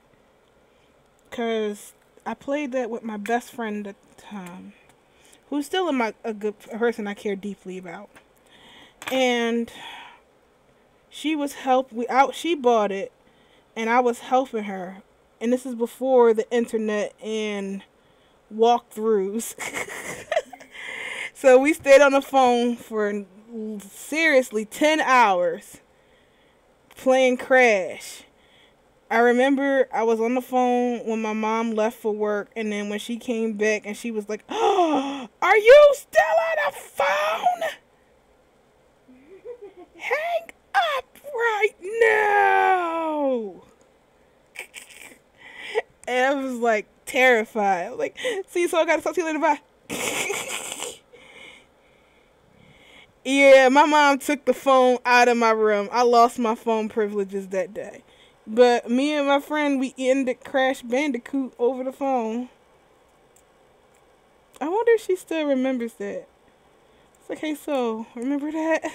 Because I played that with my best friend at the time, who's still a good person I care deeply about. And she was she bought it, and I was helping her. And this is before the internet and walkthroughs. So we stayed on the phone for seriously 10 hours playing Crash. I remember I was on the phone when my mom left for work, and then when she came back and she was like, "Oh, are you still on the phone? Hang up right now. And I was like terrified. I was like, see, so I gotta talk to you later, bye. Yeah, my mom took the phone out of my room. I lost my phone privileges that day. But me and my friend, we ended Crash Bandicoot over the phone. I wonder if she still remembers that. It's like, hey, so, remember that?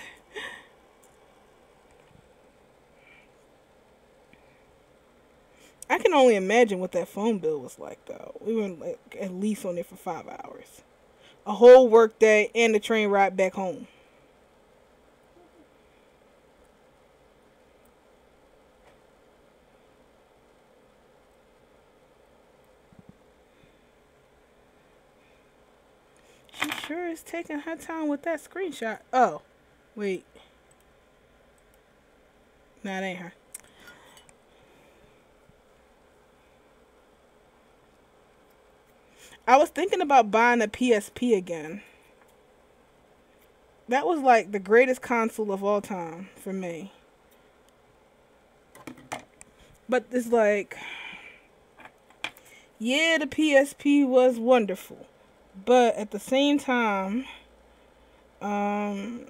I can only imagine what that phone bill was like, though. We were like at least on there for 5 hours. A whole work day and the train ride back home. She sure is taking her time with that screenshot. Oh, wait. Nah, it ain't her. I was thinking about buying a PSP again. That was like the greatest console of all time for me. But it's like, yeah, the PSP was wonderful. But at the same time, um,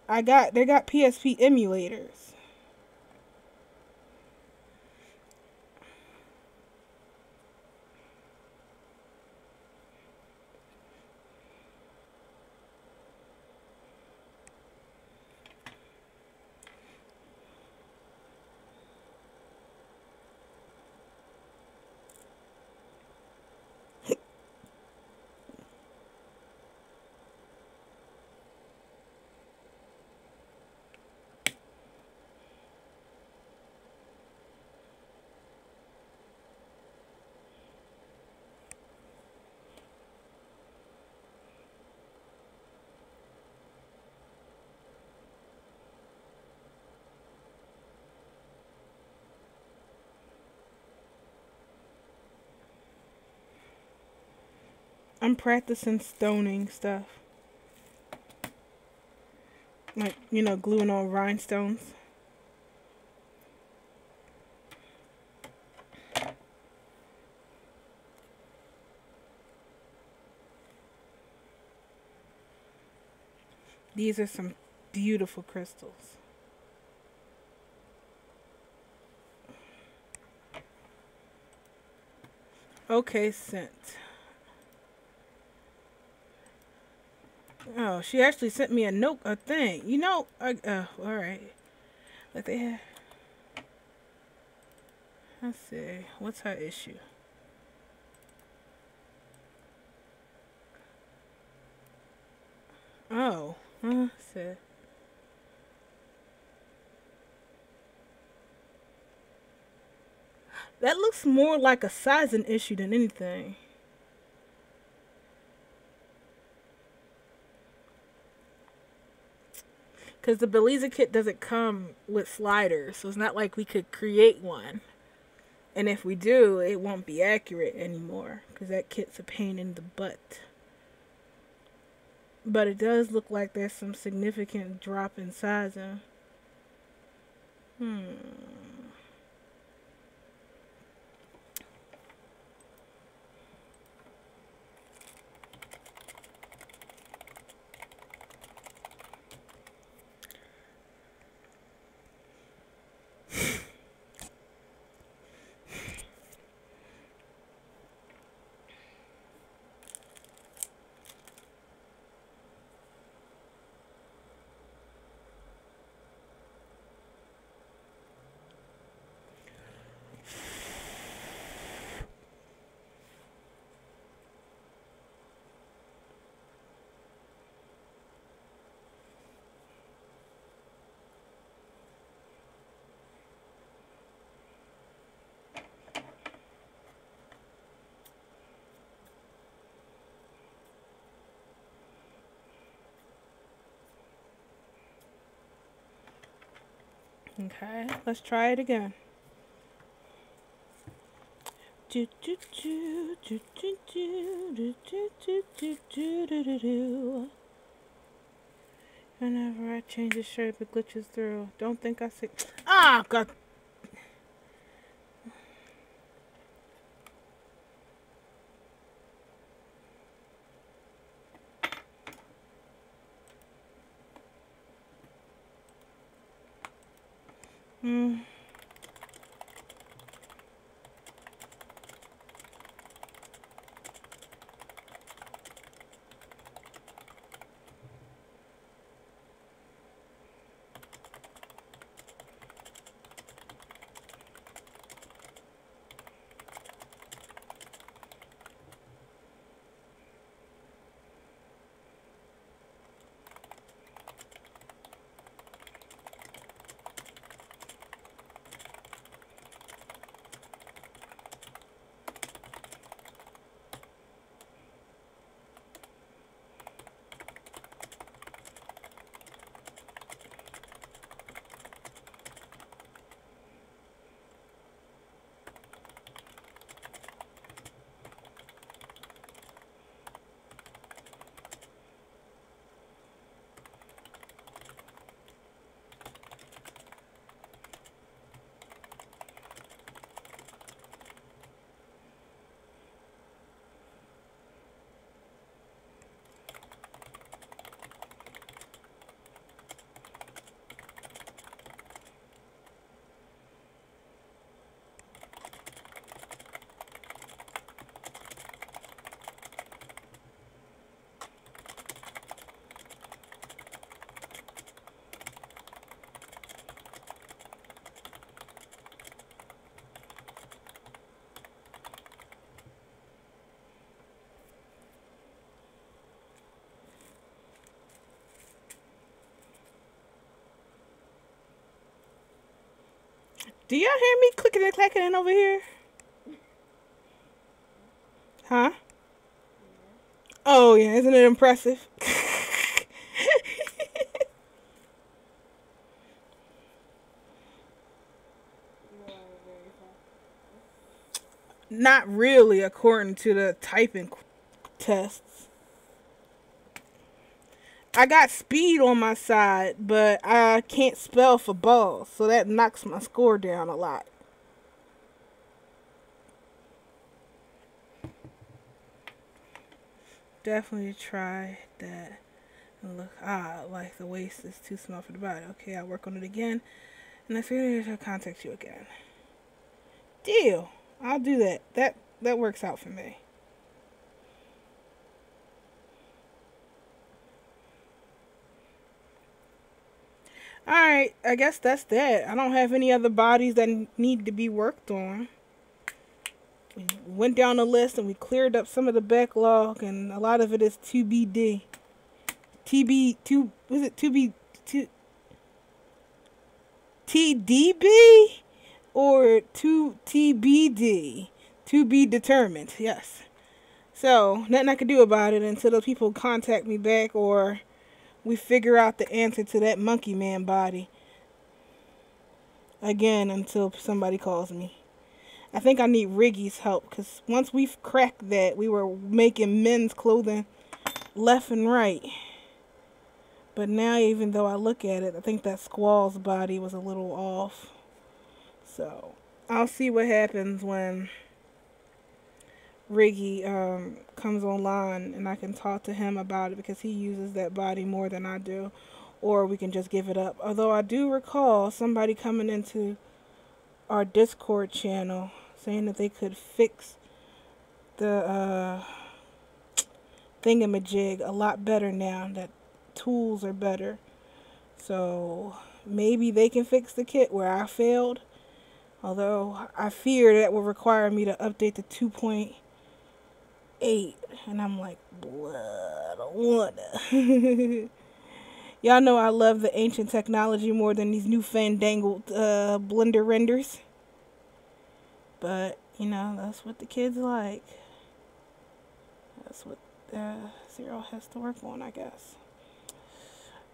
they got PSP emulators. I'm practicing stoning stuff. Like, gluing on rhinestones. These are some beautiful crystals. Okay, sent. Oh, she actually sent me a thing. Alright. Like they have. Let's see. What's her issue? Oh. Let's see. That looks more like a sizing issue than anything. Because the Belize kit doesn't come with sliders, so it's not like we could create one. And if we do, it won't be accurate anymore, because that kit's a pain in the butt. But it does look like there's some significant drop in sizing. Okay, let's try it again. Whenever I change the shape, it glitches through. Don't think I see. Ah, God. Hmm. Do y'all hear me clicking and clacking over here? Huh? Oh, yeah. Isn't it impressive? You are very fast. Not really, according to the typing tests. I got speed on my side, but I can't spell for balls, so that knocks my score down a lot. Definitely try that. And look, like the waist is too small for the body. Okay, I'll work on it again. And I figured I'll contact you again. Deal. I'll do that. That works out for me. Alright, I guess that's that. I don't have any other bodies that need to be worked on. We went down the list and we cleared up some of the backlog, and a lot of it is 2BD. TB2, was it 2B, 2, TDB or 2TBD? To be determined, yes. So, nothing I can do about it until those people contact me back or we figure out the answer to that monkey man body. Again, until somebody calls me. I think I need Riggy's help, because once we've cracked that, we were making men's clothing left and right. But now, even though I look at it, I think that Squall's body was a little off. So, I'll see what happens when Riggy comes online and I can talk to him about it, because he uses that body more than I do. Or we can just give it up. Although I do recall somebody coming into our Discord channel saying that they could fix the thingamajig a lot better now, that tools are better. So maybe they can fix the kit where I failed. Although I fear that will require me to update to 2.8. And I'm like, I don't wanna. Y'all know I love the ancient technology more than these new fandangled Blender renders. But, that's what the kids like. That's what Zero has to work on, I guess.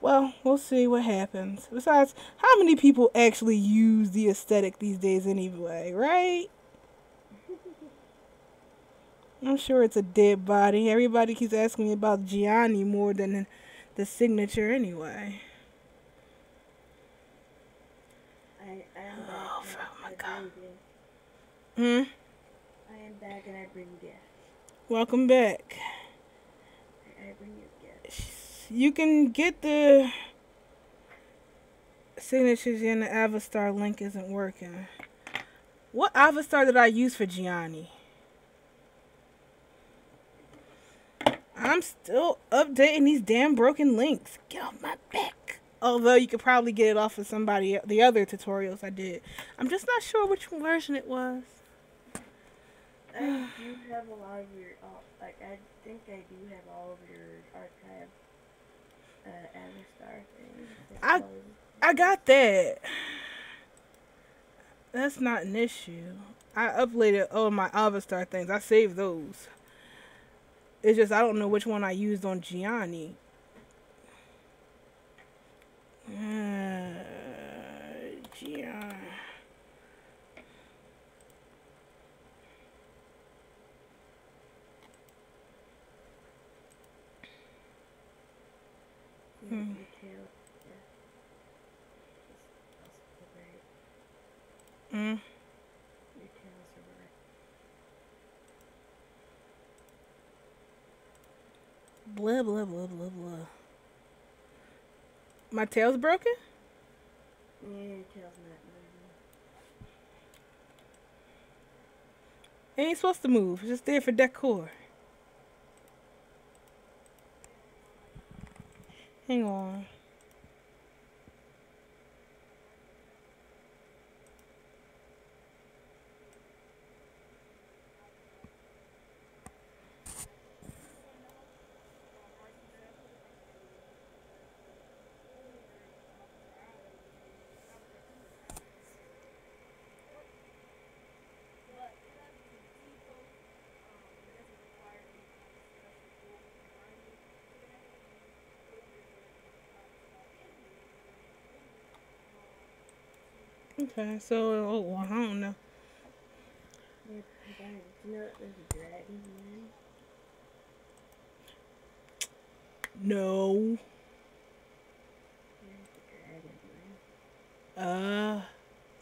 Well, we'll see what happens. Besides, how many people actually use the aesthetic these days anyway, right? I'm sure it's a dead body. Everybody keeps asking me about Gianni more than the signature anyway. I am back. Oh, And oh my I God. bring gifts. Hmm. I am back and I bring gifts. Welcome back. I bring you gifts. You can get the signatures in the Avastar link isn't working. What Avastar did I use for Gianni? I'm still updating these damn broken links. Get off my back. Although you could probably get it off of somebody, the other tutorials I did. I'm just not sure which version it was. I do have a lot of your, like, I think I do have all of your archive Avatar things. I got that. That's not an issue. I uploaded all my Avastar things. I saved those. It's just I don't know which one I used on Gianni. Gianni. Your tail, yeah. Mm. Your tails are right. Blah blah blah blah blah. My tail's broken? Yeah, your tail's not moving. It ain't supposed to move. It's just there for decor. Hang on. Okay, so I don't know. Yeah, guys, do you know that there's a dragon man? No. There's a dragon man.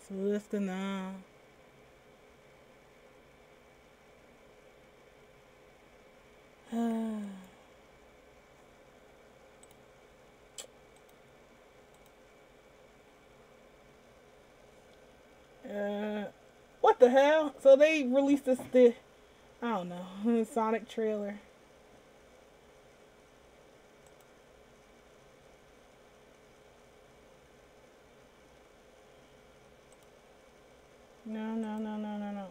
So that's the now. What the hell? So they released the I don't know, Sonic trailer. No, no, no, no, no, no.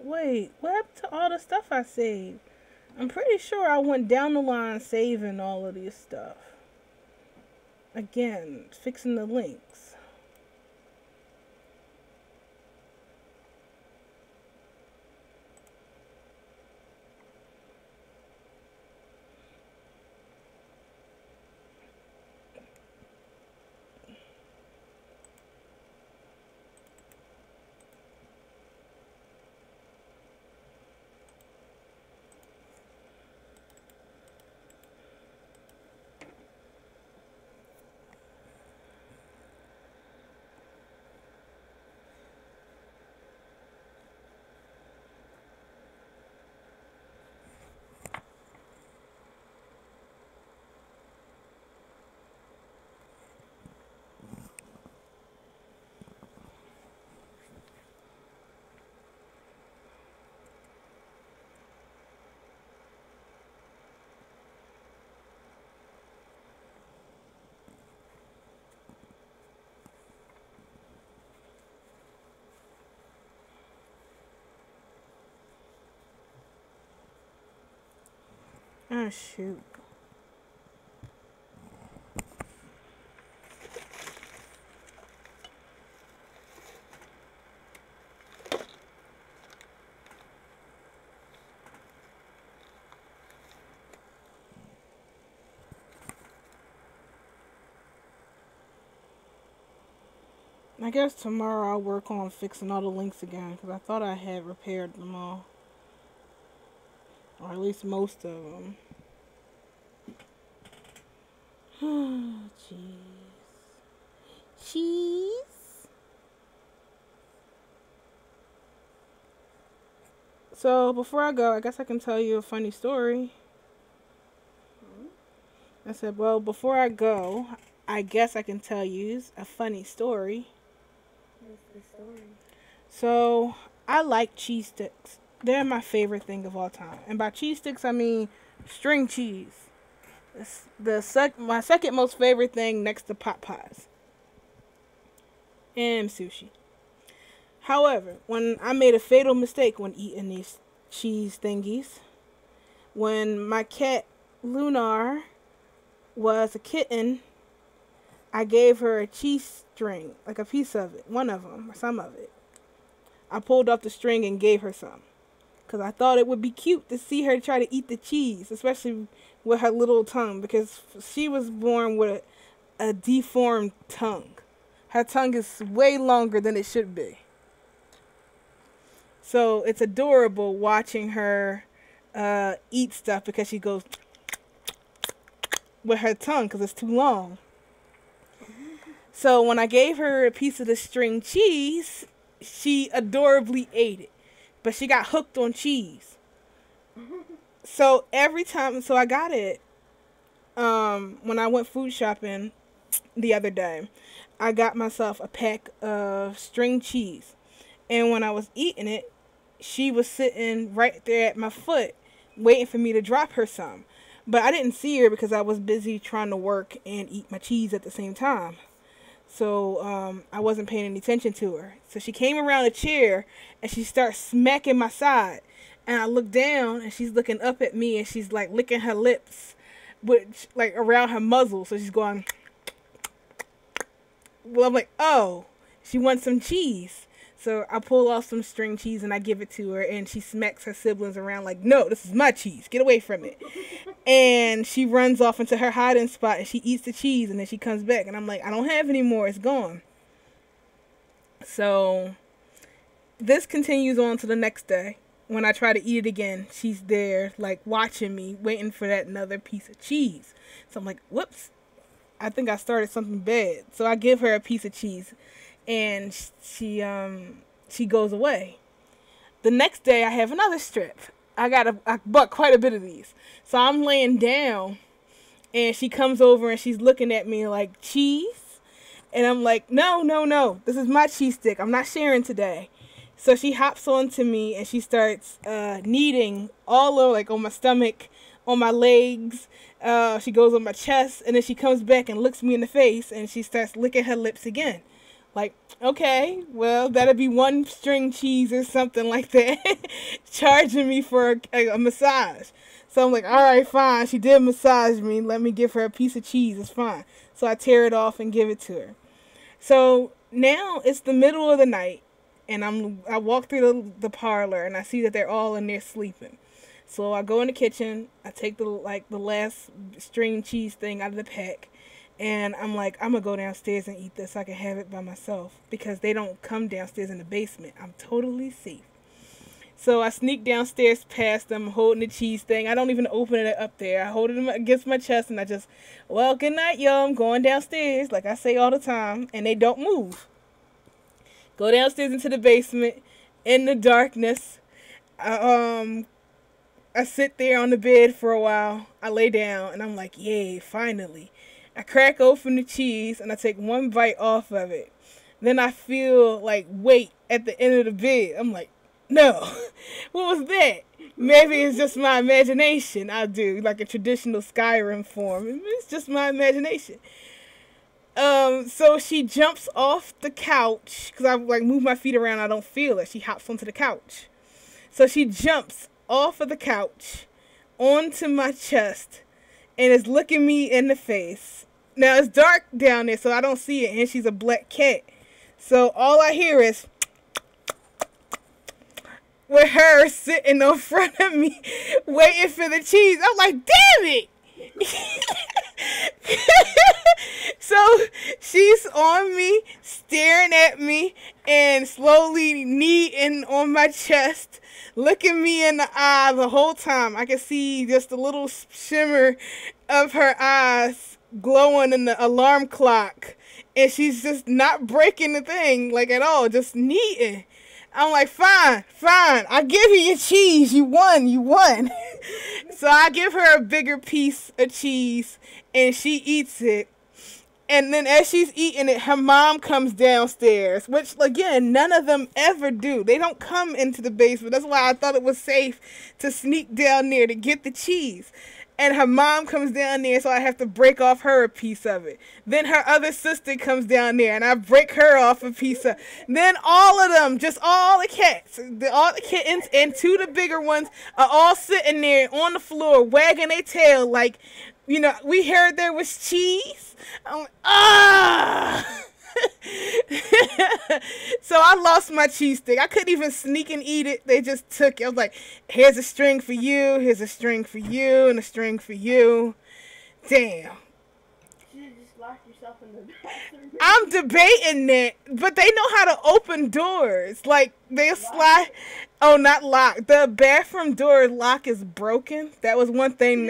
Wait, what happened to all the stuff I saved? I'm pretty sure I went down the line saving all of this stuff. Again, fixing the links. Oh, shoot. I guess tomorrow I'll work on fixing all the links again because I thought I had repaired them all, or at least most of them. Jeez. Cheese. So before I go, I guess I can tell you a funny story. I said, well, before I go, I guess I can tell you a funny story. What's the story? So I like cheese sticks. They're my favorite thing of all time. And by cheese sticks, I mean string cheese. It's my second most favorite thing next to pot pies and sushi. However, when I made a fatal mistake when eating these cheese thingies, when my cat Lunar was a kitten, I gave her a cheese string, like a piece of it, one of them, or some of it. I pulled off the string and gave her some, because I thought it would be cute to see her try to eat the cheese, especially with her little tongue, because she was born with a deformed tongue. Her tongue is way longer than it should be. So it's adorable watching her eat stuff because she goes with her tongue because it's too long. So when I gave her a piece of the string cheese, she adorably ate it. But she got hooked on cheese. So every time, so I got it when I went food shopping the other day. I got myself a pack of string cheese. And when I was eating it, she was sitting right there at my foot waiting for me to drop her some. But I didn't see her because I was busy trying to work and eat my cheese at the same time. So I wasn't paying any attention to her. So she came around a chair and she starts smacking my side. And I look down and she's looking up at me and she's like licking her lips, which like around her muzzle. So she's going. Well, I'm like, oh, she wants some cheese. So I pull off some string cheese and I give it to her, and she smacks her siblings around like, no, this is my cheese. Get away from it. And she runs off into her hiding spot and she eats the cheese, and then she comes back and I'm like, I don't have any more. It's gone. So this continues on to the next day. When I try to eat it again, she's there like watching me, waiting for that another piece of cheese. So I'm like, whoops, I think I started something bad. So I give her a piece of cheese. And she goes away. The next day I have another strip. I bought quite a bit of these. So I'm laying down and she comes over and she's looking at me like, cheese? And I'm like, no. This is my cheese stick. I'm not sharing today. So she hops onto me and she starts kneading all over, like on my stomach, on my legs. She goes on my chest, and then she comes back and looks me in the face and she starts licking her lips again. Like, okay, well, that'll be one string cheese or something like that, charging me for a massage. So I'm like, all right, fine. She did massage me. Let me give her a piece of cheese. It's fine. So I tear it off and give it to her. So now it's the middle of the night, and I walk through the parlor, and I see that they're all in there sleeping. So I go in the kitchen. I take the last string cheese thing out of the pack. And I'm like, I'm going to go downstairs and eat this so I can have it by myself. Because they don't come downstairs in the basement. I'm totally safe. So I sneak downstairs past them, holding the cheese thing. I don't even open it up there. I hold it against my chest and I just, well, good night, yo. I'm going downstairs, like I say all the time. And they don't move. Go downstairs into the basement in the darkness. I sit there on the bed for a while. I lay down and I'm like, yay, finally. I crack open the cheese and I take one bite off of it. Then I feel like weight at the end of the bed. I'm like, no, what was that? Maybe it's just my imagination. I do like a traditional Skyrim form. It's just my imagination. So she jumps off the couch because I like move my feet around. I don't feel it. She hops onto the couch. So she jumps off of the couch onto my chest and is looking me in the face. Now, it's dark down there, so I don't see it, and she's a black cat. So all I hear is with her sitting in front of me waiting for the cheese. I'm like, damn it! So she's on me, staring at me, and slowly kneading on my chest, looking me in the eye the whole time. I can see just a little shimmer of her eyes glowing in the alarm clock, and she's just not breaking the thing like at all, just kneading. I'm like, fine, I'll give you your cheese. You won. So I give her a bigger piece of cheese, and she eats it. And then as she's eating it, her mom comes downstairs, which, again, none of them ever do. They don't come into the basement. That's why I thought it was safe to sneak down there to get the cheese. And her mom comes down there, so I have to break off her a piece of it. Then her other sister comes down there, and I break her off a piece of it. Then all of them, just all the cats, all the kittens, and two of the bigger ones are all sitting there on the floor, wagging their tail like, you know, we heard there was cheese. I'm like, ah! So I lost my cheese stick. I couldn't even sneak and eat it. They just took it. I was like, here's a string for you, here's a string for you, and a string for you. Damn. You just locked yourself in the bathroom. I'm debating that, but they know how to open doors. Like, they'll slide. Oh, not lock. The bathroom door lock is broken. That was one thing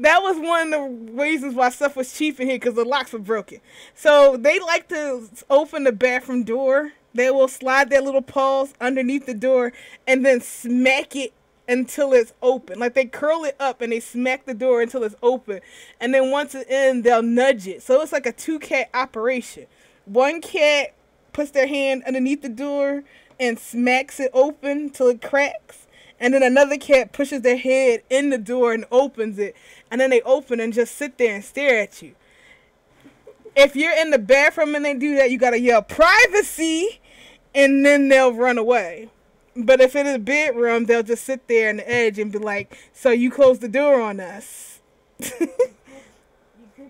that was one of the reasons why stuff was cheap in here, because the locks were broken. So they like to open the bathroom door. They will slide their little paws underneath the door and then smack it until it's open. Like, they curl it up and they smack the door until it's open. And then once it's in, they'll nudge it. So it's like a 2-cat operation. One cat puts their hand underneath the door and smacks it open till it cracks. And then another cat pushes their head in the door and opens it. And then they open and just sit there and stare at you. If you're in the bathroom and they do that, you gotta yell, privacy! And then they'll run away. But if it is a bedroom, they'll just sit there on the edge and be like, so you closed the door on us. You could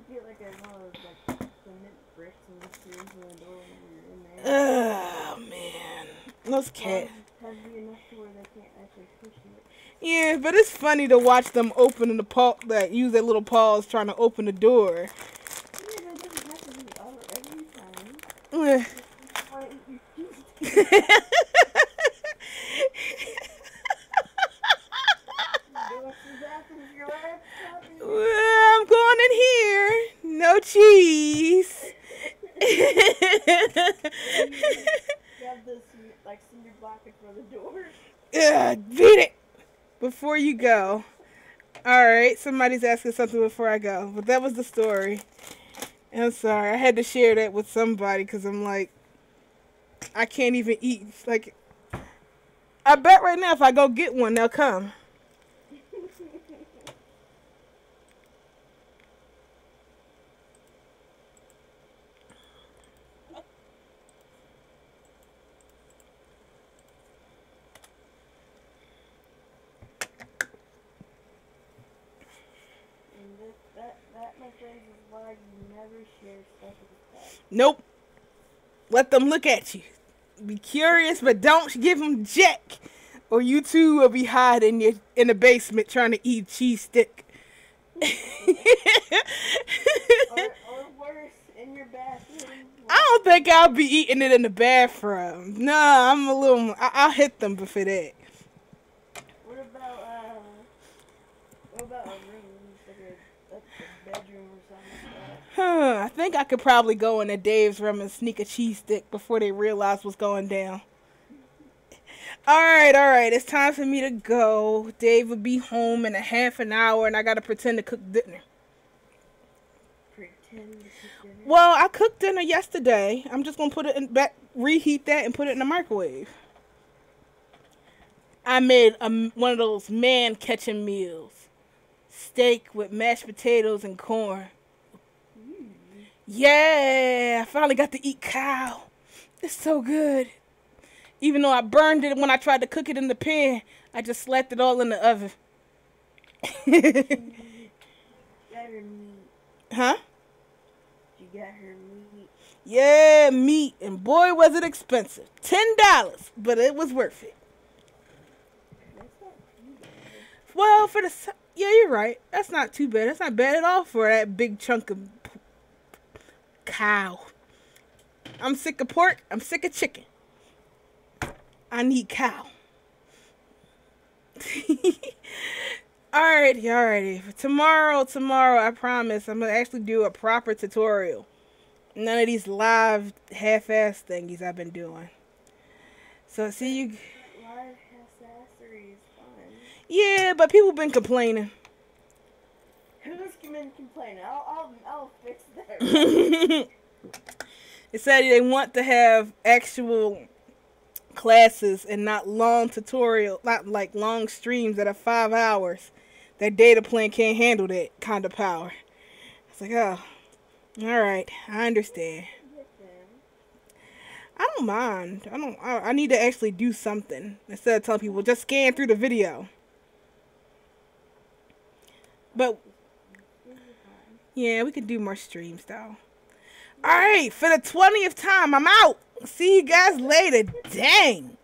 get like one of those like cement bricks and just screw into the door when you're in there. Oh, man. Those cats. Heavy enough to where they can't actually push it. Yeah, but it's funny to watch them open the paw, like, use their little paws trying to open the door. Yeah, but it doesn't have to be all every time. Yeah. Well, I'm going in here. No cheese. You have this like cinder block in front of the door. Beat it before you go. Alright, somebody's asking something before I go. But that was the story. I'm sorry. I had to share that with somebody because I'm like, I can't even eat. Like, I bet right now if I go get one, they'll come. That, my friends, is why you never share stuff with pets. Nope. Let them look at you. Be curious, but don't give them jack, or you too will be hiding in the basement trying to eat cheese stick. or worse, in your bathroom. I don't think I'll be eating it in the bathroom. Nah, I'm a little. I'll hit them before that. What about a room, like a bedroom or something like that? I think I could probably go into Dave's room and sneak a cheese stick before they realize what's going down. Alright, it's time for me to go. Dave will be home in a half an hour and I gotta pretend to cook dinner. Pretend to cook dinner? Well, I cooked dinner yesterday. I'm just gonna put it in back, reheat that and put it in the microwave. I made one of those man-catching meals. Steak with mashed potatoes and corn. Yeah, I finally got to eat cow. It's so good. Even though I burned it when I tried to cook it in the pan, I just slapped it all in the oven. Got her meat. Huh? You got her meat. Yeah, meat. And boy, was it expensive. $10, but it was worth it. That's not too bad. Well, yeah, you're right. That's not too bad. That's not bad at all for that big chunk of cow. I'm sick of pork. I'm sick of chicken. I need cow. Alrighty. Tomorrow, I promise, I'm going to actually do a proper tutorial. None of these live half-ass thingies I've been doing. So, see you... Live half-assery is fun. Yeah, but people been complaining. Who's been complaining? I'll fix that. It said they want to have actual classes and not long tutorial, not like long streams that are 5 hours. Their data plan can't handle that kind of power. It's like, oh, all right, I understand. I don't mind. I need to actually do something instead of telling people just scan through the video. But yeah, we can do more streams though. All right, for the 20th time, I'm out. See you guys later. Dang.